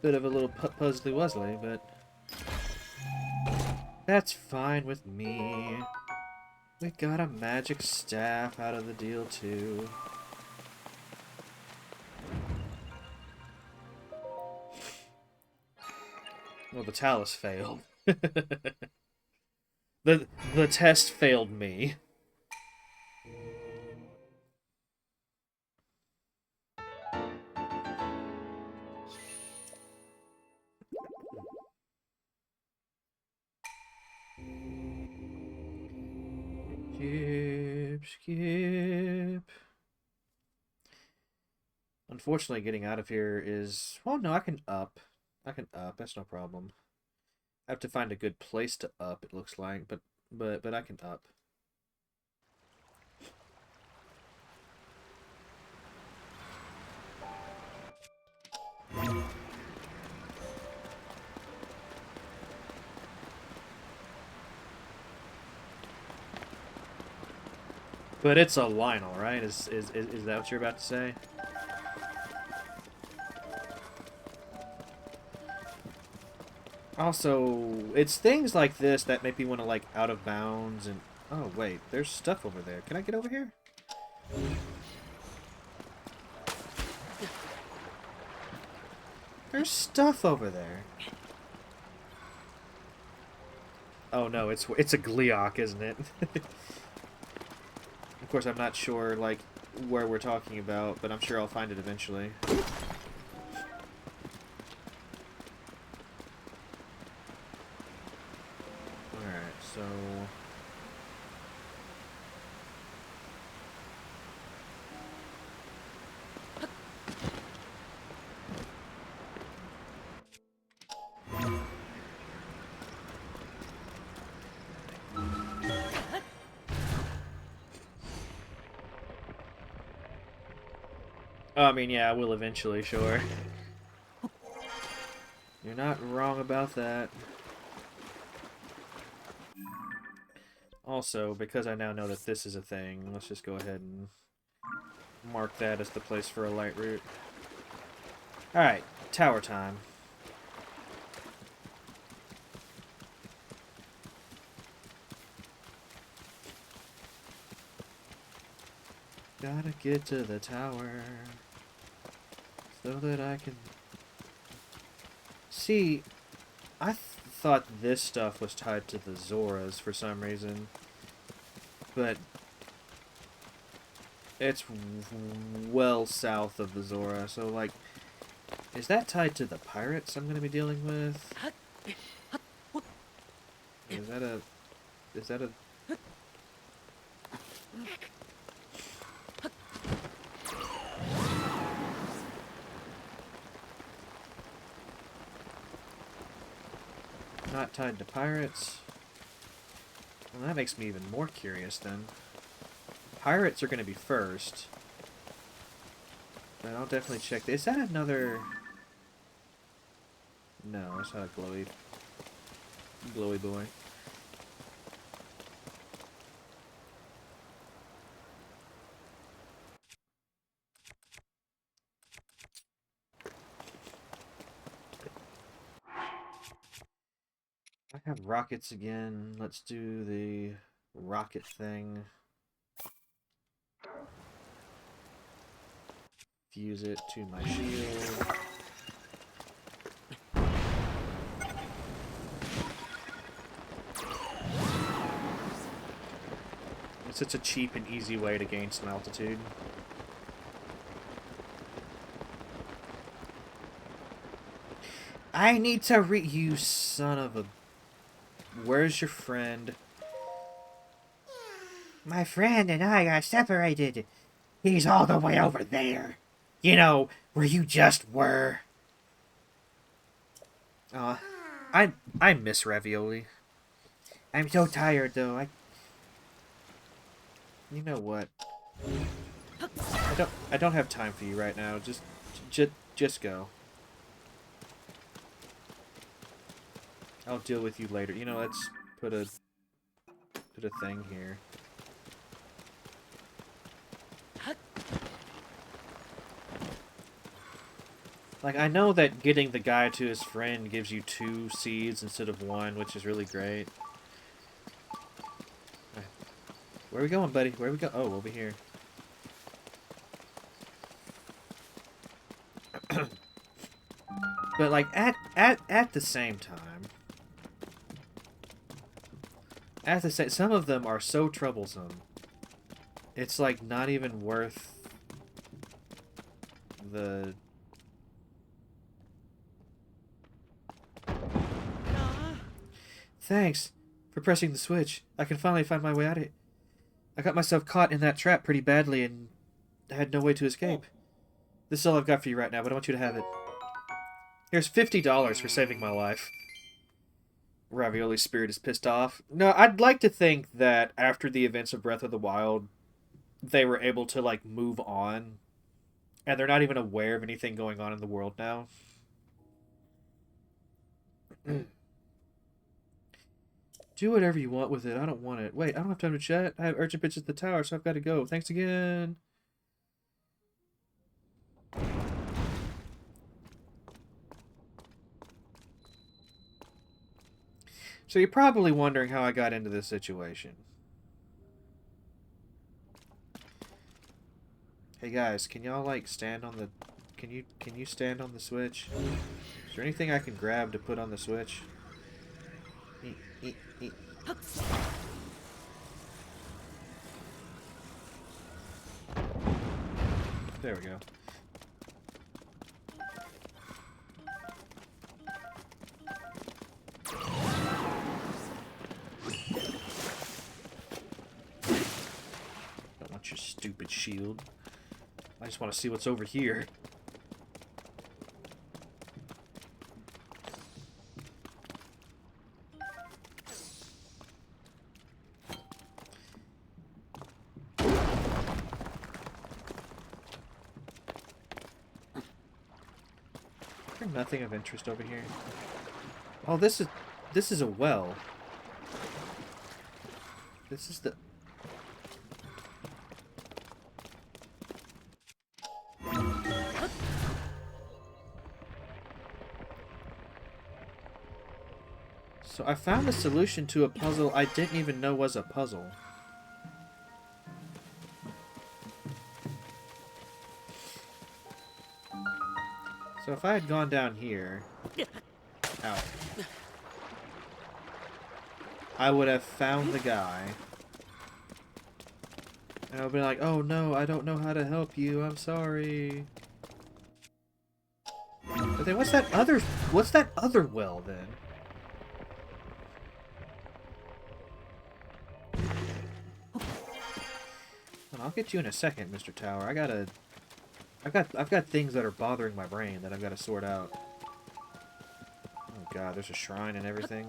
little puzzly wuzzly, but that's fine with me. We got a magic staff out of the deal too. Well, the Talus failed. The test failed me. Skip. Unfortunately, getting out of here is... Oh, no, I can up. I can up. That's no problem. I have to find a good place to up, it looks like. But I can up. But it's a Lionel, right? Is that what you're about to say? Also, it's things like this that make me want to, like, out of bounds and... Oh, wait. There's stuff over there. Can I get over here? There's stuff over there. Oh, no. It's a Gleeok, isn't it? Of course, I'm not sure, like, where we're talking about, but I'm sure I'll find it eventually. Alright, so... I mean, yeah, I will eventually, sure. You're not wrong about that. Also, because I now know that this is a thing, let's just go ahead and mark that as the place for a light route. Alright, tower time. Gotta get to the tower so that I can... See, I thought this stuff was tied to the Zoras for some reason, but it's well south of the Zora, so like, is that tied to the pirates I'm gonna be dealing with? Is that a... Not tied to pirates? Well, that makes me even more curious then. Pirates are gonna be first. But I'll definitely check. Is that another... No, it's not a glowy boy. I have rockets again. Let's do the rocket thing. Fuse it to my shield. It's such a cheap and easy way to gain some altitude. I need to you son of a... Where's your friend? My friend and I got separated. He's all the way over there. You know, where you just were. I miss ravioli. I'm so tired, though. You know what? I don't have time for you right now. Just go. I'll deal with you later. You know, let's put a thing here. Like, I know that getting the guy to his friend gives you 2 seeds instead of 1, which is really great. Where are we going, buddy? Where are we go? Oh, over here. But, like, at the same time... some of them are so troublesome. It's, like, not even worth the... Thanks for pressing the switch. I can finally find my way out of it. I got myself caught in that trap pretty badly and had no way to escape. This is all I've got for you right now, but I want you to have it. Here's $50 for saving my life. Ravioli Spirit is pissed off. No, I'd like to think that after the events of Breath of the Wild, they were able to, like, move on. And they're not even aware of anything going on in the world now. Do whatever you want with it. I don't want it. Wait, I don't have time to chat. I have urgent bits at the tower, so I've got to go. Thanks again. So you're probably wondering how I got into this situation. Hey guys, can y'all like stand on the... Can you stand on the switch? Is there anything I can grab to put on the switch? There we go. Don't want your stupid shield. I just want to see what's over here. nothing of interest over here? Oh, this is a well. This is the... So I found a solution to a puzzle I didn't even know was a puzzle. So if I had gone down here... Ow. I would have found the guy. And I would be like, oh no, I don't know how to help you, I'm sorry. But then what's that other well then? Well, I'll get you in a second, Mr. Tower. I've got things that are bothering my brain that I've got to sort out. Oh god, there's a shrine and everything.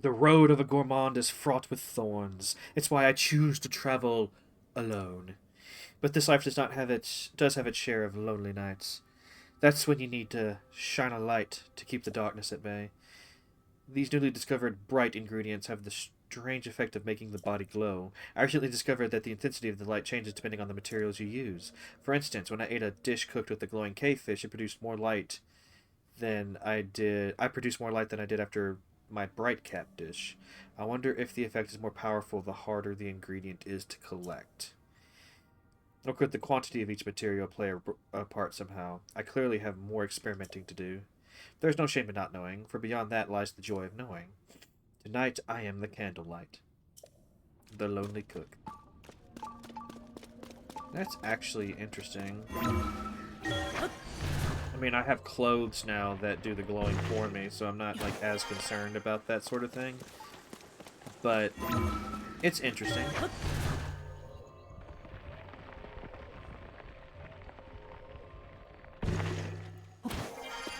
The road of a gourmand is fraught with thorns. It's why I choose to travel alone. But this life does have its share of lonely nights. That's when you need to shine a light to keep the darkness at bay. These newly discovered bright ingredients have the strange effect of making the body glow. I recently discovered that the intensity of the light changes depending on the materials you use. For instance, when I ate a dish cooked with the glowing cavefish, it produced more light than I did. I produced more light than I did after my bright cap dish. I wonder if the effect is more powerful the harder the ingredient is to collect. Or could the quantity of each material play a part somehow? I clearly have more experimenting to do. There's no shame in not knowing, for beyond that lies the joy of knowing. Tonight I am the candlelight. The lonely cook. That's actually interesting. I mean, I have clothes now that do the glowing for me, so I'm not, like, as concerned about that sort of thing. But it's interesting.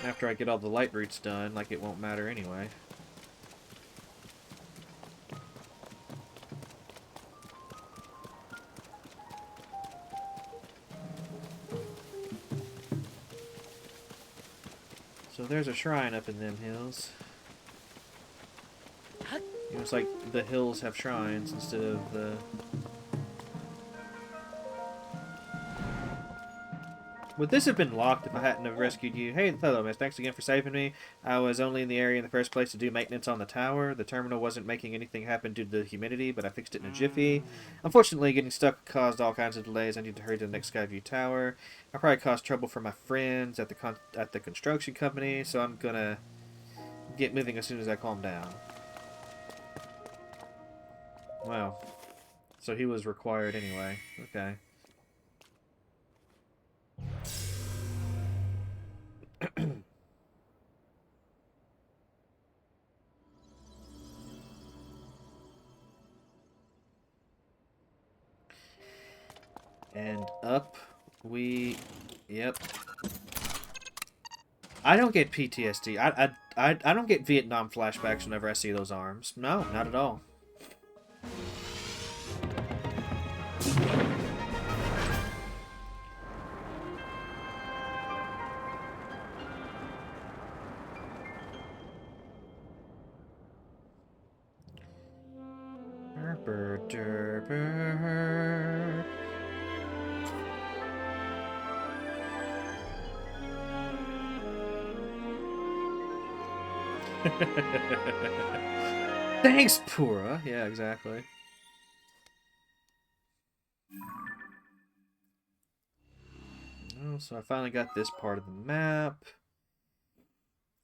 After I get all the light roots done, like, it won't matter anyway. So there's a shrine up in them hills. You know, it's like the hills have shrines instead of the... Would this have been locked if I hadn't have rescued you? Hey, hello, miss. Thanks again for saving me. I was only in the area in the first place to do maintenance on the tower. The terminal wasn't making anything happen due to the humidity, but I fixed it in a jiffy. Unfortunately, getting stuck caused all kinds of delays. I need to hurry to the next Skyview Tower. I probably caused trouble for my friends at the construction company, so I'm gonna get moving as soon as I calm down. Wow. So he was required anyway. Okay. And up we... Yep. I don't get PTSD. I don't get Vietnam flashbacks whenever I see those arms. No, not at all. Thanks, Pura. Yeah, exactly. Oh, so I finally got this part of the map.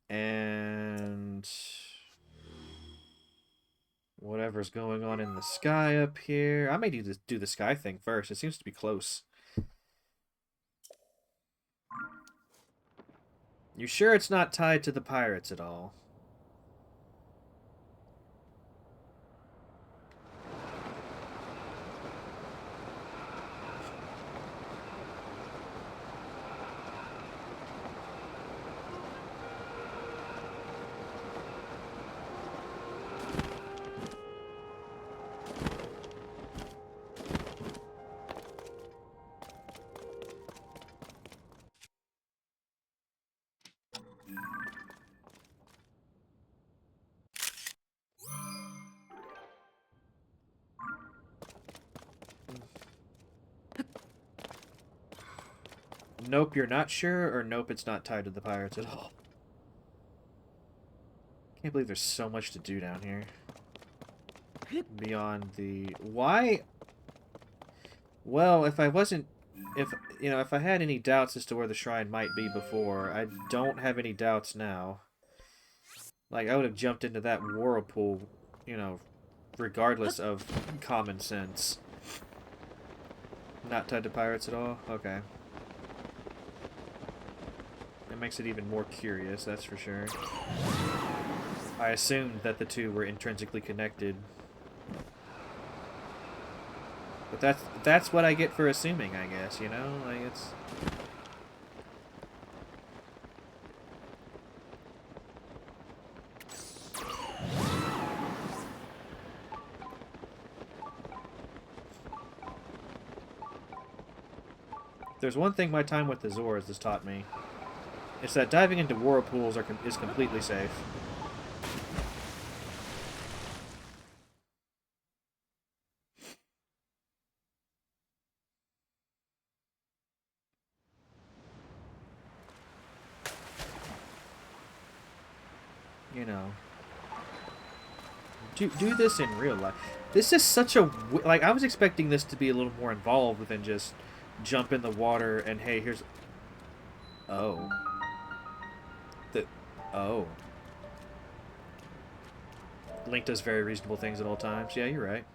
And... whatever's going on in the sky up here. I may do the sky thing first. It seems to be close. You sure it's not tied to the pirates at all? Nope, you're not sure, or nope, it's not tied to the pirates at all. Can't believe there's so much to do down here. Beyond the... Why? Well, if I wasn't... if I had any doubts as to where the shrine might be before, I don't have any doubts now. Like, I would have jumped into that whirlpool, regardless of common sense. Not tied to pirates at all? Okay. It makes it even more curious, that's for sure. I assumed that the two were intrinsically connected. But that's what I get for assuming, I guess, you know? Like, it's... There's one thing my time with the Zors has taught me. It's that diving into whirlpools is completely safe. You know. Do this in real life. This is such a... Like, I was expecting this to be a little more involved than just jump in the water and, hey, here's... Oh. Oh. Link does very reasonable things at all times. Yeah, you're right.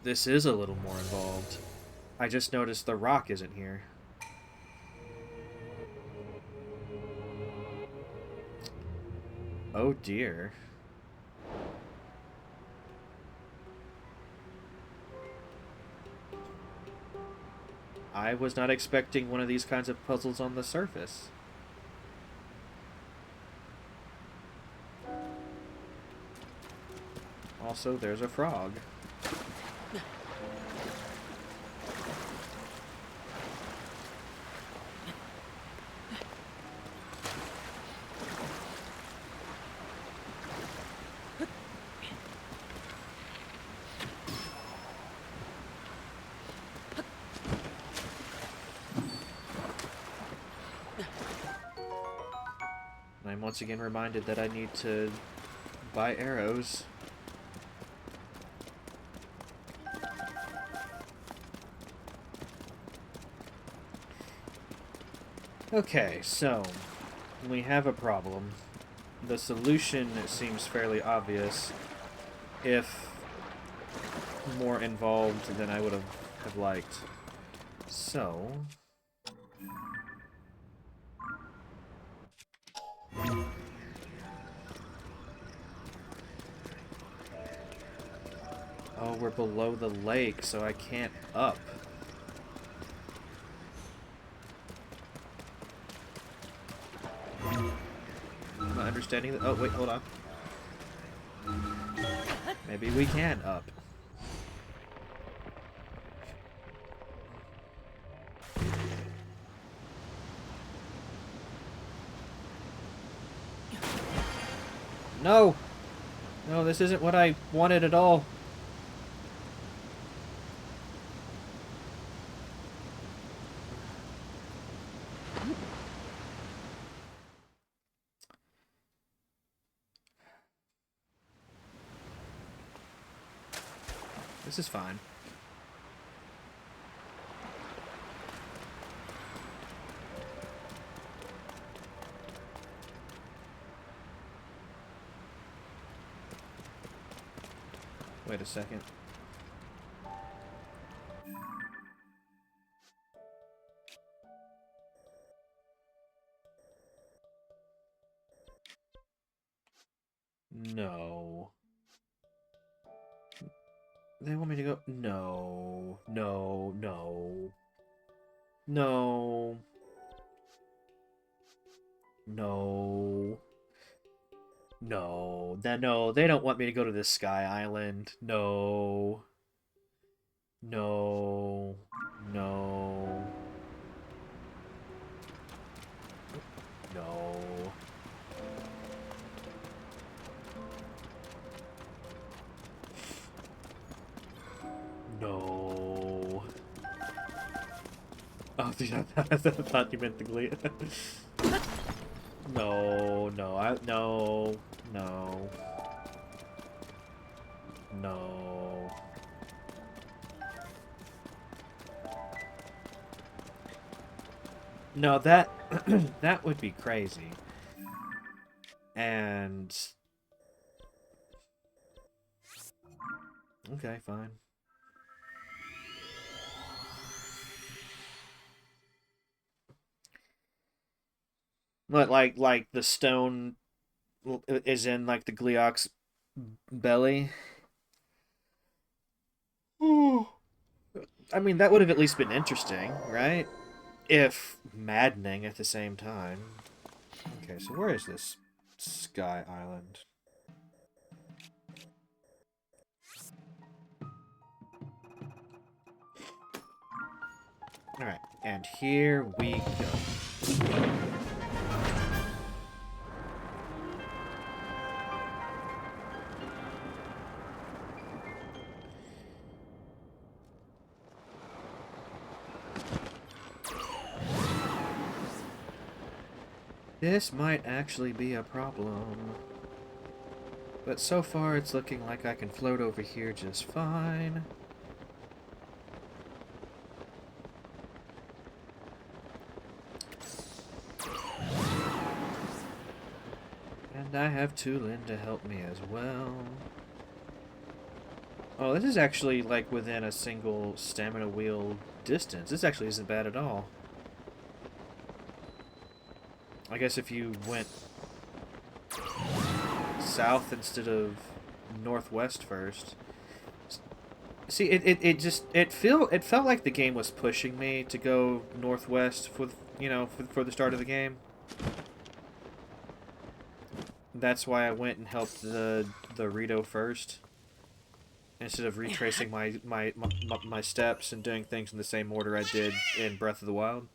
This is a little more involved. I just noticed the rock isn't here. Oh dear. I was not expecting one of these kinds of puzzles on the surface. Also, there's a frog. I'm once again reminded that I need to buy arrows. Okay, so we have a problem. The solution seems fairly obvious, if more involved than I would have liked. So... Oh, we're below the lake, so I can't up. Am I understanding that? Oh, wait, hold on. Maybe we can up. No! No, this isn't what I wanted at all. This is fine. Wait a second. No. They want me to go... No. No. No. No. No. No. No, they don't want me to go to this Sky Island. No. No. No. No. No. Oh, I thought you meant the glee. No, no, no. No. No, that that would be crazy. And okay, fine. But like the stone is in like the Gleok's belly. Ooh. I mean, that would have at least been interesting, right? If maddening at the same time. Okay, so where is this Sky Island? Alright, and here we go. This might actually be a problem. But so far it's looking like I can float over here just fine. And I have Tulin to help me as well. Oh, this is actually like within a single stamina wheel distance. This actually isn't bad at all. I guess if you went south instead of northwest first. See, it felt like the game was pushing me to go northwest for for the start of the game. That's why I went and helped the Rito first, instead of retracing my steps and doing things in the same order I did in Breath of the Wild.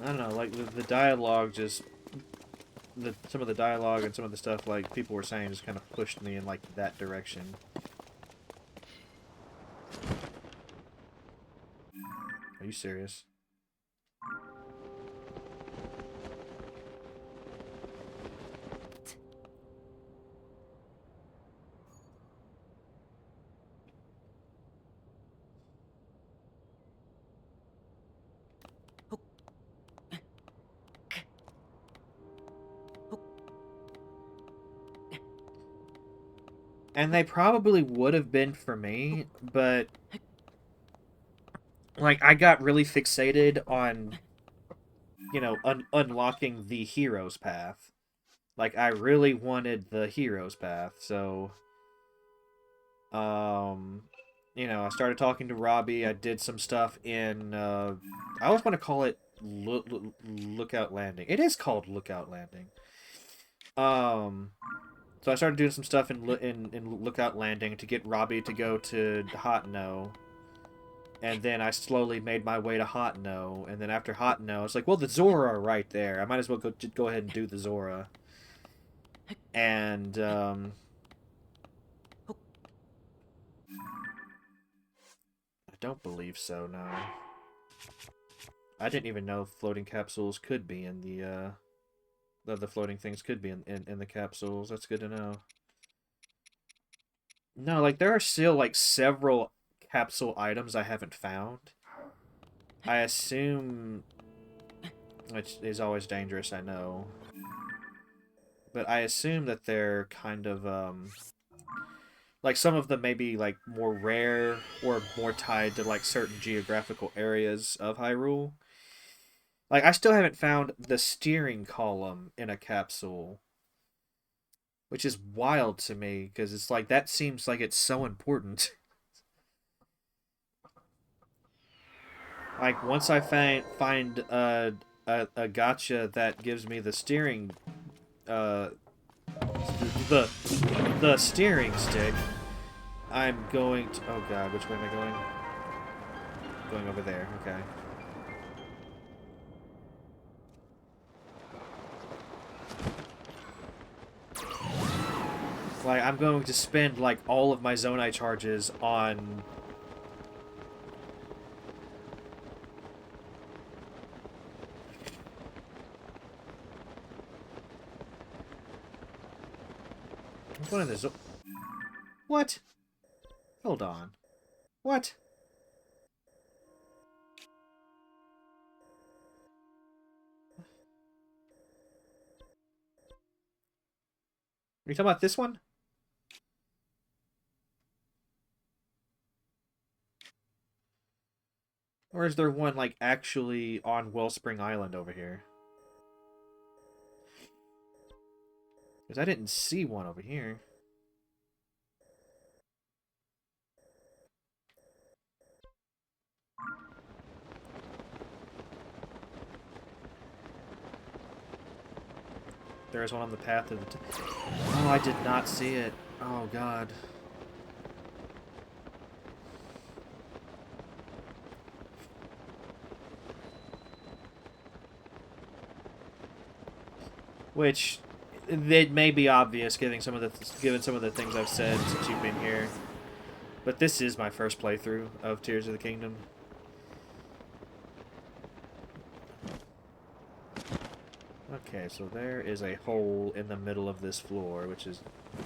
I don't know, like the dialogue just some of the dialogue and some of the stuff like people were saying just kind of pushed me in like that direction. Are you serious? And they probably would have been for me, but like I got really fixated on unlocking the hero's path. Like I really wanted the hero's path, so I started talking to Robbie. I did some stuff in I always want to call it Lookout Landing. It is called Lookout Landing. So I started doing some stuff in Lookout Landing to get Robbie to go to Hot No. And then I slowly made my way to Hot No. And then after Hot No, it's like, well, the Zora are right there. I might as well go ahead and do the Zora. And, I don't believe so, no. I didn't even know floating capsules could be in the floating things could be in the capsules. That's good to know. No, like, there are still, like, several capsule items I haven't found. I assume... which is always dangerous, I know. But I assume that they're kind of, like, some of them may be, like, more rare or more tied to, like, certain geographical areas of Hyrule. Like, I still haven't found the steering column in a capsule, which is wild to me, because it's like, that seems like it's so important. Like, once I find a gotcha that gives me the steering, uh, the, the steering stick, I'm going to... Oh god, which way am I going? Going over there, okay. Like, I'm going to spend, like, all of my Zonai charges on... I'm going to the... What? Hold on. What? Are you talking about this one? Or is there one, like, actually on Wellspring Island over here? Because I didn't see one over here. There is one on the path of the... Oh, I did not see it. Oh, God. Which, it may be obvious given some of the things I've said since you've been here. But this is my first playthrough of Tears of the Kingdom. Okay, so there is a hole in the middle of this floor, which is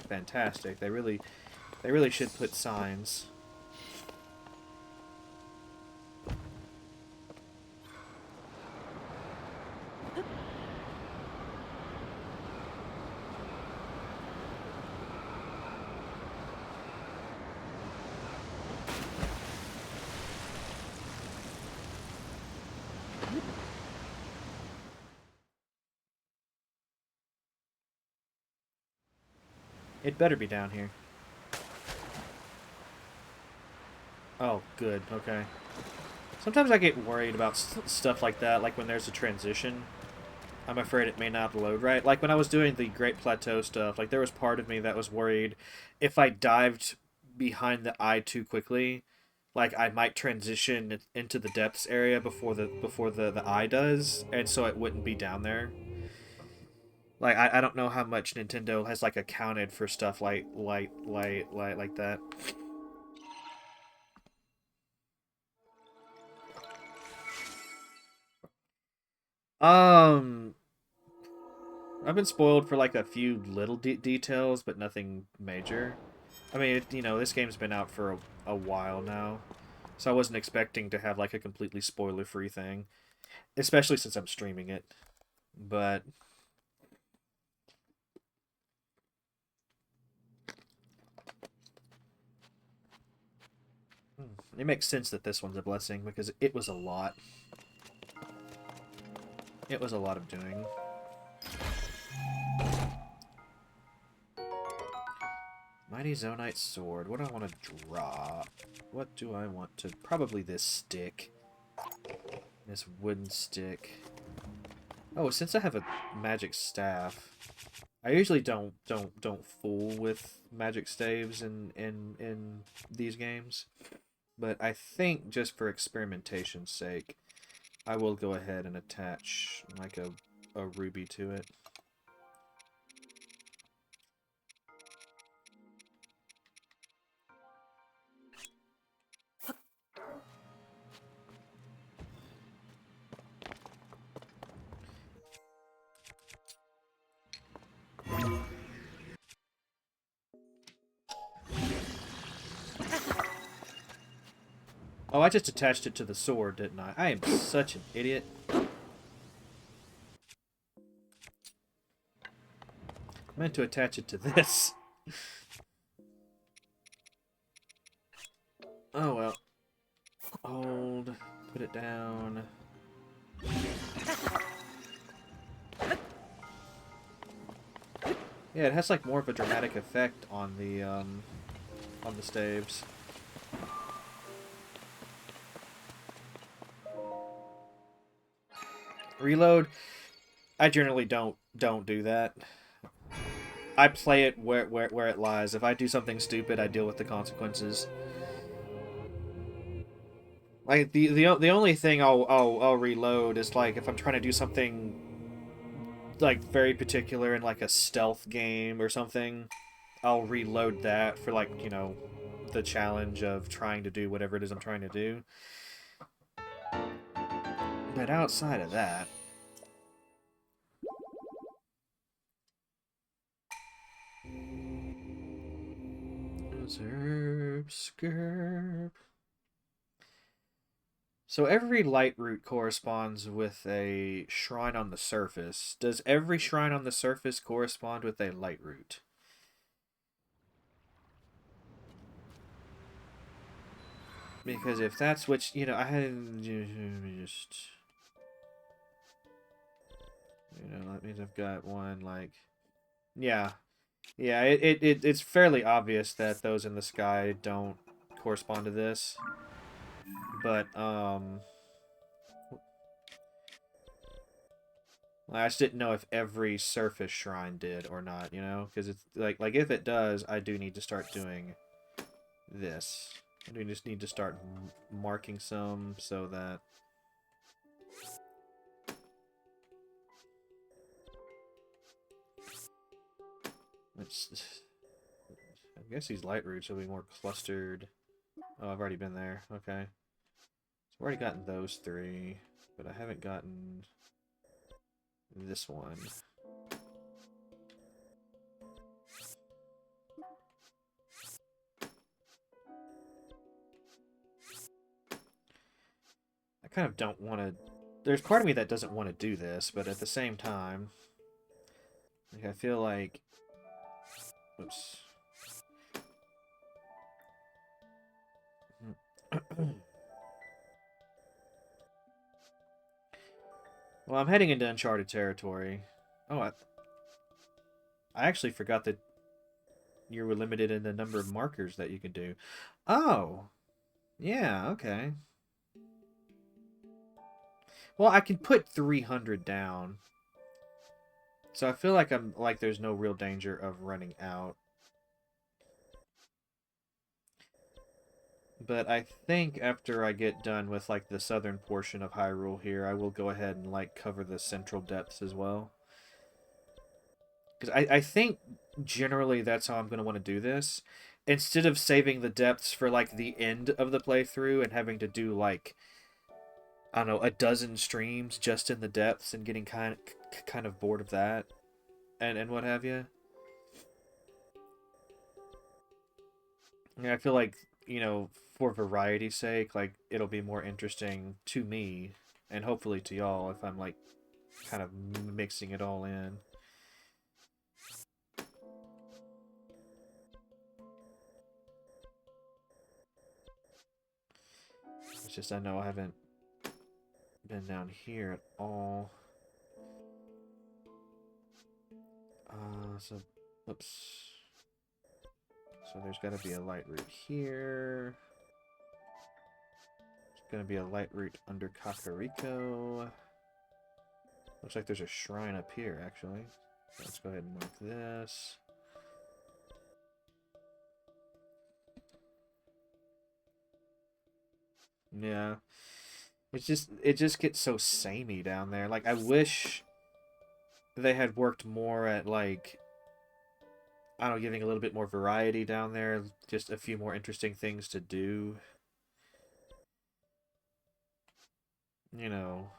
fantastic. They really should put signs. It better be down here. Oh, good. Okay. Sometimes I get worried about stuff like that, like when there's a transition. I'm afraid it may not load right. Like when I was doing the Great Plateau stuff, like there was part of me that was worried if I dived behind the eye too quickly, like I might transition into the depths area before the eye does, and so it wouldn't be down there. Like I don't know how much Nintendo has like accounted for stuff like that. Um, I've been spoiled for like a few little details, but nothing major. I mean, this game's been out for a while now, so I wasn't expecting to have like a completely spoiler-free thing, especially since I'm streaming it. But it makes sense that this one's a blessing because it was a lot. It was a lot of doing. Mighty Zonite Sword. What do I want to drop? What do I want to... Probably this stick. This wooden stick. Oh, since I have a magic staff, I usually don't fool with magic staves in these games. But I think just for experimentation's sake, I will go ahead and attach like a ruby to it. Oh, I just attached it to the sword, didn't I? I am such an idiot. Meant to attach it to this. Oh well. Hold. Put it down. Yeah, it has like more of a dramatic effect on the staves. Reload. I generally don't do that. I play it where it lies. If I do something stupid, I deal with the consequences. Like the only thing I'll reload is like if I'm trying to do something like very particular in like a stealth game or something. I'll reload that for like, you know, the challenge of trying to do whatever it is I'm trying to do. But outside of that, Zerp, skirp. So every light route corresponds with a shrine on the surface. Does every shrine on the surface correspond with a light route? Because if that's what, you know, I had just, you know, that means I've got one like, yeah, yeah. It's fairly obvious that those in the sky don't correspond to this, but I just didn't know if every surface shrine did or not, you know? Because it's like if it does, I do need to start doing this. I do just need to start marking some so that it's. I guess these light routes will be more clustered. Oh, I've already been there. Okay, so I've already gotten those three, but I haven't gotten this one. I kind of don't want to. There's part of me that doesn't want to do this, but at the same time, like I feel like. Oops. Well, I'm heading into uncharted territory. Oh, I actually forgot that you were limited in the number of markers that you can do. Oh, yeah, okay. Well, I can put 300 down. So I feel like there's no real danger of running out. But I think after I get done with like the southern portion of Hyrule here, I will go ahead and like cover the central depths as well. Because I think generally that's how I'm going to want to do this. Instead of saving the depths for like the end of the playthrough and having to do like, I don't know, a dozen streams just in the depths and getting kind of bored of that and what have you. Yeah, I feel like, you know, for variety's sake, like it'll be more interesting to me and hopefully to y'all if I'm like kind of mixing it all in. It's just I know I haven't been down here at all. So, oops. So there's got to be a light route here. There's going to be a light route under Kakariko. Looks like there's a shrine up here, actually. So let's go ahead and mark this. Yeah. It just gets so samey down there. Like I wish they had worked more at like I don't know, giving a little bit more variety down there, just a few more interesting things to do. You know,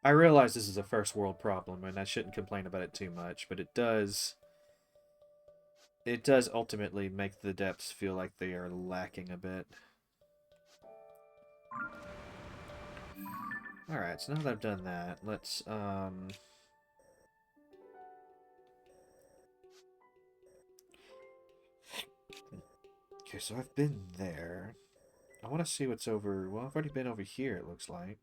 I realize this is a first world problem and I shouldn't complain about it too much, but it does ultimately make the depths feel like they are lacking a bit. Alright, so now that I've done that, let's Okay, so I've been there. I want to see what's over... Well, I've already been over here, it looks like.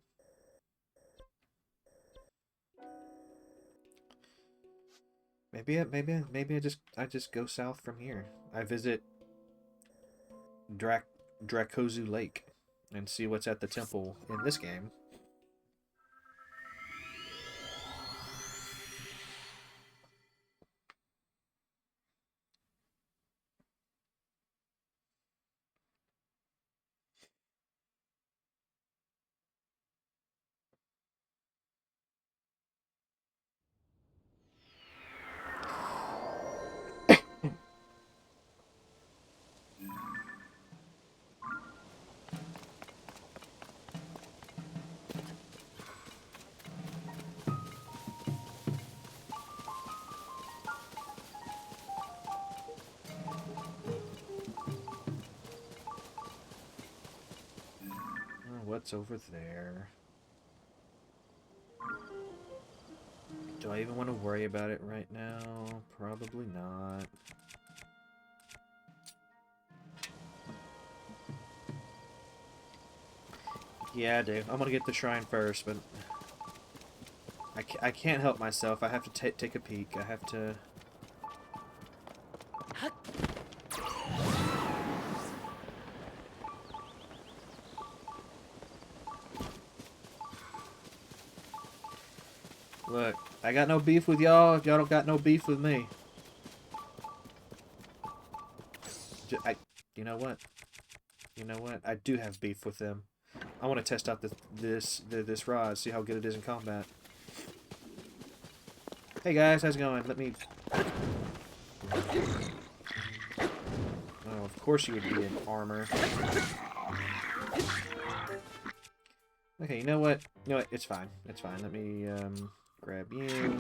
Maybe I just go south from here. I visit Dracozu Lake and see what's at the temple in this game. Oh, what's over there? Do I even want to worry about it right now? Probably not. Yeah, I do. I'm gonna get the shrine first, but I can't help myself. I have to take a peek. I have to... Look, I got no beef with y'all if y'all don't got no beef with me. You know what? You know what? I do have beef with them. I want to test out this rod, see how good it is in combat. Hey guys, how's it going? Let me... Oh, of course you would be in armor. Okay, you know what? You know what? It's fine. It's fine. Let me, grab you.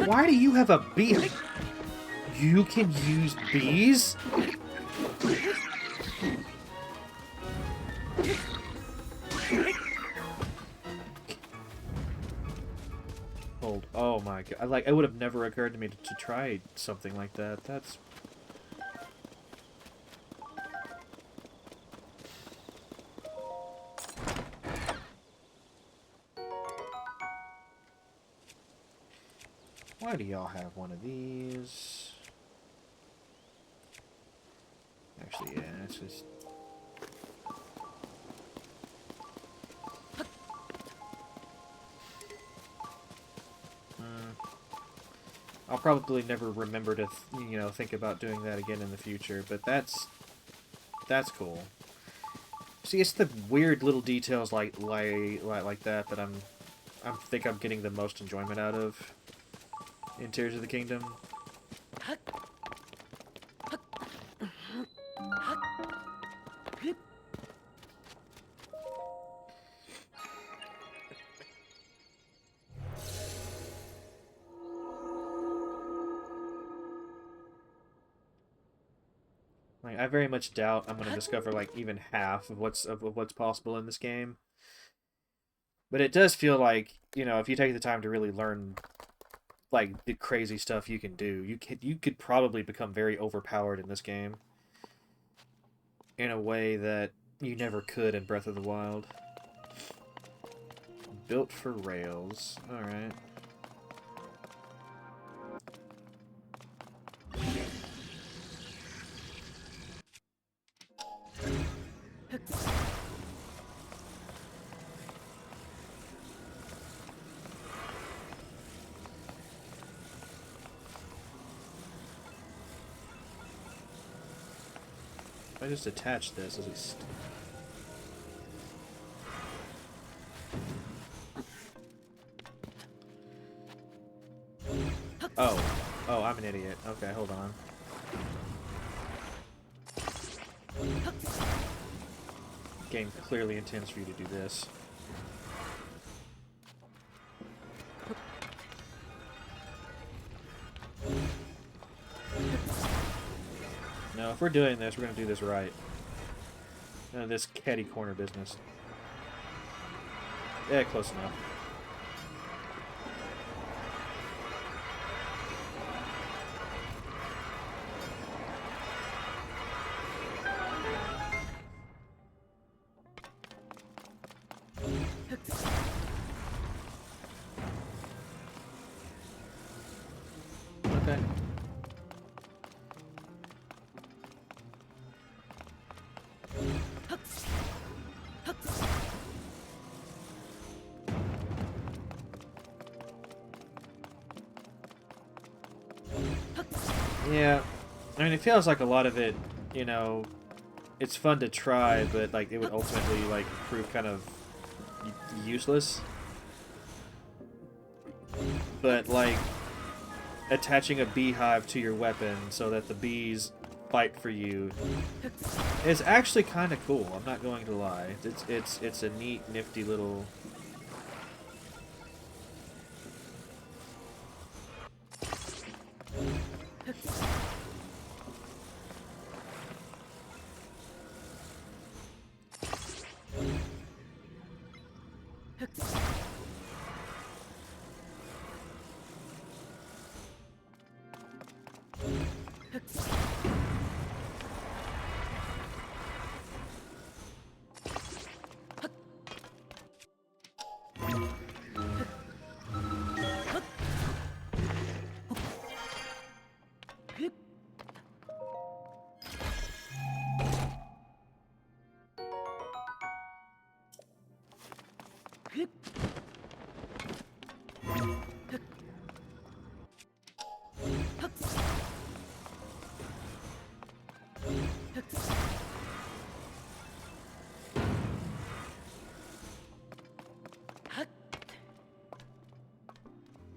Why do you have a bee? You can use bees? Hold. Oh my god. Like, it would have never occurred to me to try something like that. That's... Why do y'all have one of these? Actually, yeah, it's just... I'll probably never remember to, you know, think about doing that again in the future, but that's cool. See, it's the weird little details like that that I think I'm getting the most enjoyment out of in Tears of the Kingdom. Like, I very much doubt I'm gonna discover like even half of what's possible in this game. But it does feel like, you know, if you take the time to really learn like the crazy stuff you can do, you could probably become very overpowered in this game in a way that you never could in Breath of the Wild. Built for rails. All right. If I just attach this, is it... Oh. Oh, I'm an idiot. Okay, hold on. Game clearly intends for you to do this. No, if we're doing this, we're gonna do this right. None of this catty corner business. Yeah, close enough. Okay. Yeah, I mean, it feels like a lot of it, you know, it's fun to try, but like it would ultimately like prove kind of useless. But like attaching a beehive to your weapon so that the bees fight for you is actually kind of cool. I'm not going to lie. It's a neat, nifty little.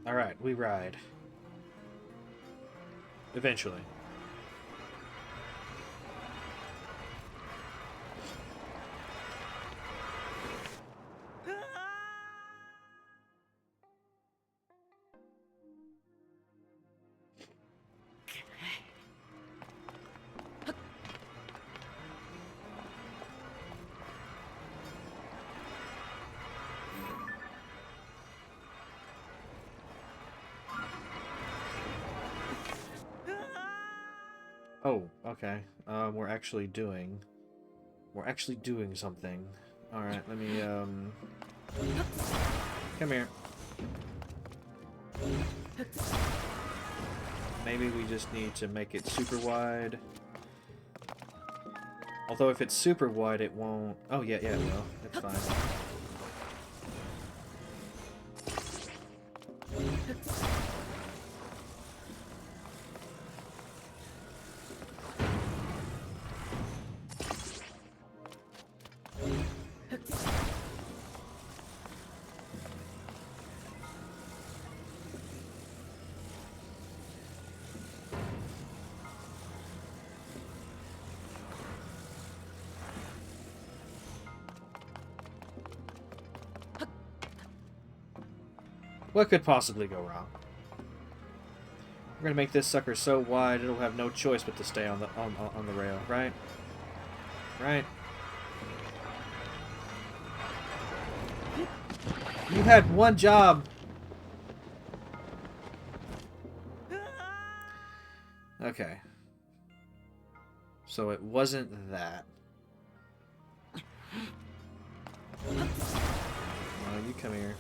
Alright, we ride. Eventually. Oh, okay. We're actually doing something. Alright, let me, come here. Maybe we just need to make it super wide. Although if it's super wide, it won't... Oh, yeah, it will. It's fine. What could possibly go wrong? We're gonna make this sucker so wide it'll have no choice but to stay on the rail, right? Right? You had one job. Okay. So it wasn't that. No, you come here.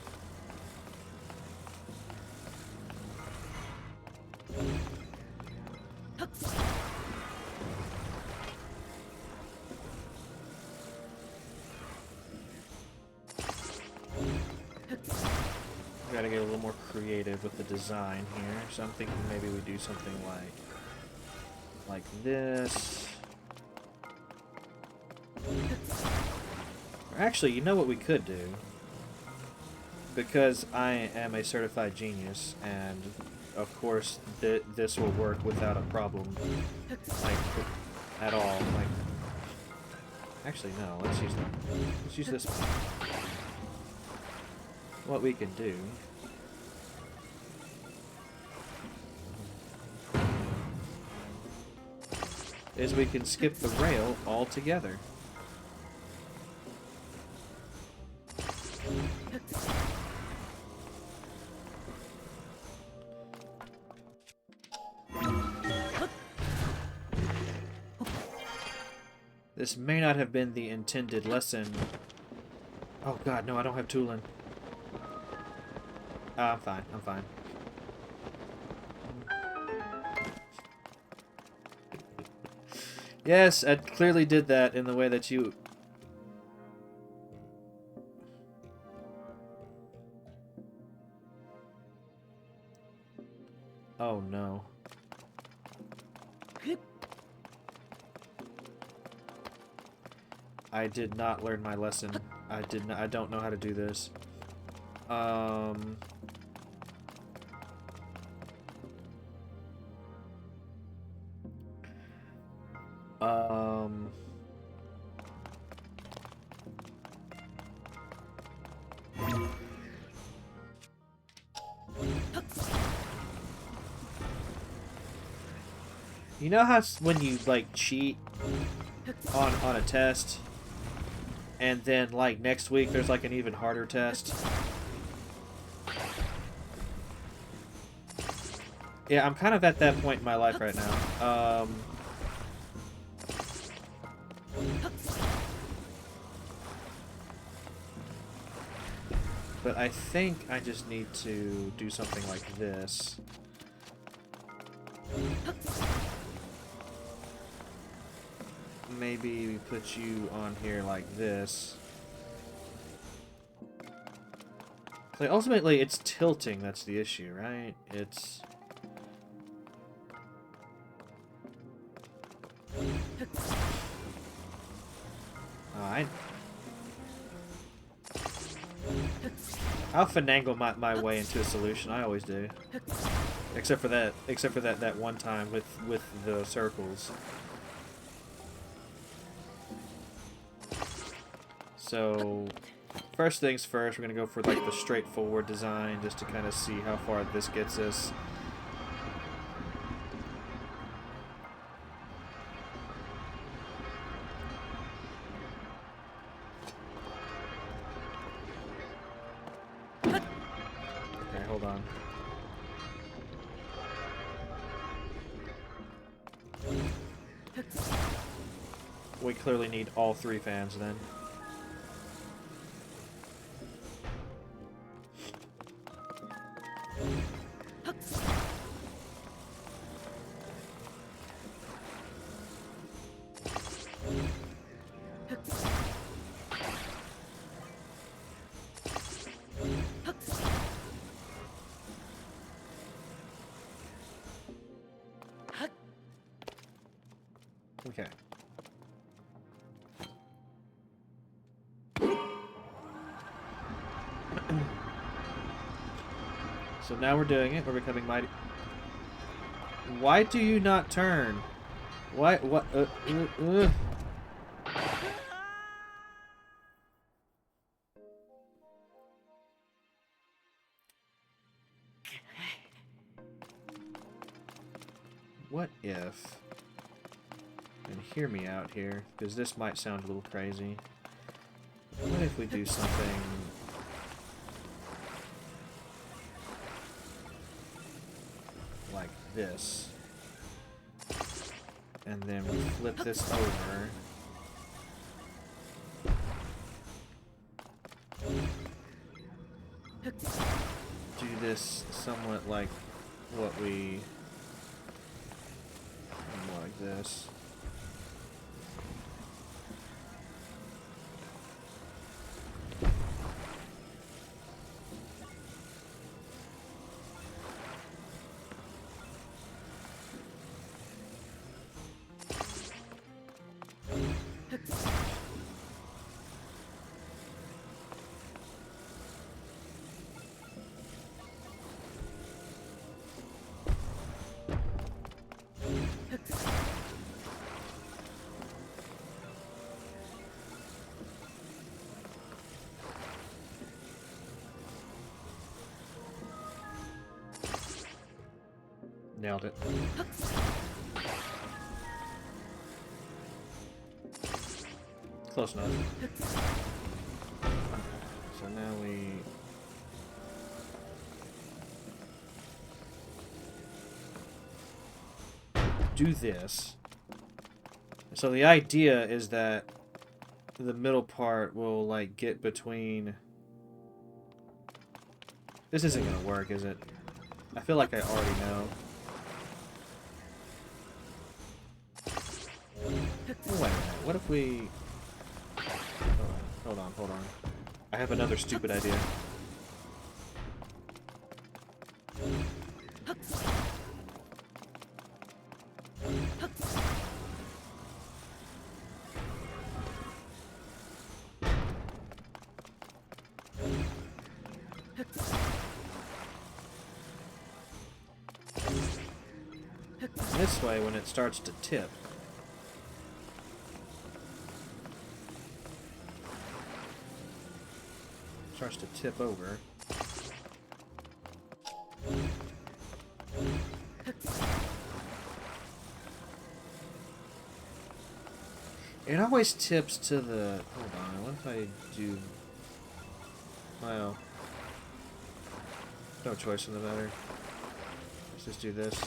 We gotta get a little more creative with the design here. So I'm thinking maybe we do something like this. Or actually, you know what we could do? Because I am a certified genius and of course, this will work without a problem, like, at all. Like, actually, no. Let's use this one. What we can do is we can skip the rail altogether. This may not have been the intended lesson. Oh god, no, I don't have tooling. I'm fine, I'm fine. Yes, I clearly did that in the way that you... Oh no. I did not learn my lesson. I don't know how to do this. Um... You know how when you like cheat on a test, and then like next week there's like an even harder test? Yeah, I'm kind of at that point in my life right now. But I think I just need to do something like this. Maybe we put you on here like this. So ultimately, it's tilting that's the issue, right? It's... Alright. I'll finagle my way into a solution. I always do. Except for that one time with the circles. So, first things first, we're gonna go for like the straightforward design just to kind of see how far this gets us. Okay, hold on. We clearly need all 3 fans then. Okay. So now we're doing it. We're becoming mighty. Why do you not turn? Why? What? What if? And hear me out here, because this might sound a little crazy. What if we do something like this? And then we flip this over. Do this somewhat like what we... More like this. Nailed it. Close enough. So now we... do this. So the idea is that the middle part will, like, get between... This isn't gonna work, is it? I feel like I already know. Oh, wait a minute. What if we... Hold on. I have another stupid idea. This way, when it starts to tip, over. It always tips to the... Hold on, what if I do... Well... No choice in the matter. Let's just do this.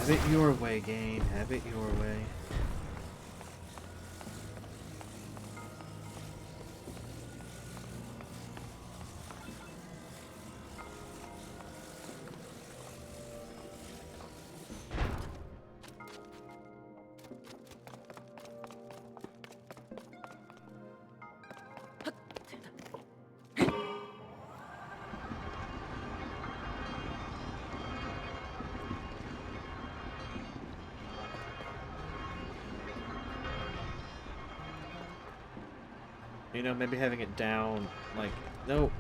Have it your way, game. Have it your way. You know, maybe having it down, like, no.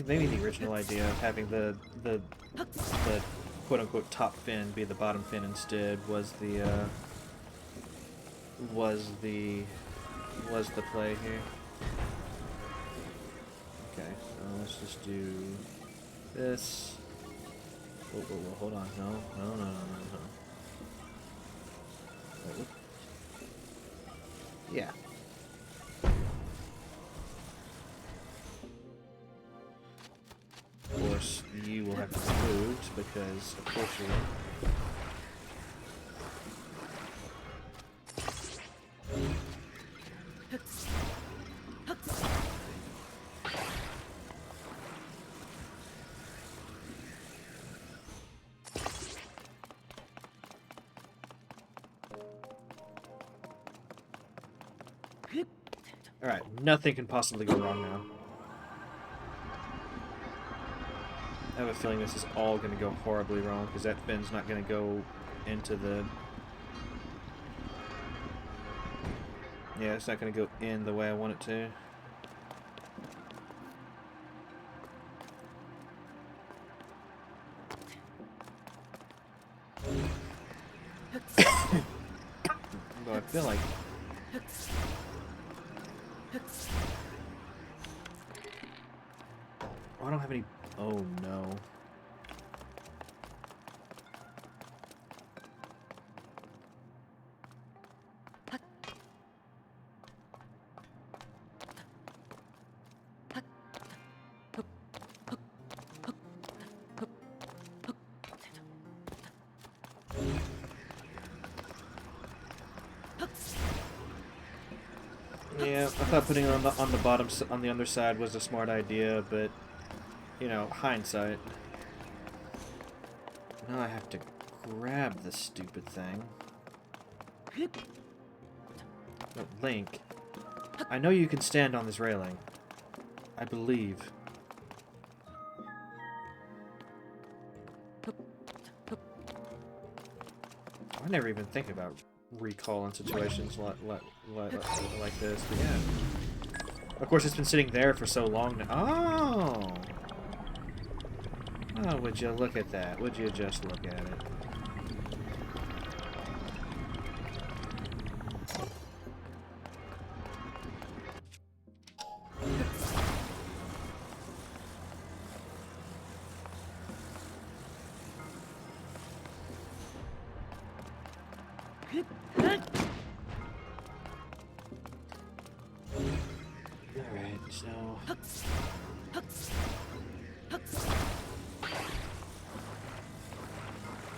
Maybe the original idea of having the quote-unquote top fin be the bottom fin instead was the play here. Okay, so let's just do this. Whoa, hold on, no. Wait, what? Yeah. Of course, you will have to be moved because, of course, you will. Alright, nothing can possibly go wrong now. I have a feeling this is all going to go horribly wrong, because that fin's not going to go into the... Yeah, it's not going to go in the way I want it to. Though I feel like... Oh, I don't have any... Oh, no. Yeah, I thought putting it on the bottom on the underside was a smart idea, but you know, hindsight. Now I have to grab the stupid thing. Oh, Link, I know you can stand on this railing. I believe. I never even think about recall in situations like this, but yeah. Of course, it's been sitting there for so long now. Oh! Oh, would you look at that? Would you just look at it? Alright, so...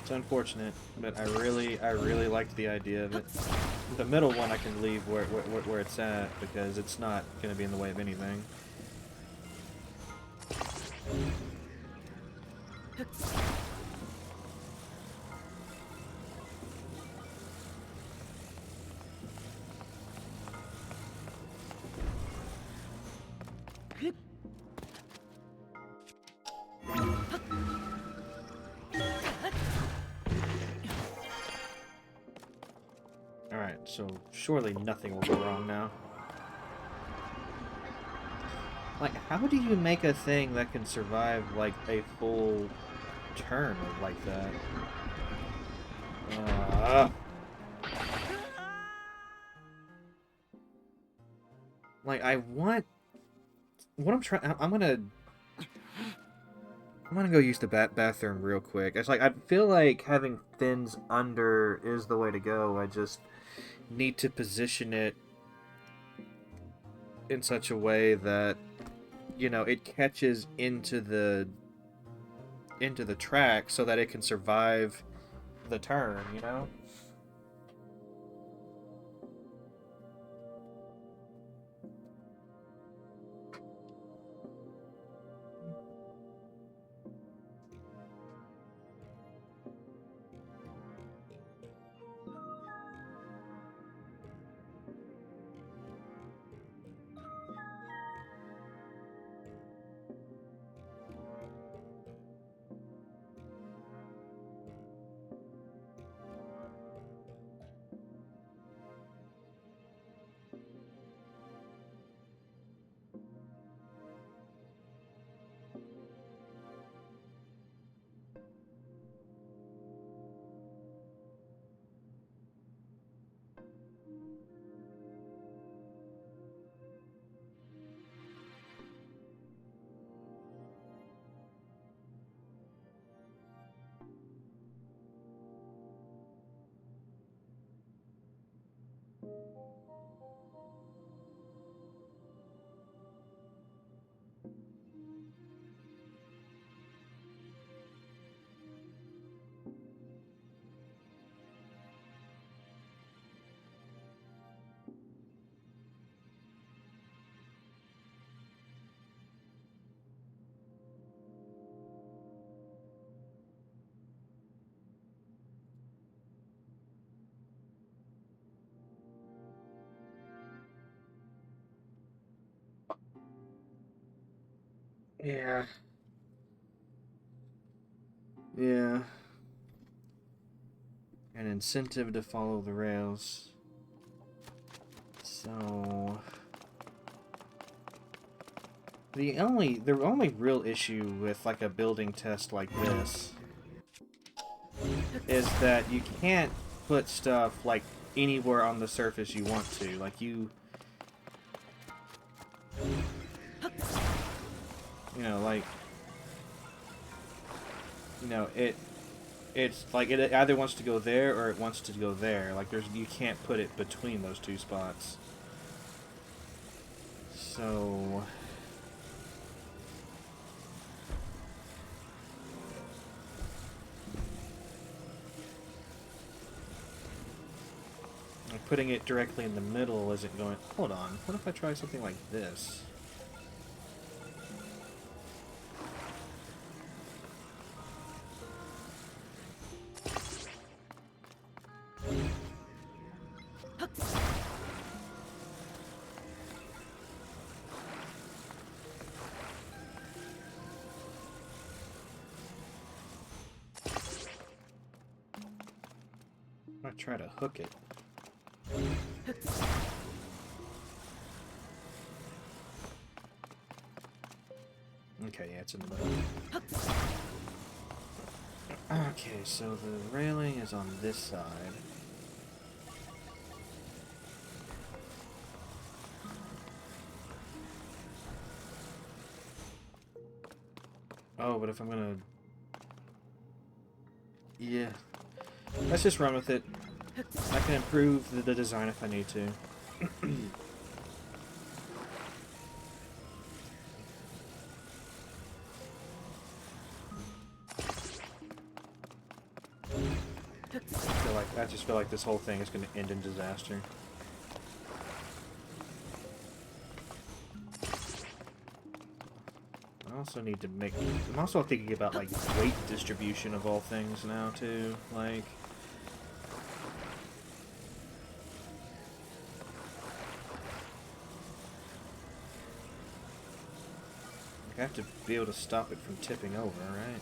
It's unfortunate, but I really liked the idea of it. The middle one I can leave where it's at, because it's not going to be in the way of anything. Alright, so surely nothing will go wrong now. Like, how do you make a thing that can survive, like, a full turn like that? Like, I want... What I'm trying... I'm gonna go use the bathroom real quick. It's like, I feel like having fins under is the way to go. I just need to position it in such a way that, you know, it catches into the track so that it can survive the turn, you know? Yeah. Yeah. An incentive to follow the rails. So the only real issue with like a building test like this is that you can't put stuff like anywhere on the surface you want to. Like like it's like it either wants to go there or it wants to go there. Like you can't put it between those two spots. So like, putting it directly in the middle isn't going. Hold on. What if I try something like this? I try to hook it. Okay, yeah, it's in the middle. Okay, so the railing is on this side. Oh, but if I'm gonna... Yeah. Let's just run with it. I can improve the design if I need to. I just feel like this whole thing is going to end in disaster. I also need to make... I'm also thinking about, like, weight distribution of all things now, too. Like... I have to be able to stop it from tipping over, right?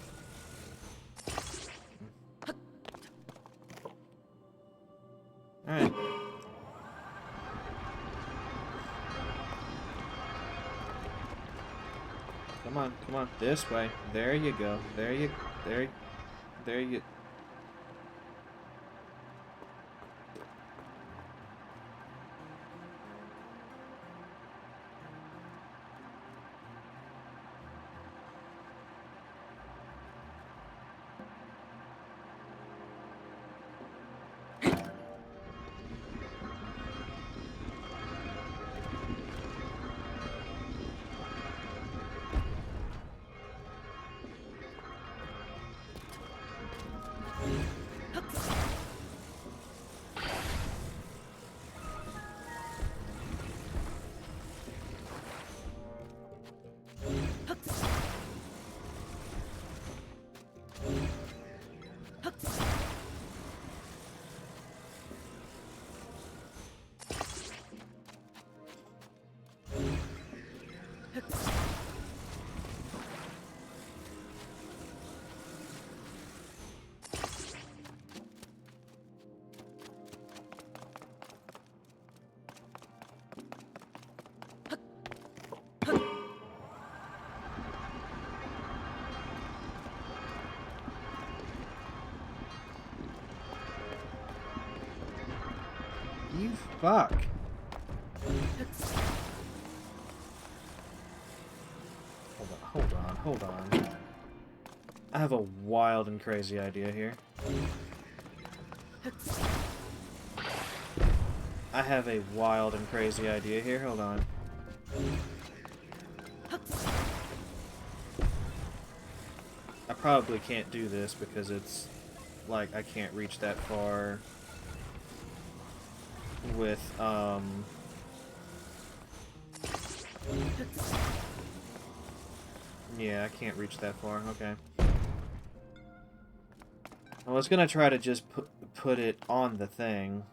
Alright. Come on, come on. This way. There you go. There you... There you... You fuck. Hold on. I have a wild and crazy idea here. I have a wild and crazy idea here. Hold on. I probably can't do this because it's like I can't reach that far with yeah, I can't reach that far. Okay. I was gonna try to just put it on the thing.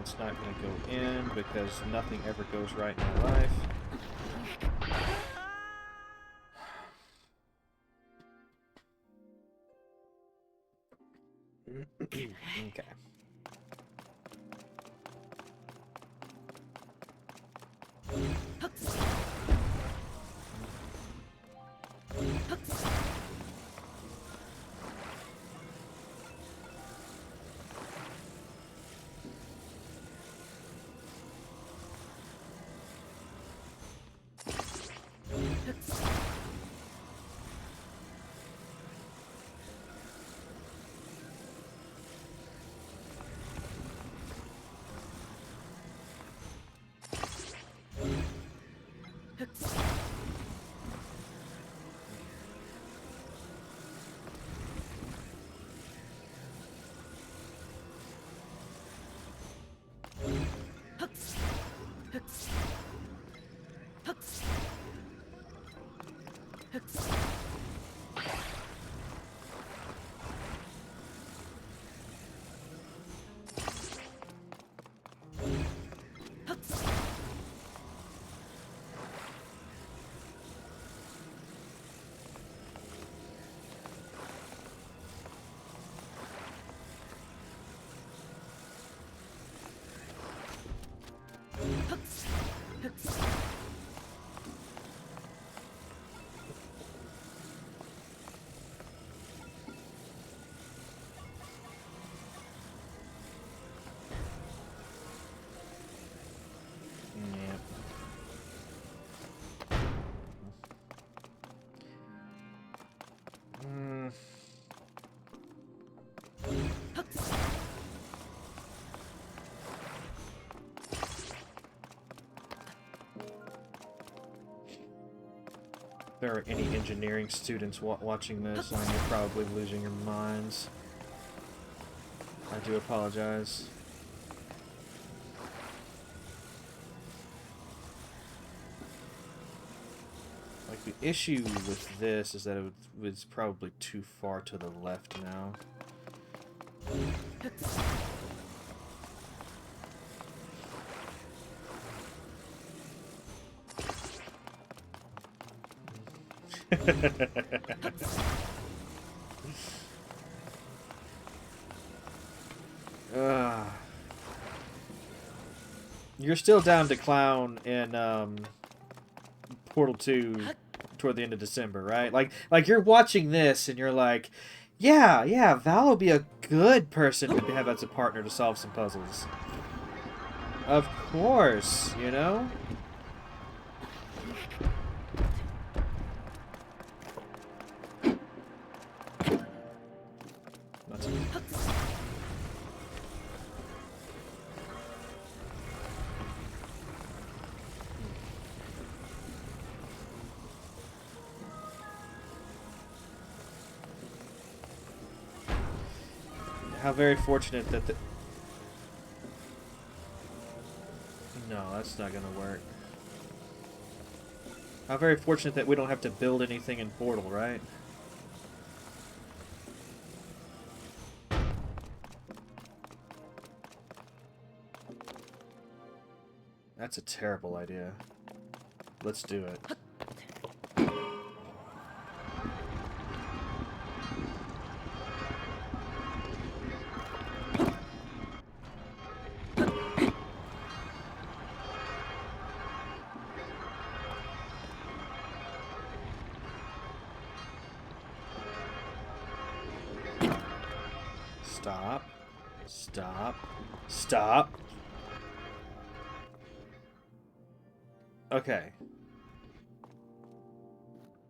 It's not going to go in because nothing ever goes right in my life. Okay. If there are any engineering students watching this, you're probably losing your minds. I do apologize. Like, the issue with this is that it was probably too far to the left now. You're still down to clown in Portal 2 toward the end of December, right? Like you're watching this and you're like, yeah, Val will be a good person to have as a partner to solve some puzzles. Of course, you know? How very fortunate that the... No, that's not gonna work. How very fortunate that we don't have to build anything in Portal, right? That's a terrible idea. Let's do it. Stop. Stop. Stop. Okay.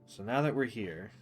So now that we're here...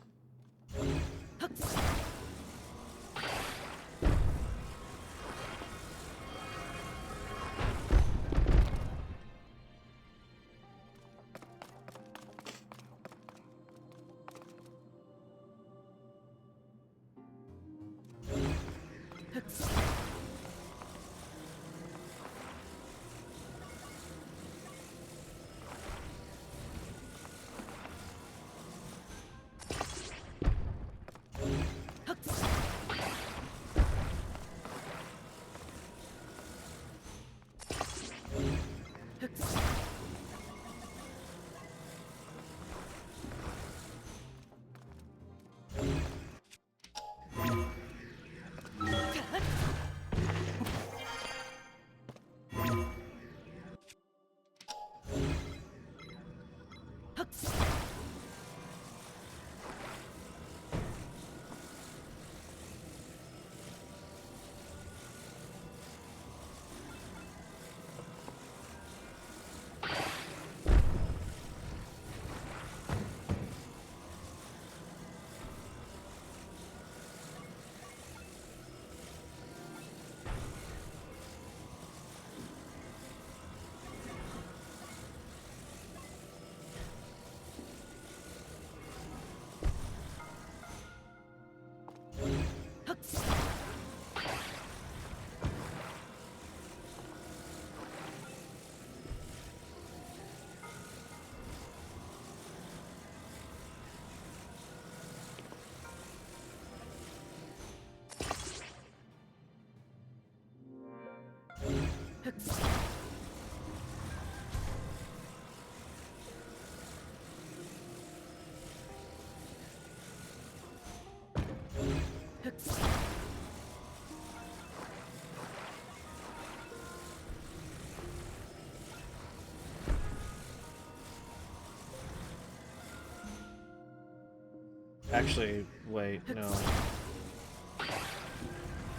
Actually, wait, no.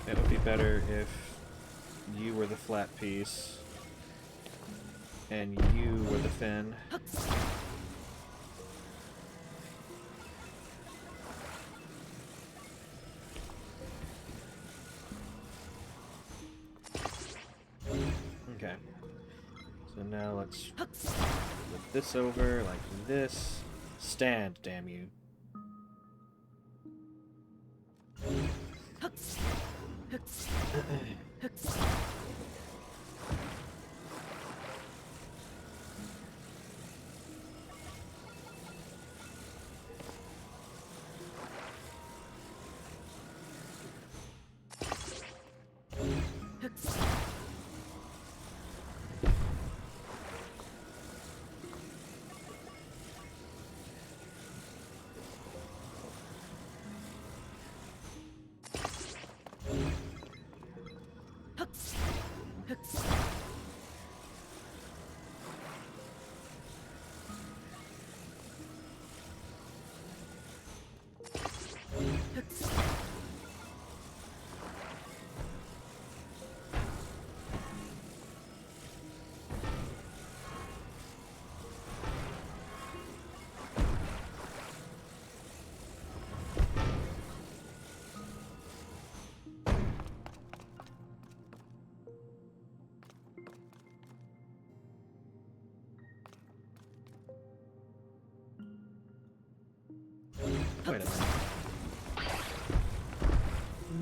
It would be better if you were the flat piece and you were the fin. Okay. So now let's flip this over like this. Stand, damn you. Wait a minute.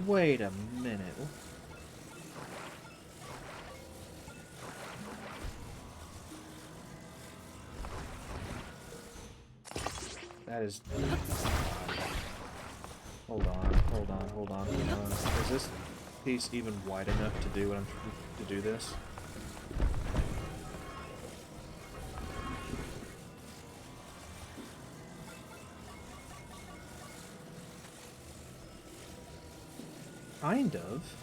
Wait a minute. That is... Hold on, hold on, hold on, hold on. Is this piece even wide enough to do what I'm to do this? Kind of.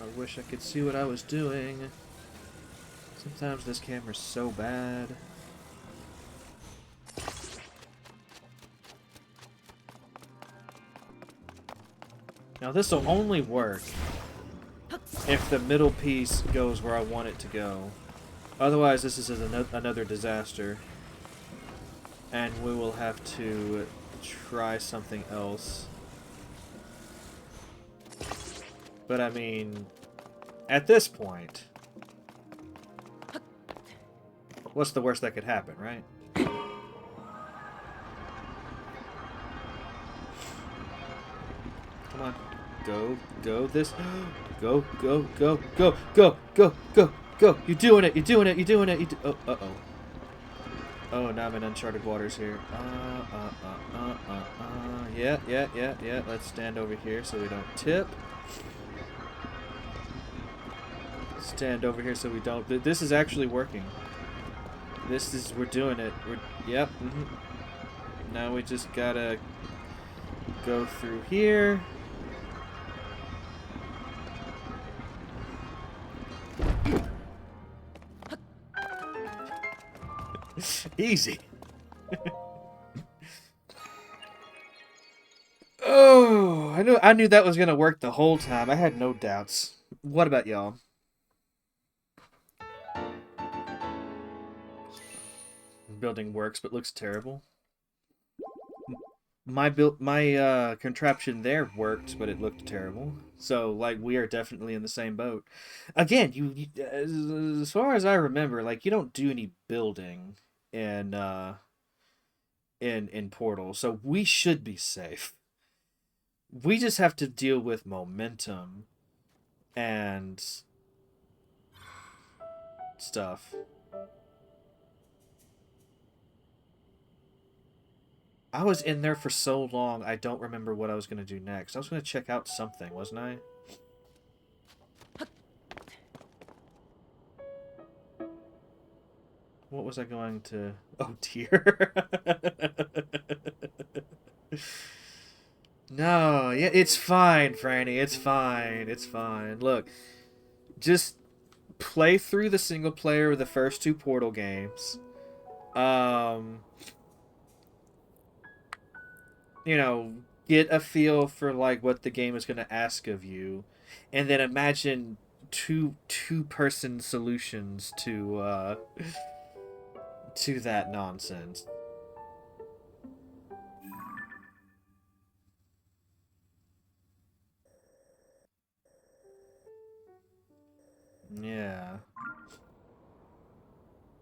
I wish I could see what I was doing. Sometimes this camera's so bad. Now this will only work if the middle piece goes where I want it to go. Otherwise, this is another disaster. And we will have to try something else. But I mean, at this point, what's the worst that could happen, right? Come on. Go this. Go. You're doing it. Uh-oh. Oh, now I'm in uncharted waters here. Yeah. Let's stand over here so we don't tip. Stand over here so we don't... This is actually working. We're doing it. Yep. Now we just gotta go through here. Easy. Oh, I knew that was gonna work the whole time. I had no doubts. What about y'all? Building works, but looks terrible. My contraption there worked, but it looked terrible. So like we are definitely in the same boat. Again, as far as I remember, like you don't do any building in in Portal, so we should be safe. We just have to deal with momentum and stuff. I was in there for so long, I don't remember what I was going to do next. I was going to check out something, wasn't I? What was I going to... Oh, dear. No, yeah, it's fine, Franny. It's fine. It's fine. Look, just play through the single player of the first two Portal games. You know, get a feel for like what the game is going to ask of you, and then imagine two-person solutions to that nonsense. Yeah.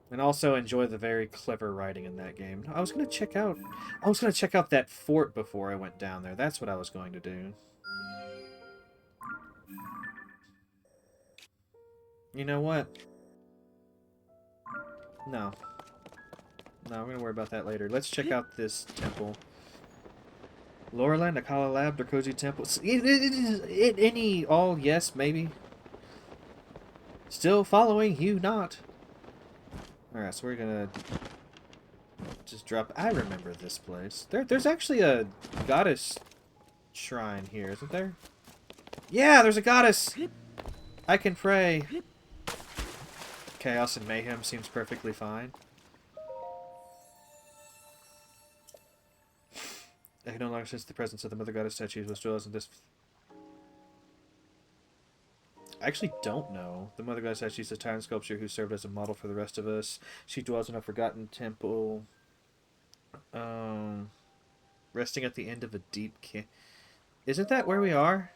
And also enjoy the very clever writing in that game. I was gonna check out that fort before I went down there. That's what I was going to do. You know what? No. No, we're gonna worry about that later. Let's check out this temple. Loreland, Akala Lab, Darkozi Temple. Any all yes, maybe. Still following you, not. Alright, so we're gonna just drop... I remember this place. There's actually a goddess shrine here, isn't there? Yeah, there's a goddess! I can pray. Chaos and mayhem seems perfectly fine. I can no longer sense the presence of the Mother Goddess statues which dwells in this... I actually don't know. The Mother Goddess statue is a time sculpture who served as a model for the rest of us. She dwells in a forgotten temple. Resting at the end of a deep Isn't that where we are?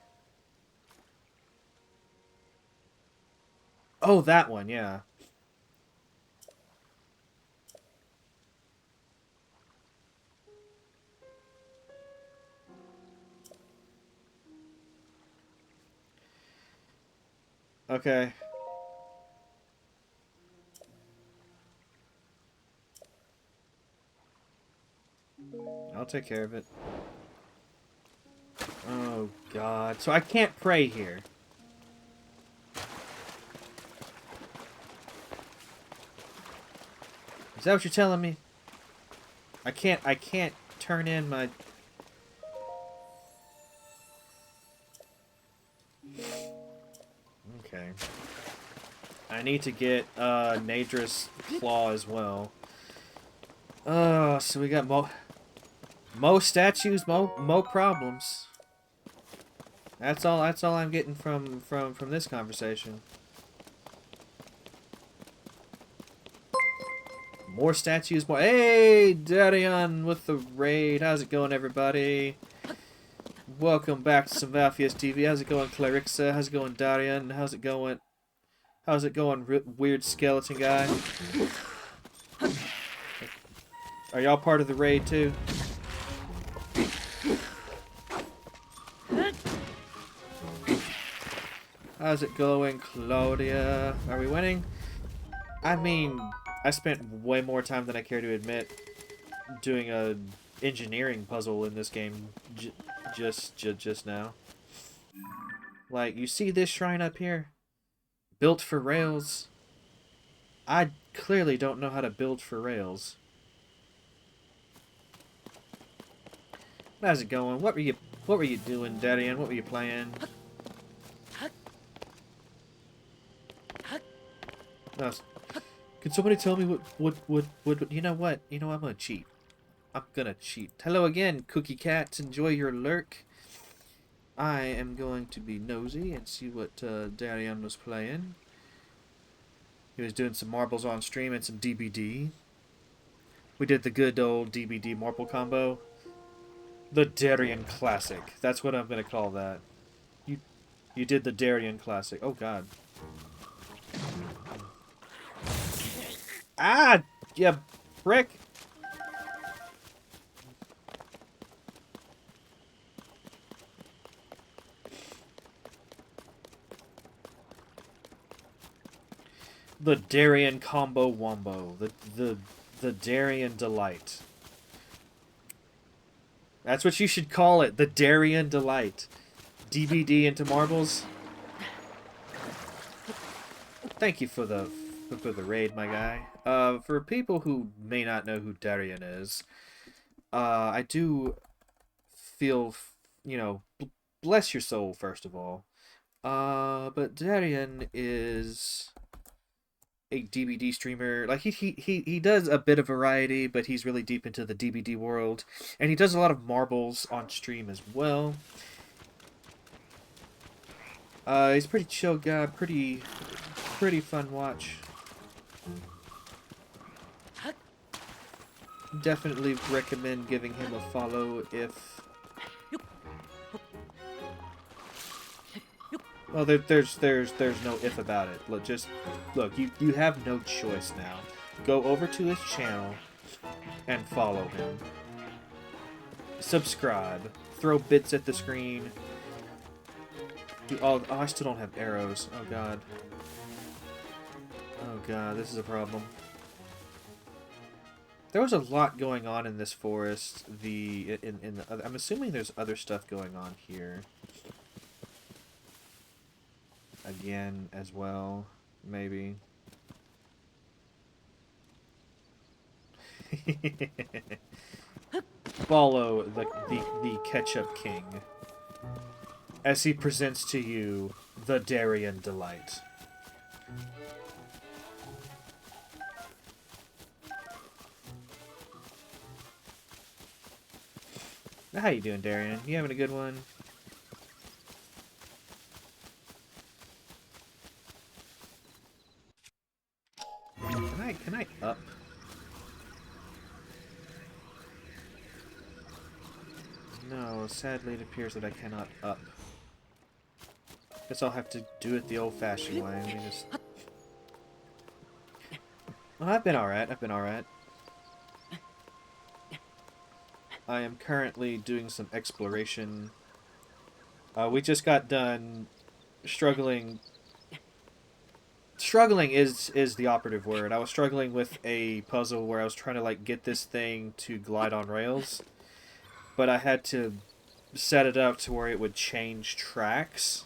Oh, that one, yeah. Okay. I'll take care of it. Oh, God. So I can't pray here. Is that what you're telling me? I can't turn in my... Okay. I need to get Nadra's Claw as well. Oh, so we got Mo statues, Mo problems. That's all I'm getting from this conversation. More statues, more. Hey, Darion with the raid. How's it going, everybody? Welcome back to some Valfius TV. How's it going, Clarixa? How's it going, Darion? How's it going? How's it going, weird skeleton guy? Are y'all part of the raid too? How's it going, Claudia? Are we winning? I mean, I spent way more time than I care to admit doing a engineering puzzle in this game just now. Like, you see this shrine up here? Built for rails. I clearly don't know how to build for rails. How's it going? What were you doing, Daddy? What were you playing? No, can somebody tell me what you know what? You know, I'm gonna cheat. I'm gonna cheat. Hello again, Cookie Cat. Enjoy your lurk. I am going to be nosy and see what Darian was playing. He was doing some marbles on stream and some DBD. We did the good old DBD marble combo. The Darian Classic. That's what I'm gonna call that. You did the Darian Classic. Oh God. Ah, you prick. The Darian Combo Wombo. The Darian Delight. That's what you should call it. The Darian Delight. DBD into marbles. Thank you for the raid, my guy. For people who may not know who Darian is, I do feel, you know, bless your soul, first of all. But Darian is a DBD streamer. Like, he does a bit of variety, but he's really deep into the DBD world. And he does a lot of marbles on stream as well. He's a pretty chill guy, pretty fun watch. Definitely recommend giving him a follow if... Well, there's no if about it. Look, you have no choice now. Go over to his channel and follow him. Subscribe. Throw bits at the screen. Oh, I still don't have arrows. Oh God. Oh God, this is a problem. There was a lot going on in this forest. I'm assuming there's other stuff going on here. Again, as well, maybe. Follow the Ketchup King as he presents to you the Darian Delight. How you doing, Darian? You having a good one? Can I up? No, sadly it appears that I cannot up. Guess I'll have to do it the old-fashioned way. Let me just... Well, I've been alright. I am currently doing some exploration. We just got done struggling. Struggling is the operative word. I was struggling with a puzzle where I was trying to, like, get this thing to glide on rails. but I had to set it up to where it would change tracks.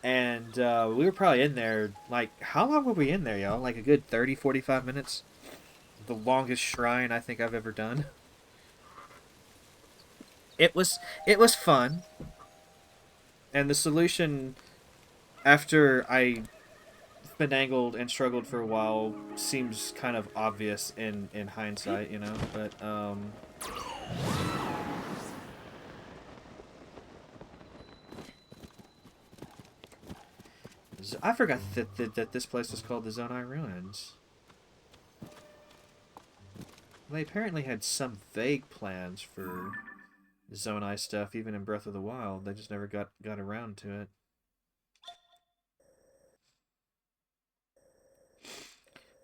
And we were probably in there, like, how long were we in there, y'all? Like a good 30, 45 minutes? The longest shrine I think I've ever done. It was fun. And the solution, after I finangled and struggled for a while, seems kind of obvious in hindsight, you know? But, I forgot that this place was called the Zonai Ruins. They apparently had some vague plans for Zonai stuff, even in Breath of the Wild. They just never got around to it.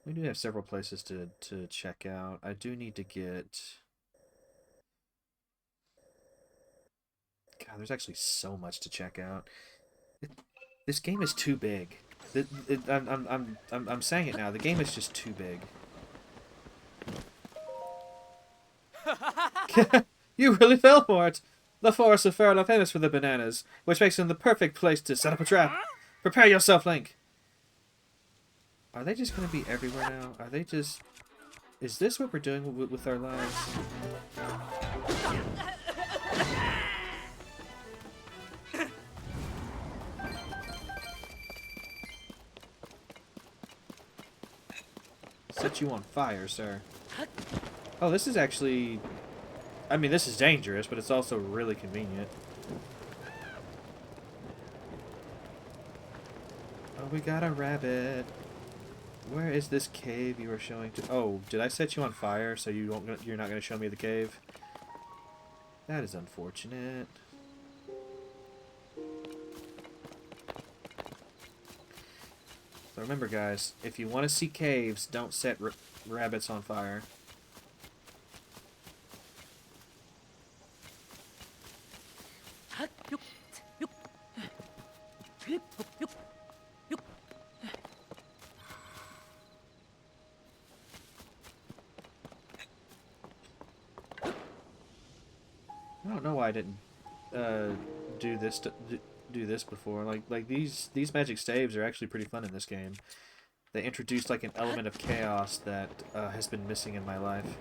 We do have several places to check out. I do need to get... God, there's actually so much to check out. This game is too big. I'm saying it now. The game is just too big. You really fell for it. The forests of Fairl are famous for the bananas, which makes them the perfect place to set up a trap. Prepare yourself, Link. Are they just going to be everywhere now? Are they just... Is this what we're doing with our lives? Set you on fire, sir. Oh, this is actually... I mean, this is dangerous, but it's also really convenient. Oh, we got a rabbit. Where is this cave you were showing to? Oh, did I set you on fire so you're not going to show me the cave? That is unfortunate. So remember, guys, if you want to see caves, don't set rabbits on fire. I don't know why I didn't do this before. Like these magic staves are actually pretty fun in this game. They introduced like an element of chaos that has been missing in my life.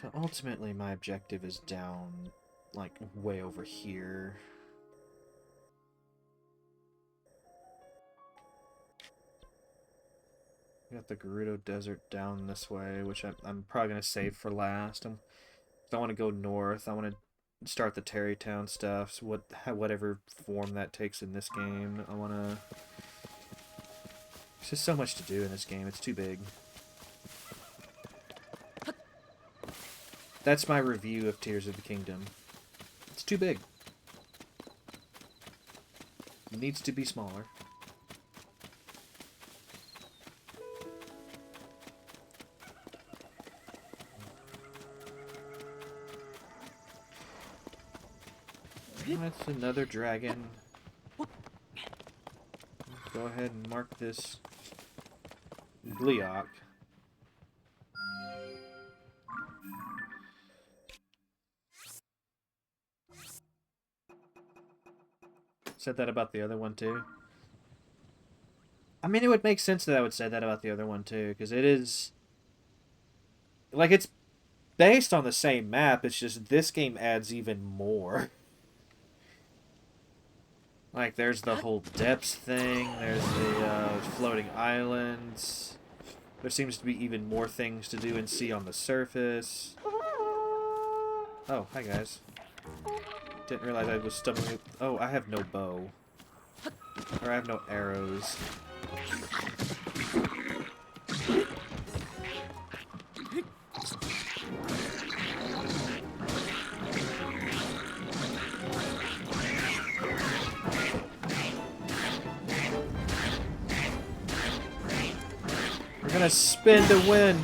So ultimately my objective is down, like, way over here. We got the Gerudo Desert down this way, which I'm probably going to save for last. I want to go north. I want to start the Terrytown stuff, so whatever form that takes in this game. I want to... There's just so much to do in this game. It's too big. That's my review of Tears of the Kingdom. It's too big. It needs to be smaller. That's another dragon. Go ahead and mark this Gleeok. Said that about the other one too. I mean, it would make sense that I would say that about the other one too, because it is... Like, it's based on the same map, it's just this game adds even more. Like, there's the whole depths thing, there's the floating islands. There seems to be even more things to do and see on the surface. Oh, hi guys. Didn't realize I was stumbling. Oh, I have no bow. Or I have no arrows. Gonna spin to win.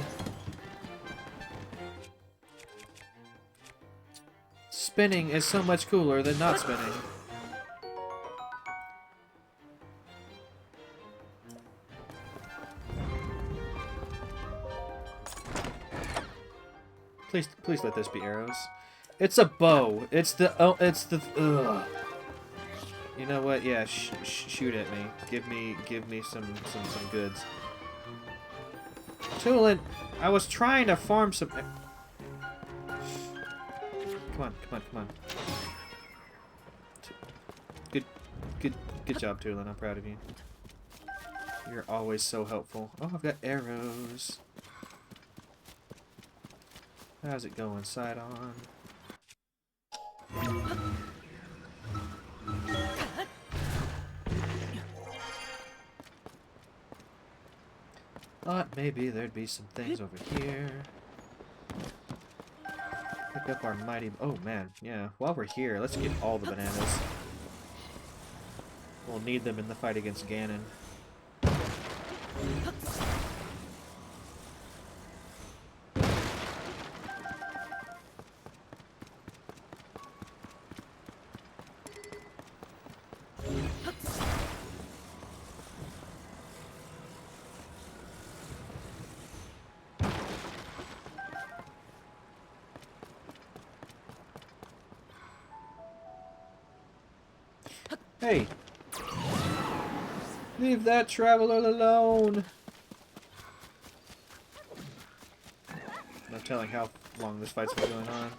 Spinning is so much cooler than not spinning. Please let this be arrows. It's a bow. It's the ugh. You know what? Yeah, shoot at me. Give me some goods. Tulin, I was trying to farm some. Come on. Good job, Tulin. I'm proud of you. You're always so helpful. Oh, I've got arrows. How's it going? Side on. Thought maybe there'd be some things over here. Pick up our mighty... Oh, man. Yeah. While we're here, let's get all the bananas. We'll need them in the fight against Ganon. Hey! Leave that traveler alone! No telling how long this fight's been going on.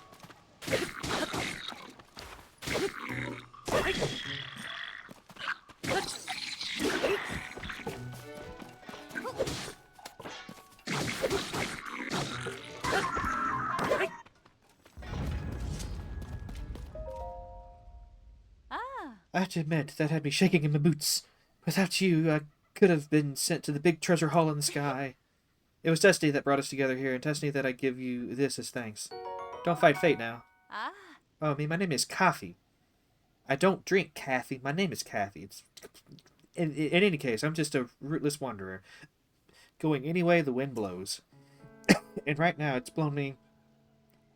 I have to admit, that had me shaking in my boots. Without you, I could have been sent to the big treasure hall in the sky. It was destiny that brought us together here, and destiny that I give you this as thanks. Don't fight fate now. Oh, my name is Coffee. I don't drink Kathy. My name is Kathy. It's in any case, I'm just a rootless wanderer, going any way the wind blows. And right now, it's blown me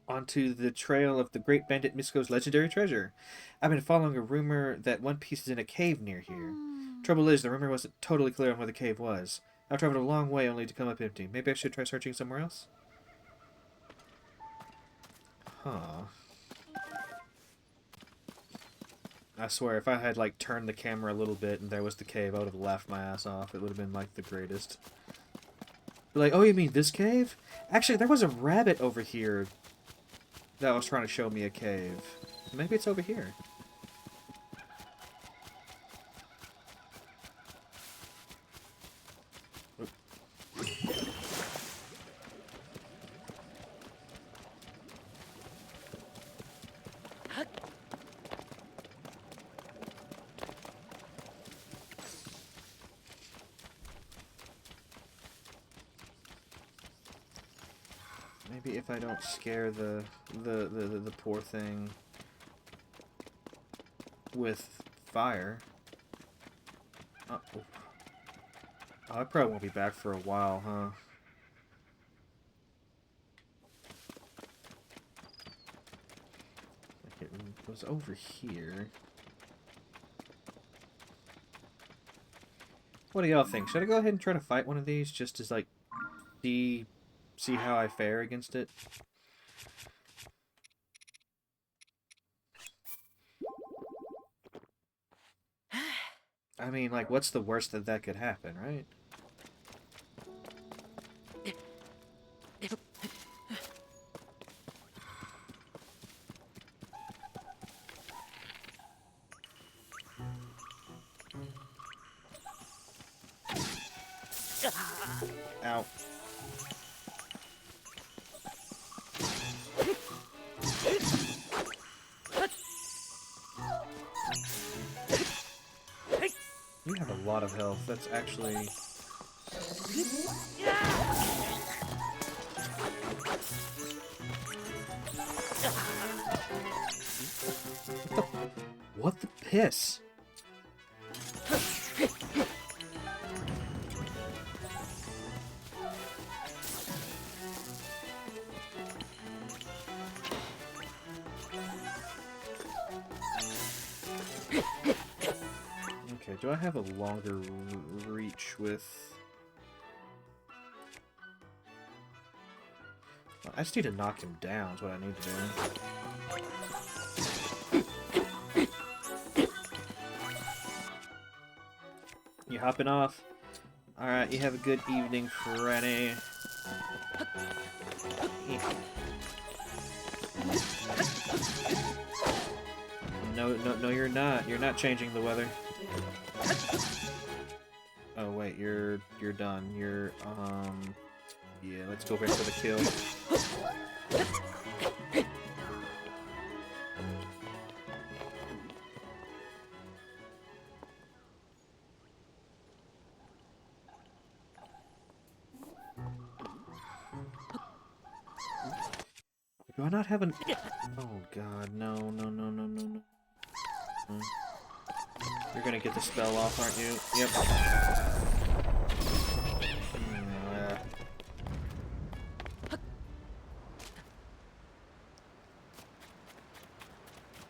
onto the trail of the great bandit Misko's legendary treasure. I've been following a rumor that One Piece is in a cave near here. Trouble is, the rumor wasn't totally clear on where the cave was. I've traveled a long way only to come up empty. Maybe I should try searching somewhere else? Huh. I swear, if I had, like, turned the camera a little bit and there was the cave, I would have laughed my ass off. It would have been, like, the greatest. But like, oh, you mean this cave? Actually, there was a rabbit over here that was trying to show me a cave. Maybe it's over here. Maybe if I don't scare the poor thing with fire. Oh, I probably won't be back for a while, huh? It was over here. What do y'all think? Should I go ahead and try to fight one of these just to, like, see how I fare against it? I mean, like, what's the worst that could happen, right? Ow. You have a lot of health. That's actually... What the piss? Okay, do I have a longer reach with... I just need to knock him down is what I need to do. You hopping off? Alright, you have a good evening, Franny. No, you're not. You're not changing the weather. Oh, wait, you're done. Yeah, let's go back for the kill. Do I not have an... Oh, God, no. You're gonna get the spell off, aren't you? Yep.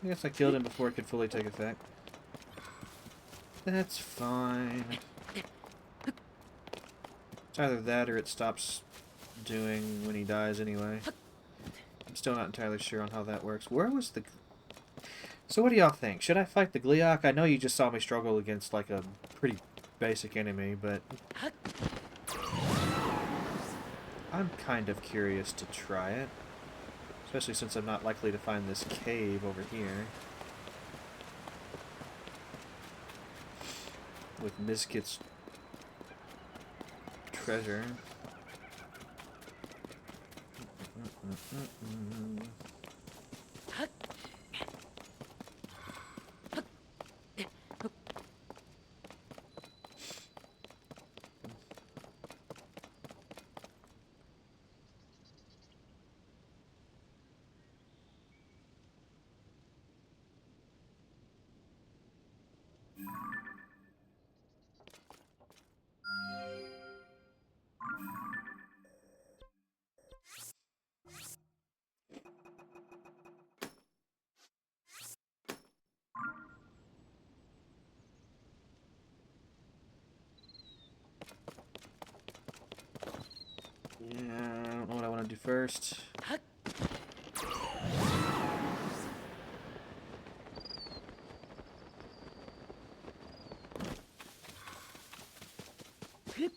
I guess I killed him before it could fully take effect. That's fine. It's either that or it stops doing when he dies anyway. I'm still not entirely sure on how that works. Where was the... So what do y'all think? Should I fight the Gleeok? I know you just saw me struggle against like a pretty basic enemy, but... I'm kind of curious to try it. Especially since I'm not likely to find this cave over here. With Mizkit's treasure. Yeah, I don't know what I want to do first.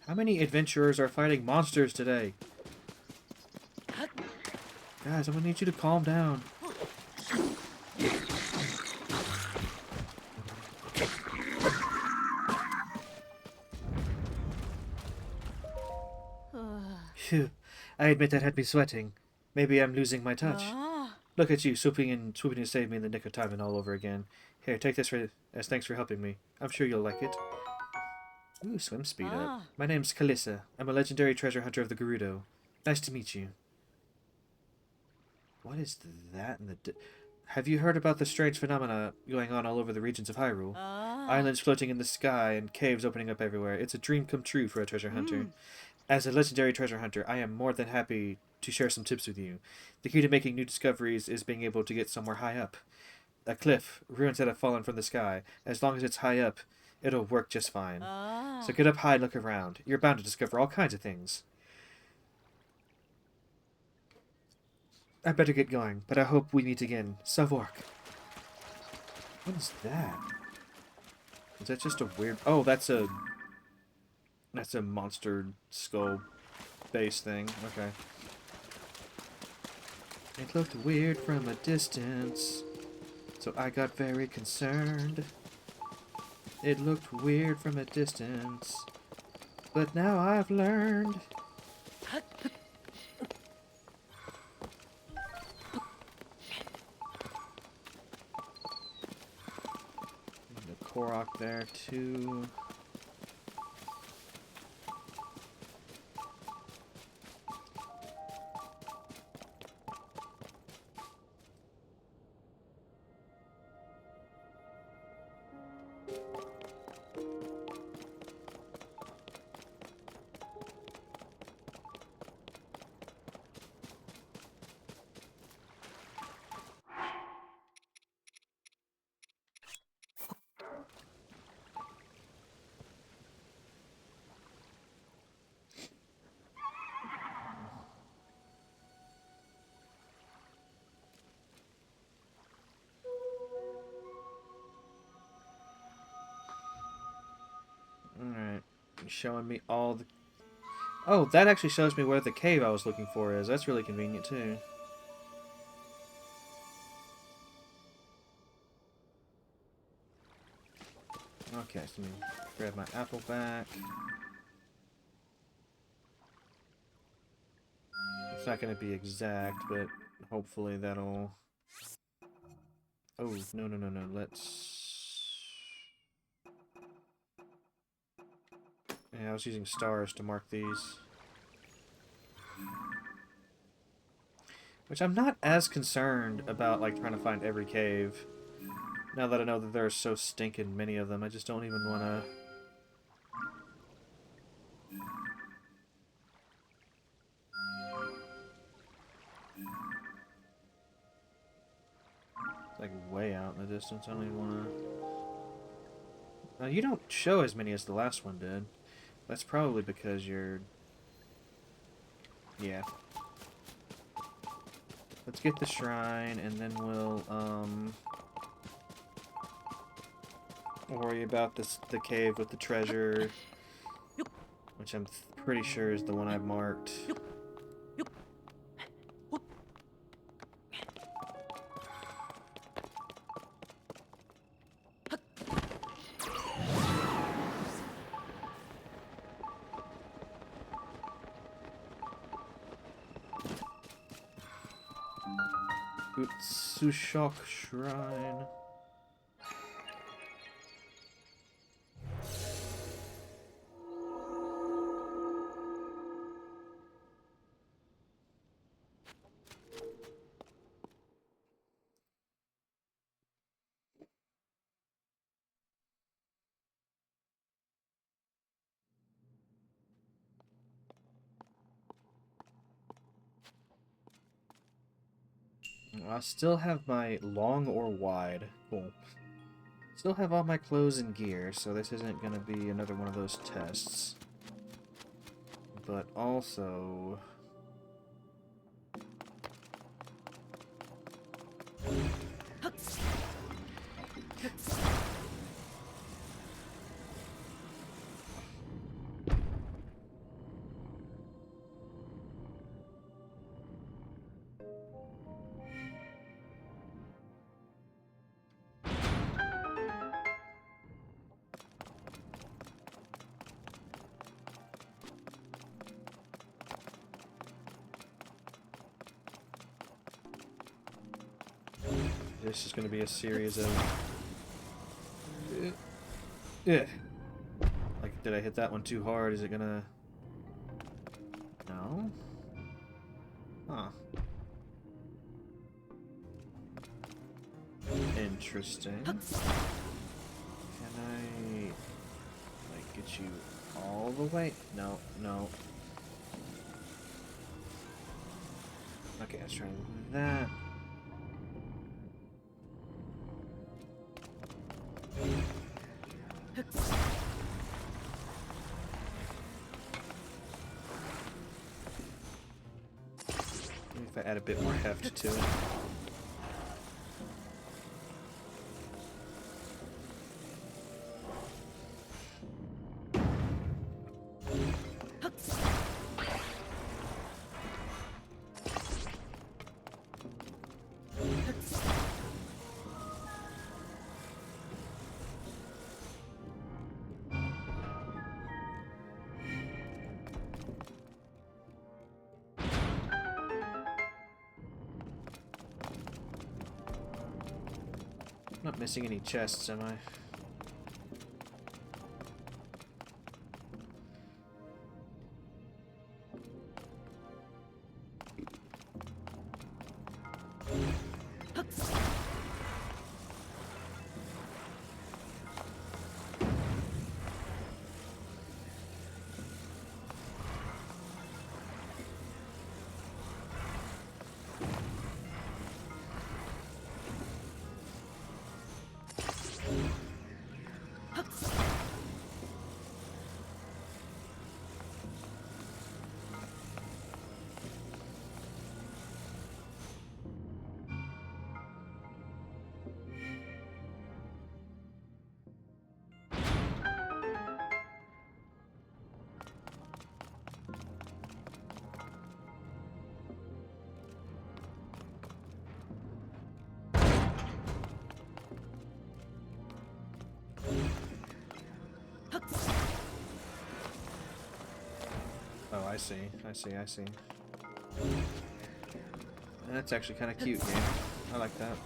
How many adventurers are fighting monsters today? Guys, I'm gonna need you to calm down. Phew. I admit that had me sweating. Maybe I'm losing my touch. Look at you, swooping to save me in the nick of time and all over again. Here, take this as thanks for helping me. I'm sure you'll like it. Ooh, swim speed up. My name's Kalissa. I'm a legendary treasure hunter of the Gerudo. Nice to meet you. What is that in the... Have you heard about the strange phenomena going on all over the regions of Hyrule? Islands floating in the sky and caves opening up everywhere. It's a dream come true for a treasure hunter. As a legendary treasure hunter, I am more than happy to share some tips with you. The key to making new discoveries is being able to get somewhere high up. A cliff, ruins that have fallen from the sky. As long as it's high up, it'll work just fine. So get up high and look around. You're bound to discover all kinds of things. I better get going, but I hope we meet again. Savork. What is that? Is that just a weird... Oh, that's a... That's a monster skull base thing. Okay. It looked weird from a distance, so I got very concerned. It looked weird from a distance, but now I've learned. The Korok there too. Showing me all the... Oh, that actually shows me where the cave I was looking for is. That's really convenient, too. Okay, so let me grab my apple back. It's not going to be exact, but hopefully that'll... Oh, no, no, no, no. Let's... Yeah, I was using stars to mark these. Which I'm not as concerned about, like, trying to find every cave. Now that I know that there are so stinking many of them, I just don't even want to... It's like way out in the distance. I don't even want to... you don't show as many as the last one did. That's probably because you're... Yeah. Let's get the shrine, and then we'll, worry about the cave with the treasure, which I'm pretty sure is the one I marked. Utsushok Shrine. I still have my long or wide. Cool. Still have all my clothes and gear, so this isn't going to be another one of those tests. But also... This is going to be a series of... Yeah. Like, did I hit that one too hard? Is it gonna... No? Huh. Interesting. Can I... like, get you all the way? No, no. Okay, let's try that. Maybe if I add a bit more heft to it. Not missing any chests, am I? I see. I see. I see. That's actually kind of cute, game. I like that.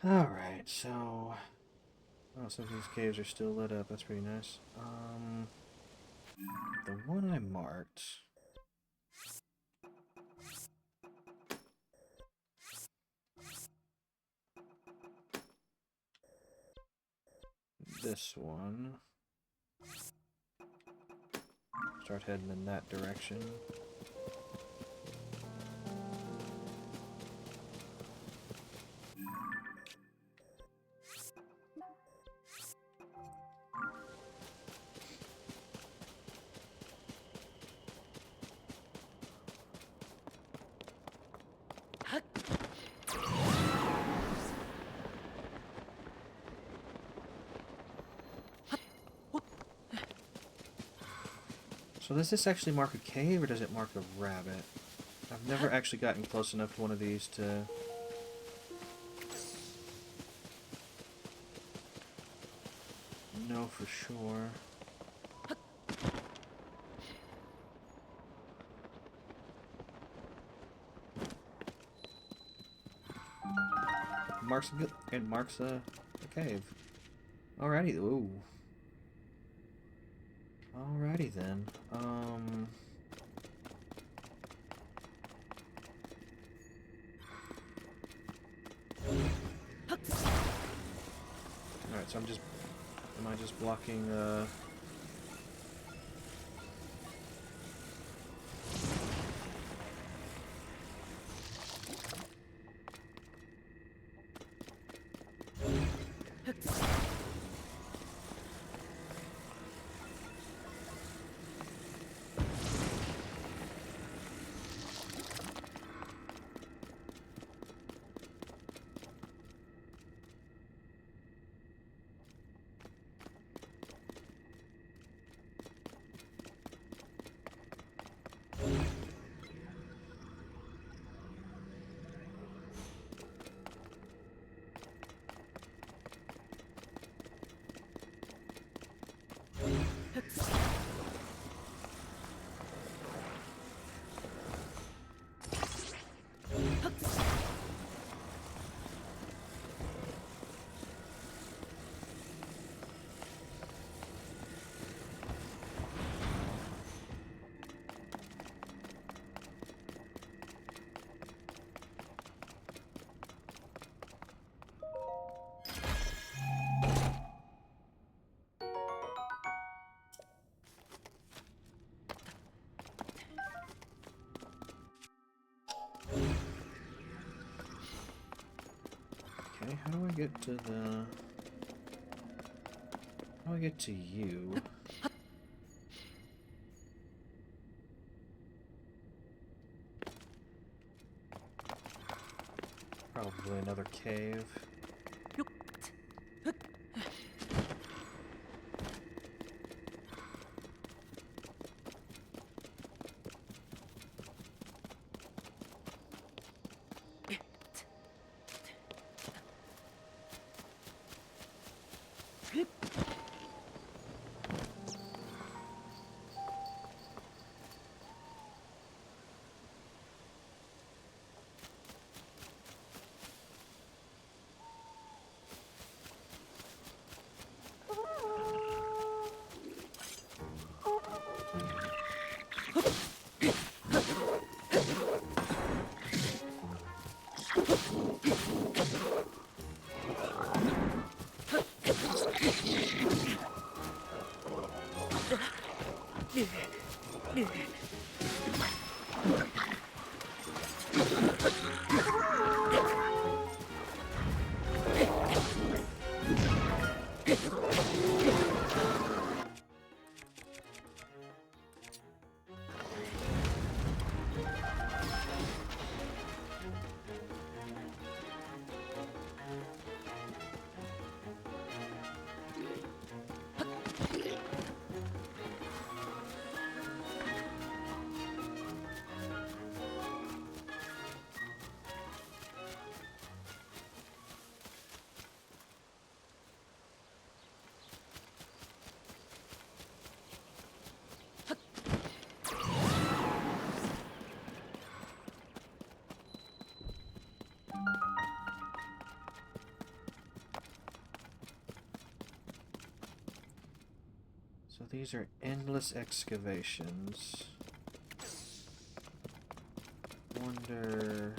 Alright, so... Oh, some of these caves are still lit up. That's pretty nice. The one I marked... This one... Start heading in that direction. So does this actually mark a cave, or does it mark a rabbit? I've never actually gotten close enough to one of these to... know for sure. It marks a cave. Alrighty, ooh. Alrighty then. Alright, so am I just blocking, How do I get to the... How do I get to you? Probably another cave. So these are endless excavations. Wonder...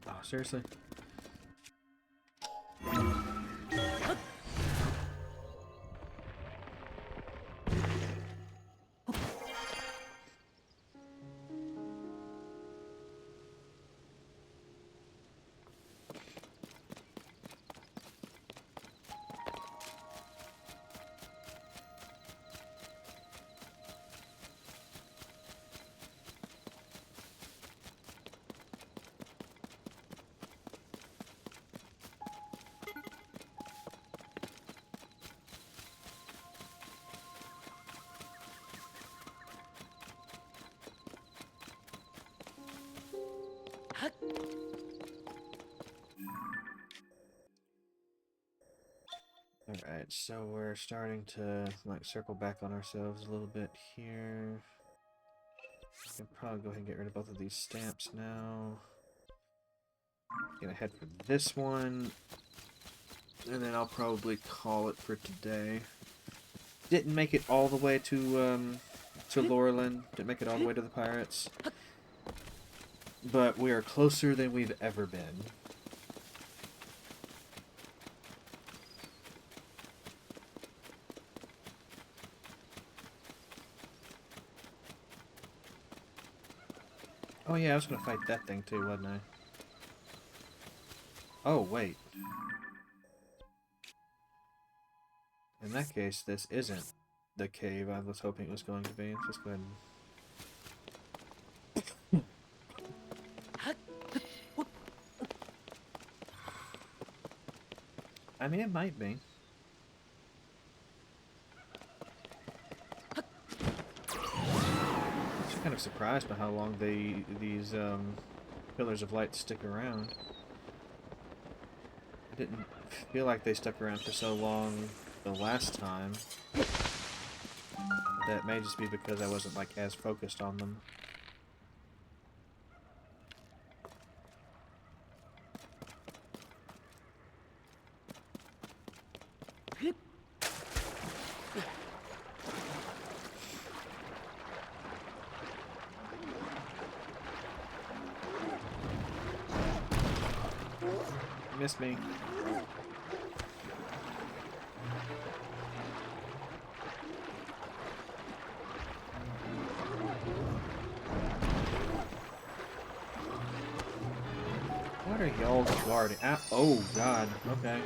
Oh, seriously? Alright, so we're starting to like circle back on ourselves a little bit here. I can probably go ahead and get rid of both of these stamps now. Gonna head for this one. And then I'll probably call it for today. Didn't make it all the way to Laurelin. Didn't make it all the way to the pirates. But we are closer than we've ever been. Oh yeah, I was gonna fight that thing too, wasn't I? Oh, wait. In that case, this isn't the cave I was hoping it was going to be. Let's just go ahead and... I mean, it might be. I'm actually kind of surprised by how long these pillars of light stick around. I didn't feel like they stuck around for so long the last time. That may just be because I wasn't like as focused on them. Missed me. What are y'all guarding? Ah, oh god, okay.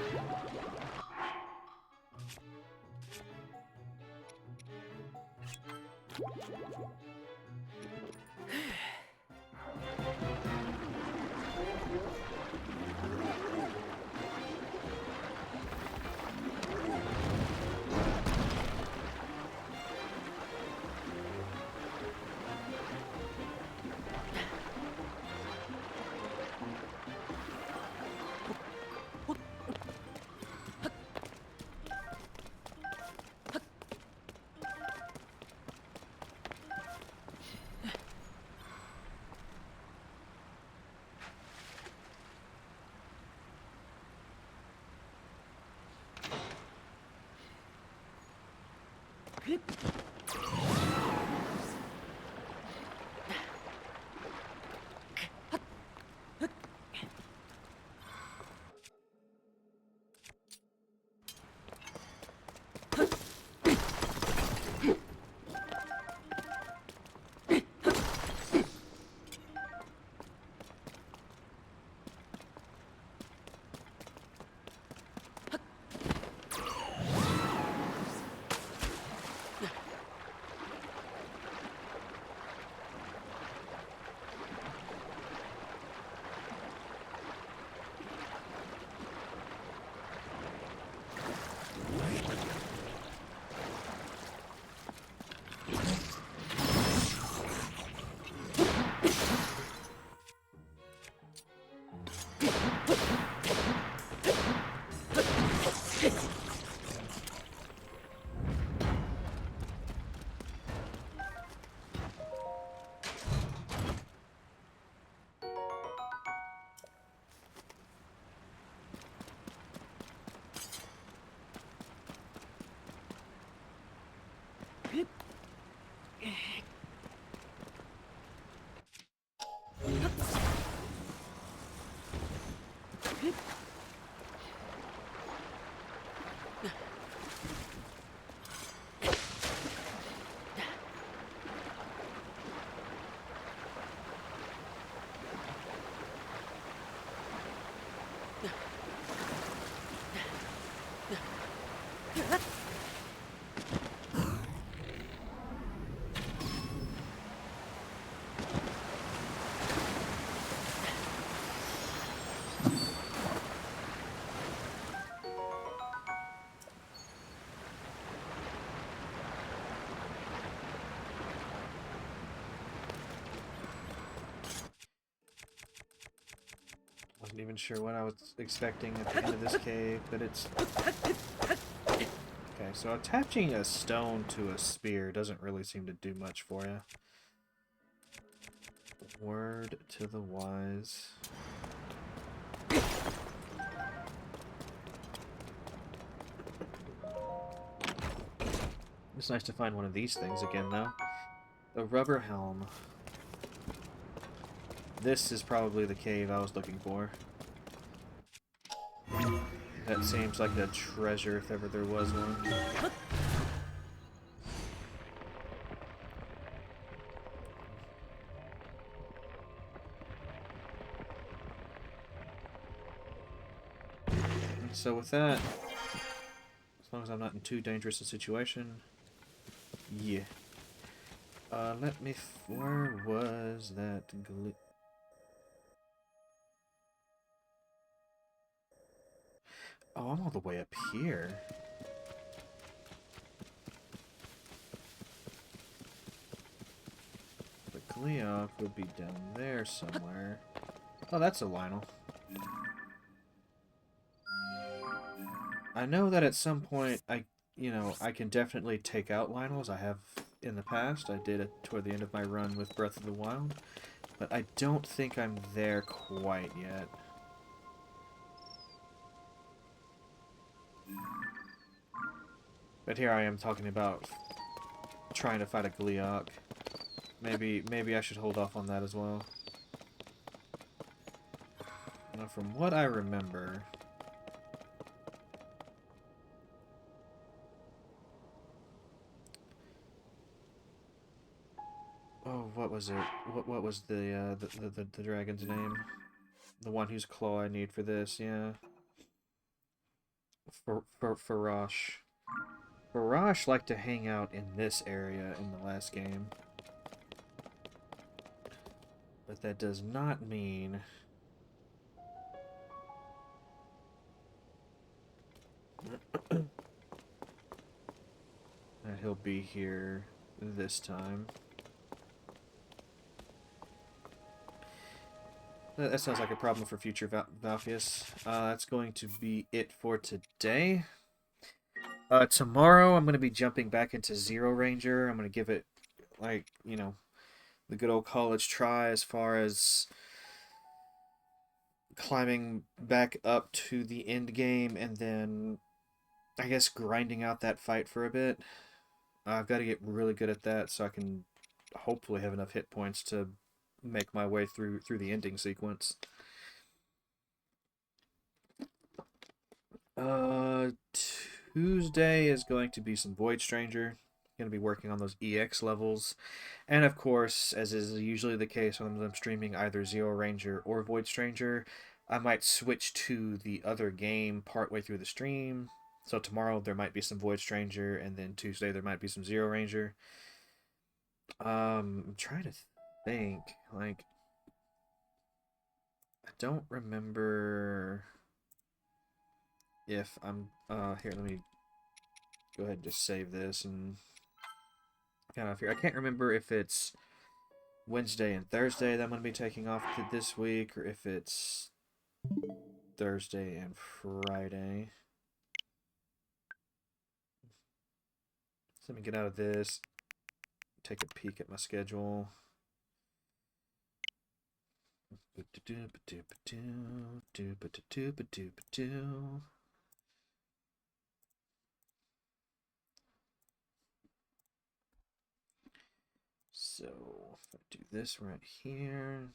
Wasn't even sure what I was expecting at the end of this cave, but it's So attaching a stone to a spear doesn't really seem to do much for you. Word to the wise. It's nice to find one of these things again, though. The rubber helm. This is probably the cave I was looking for. That seems like a treasure if ever there was one. So with that, as long as I'm not in too dangerous a situation, yeah. Let me... Where was that Oh, I'm all the way up here. The Gleok would be down there somewhere. Oh, that's a Lionel. I know that at some point I can definitely take out Lionels. I have in the past. I did it toward the end of my run with Breath of the Wild. But I don't think I'm there quite yet. But here I am talking about trying to fight a Gleok. Maybe I should hold off on that as well. Now, from what I remember... Oh, what was it? What was the dragon's name? The one whose claw I need for this, yeah. Farash. Farash liked to hang out in this area in the last game. But that does not mean... that he'll be here this time. That sounds like a problem for future Valfius. That's going to be it for today. Tomorrow I'm going to be jumping back into Zero Ranger. I'm going to give it, like, the good old college try as far as climbing back up to the end game and then, I guess, grinding out that fight for a bit. I've got to get really good at that so I can hopefully have enough hit points to make my way through the ending sequence. Tuesday is going to be some Void Stranger. Going to be working on those EX levels. And of course, as is usually the case when I'm streaming either Zero Ranger or Void Stranger, I might switch to the other game partway through the stream. So tomorrow there might be some Void Stranger, and then Tuesday there might be some Zero Ranger. I'm trying to think. Like, I don't remember if I'm... here, let me go ahead and just save this and kind of here. I can't remember if it's Wednesday and Thursday that I'm going to be taking off this week, or if it's Thursday and Friday. So let me get out of this, take a peek at my schedule. So, if I do this right here...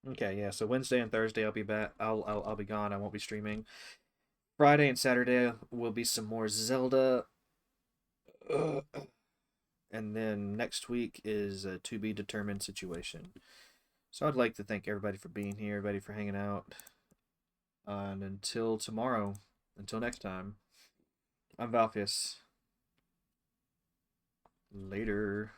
Okay, yeah, so Wednesday and Thursday I'll be back. I'll be gone. I won't be streaming. Friday and Saturday will be some more Zelda. And then next week is a to be determined situation. So I'd like to thank everybody for being here, everybody for hanging out. And until tomorrow, until next time, I'm Valfius. Later.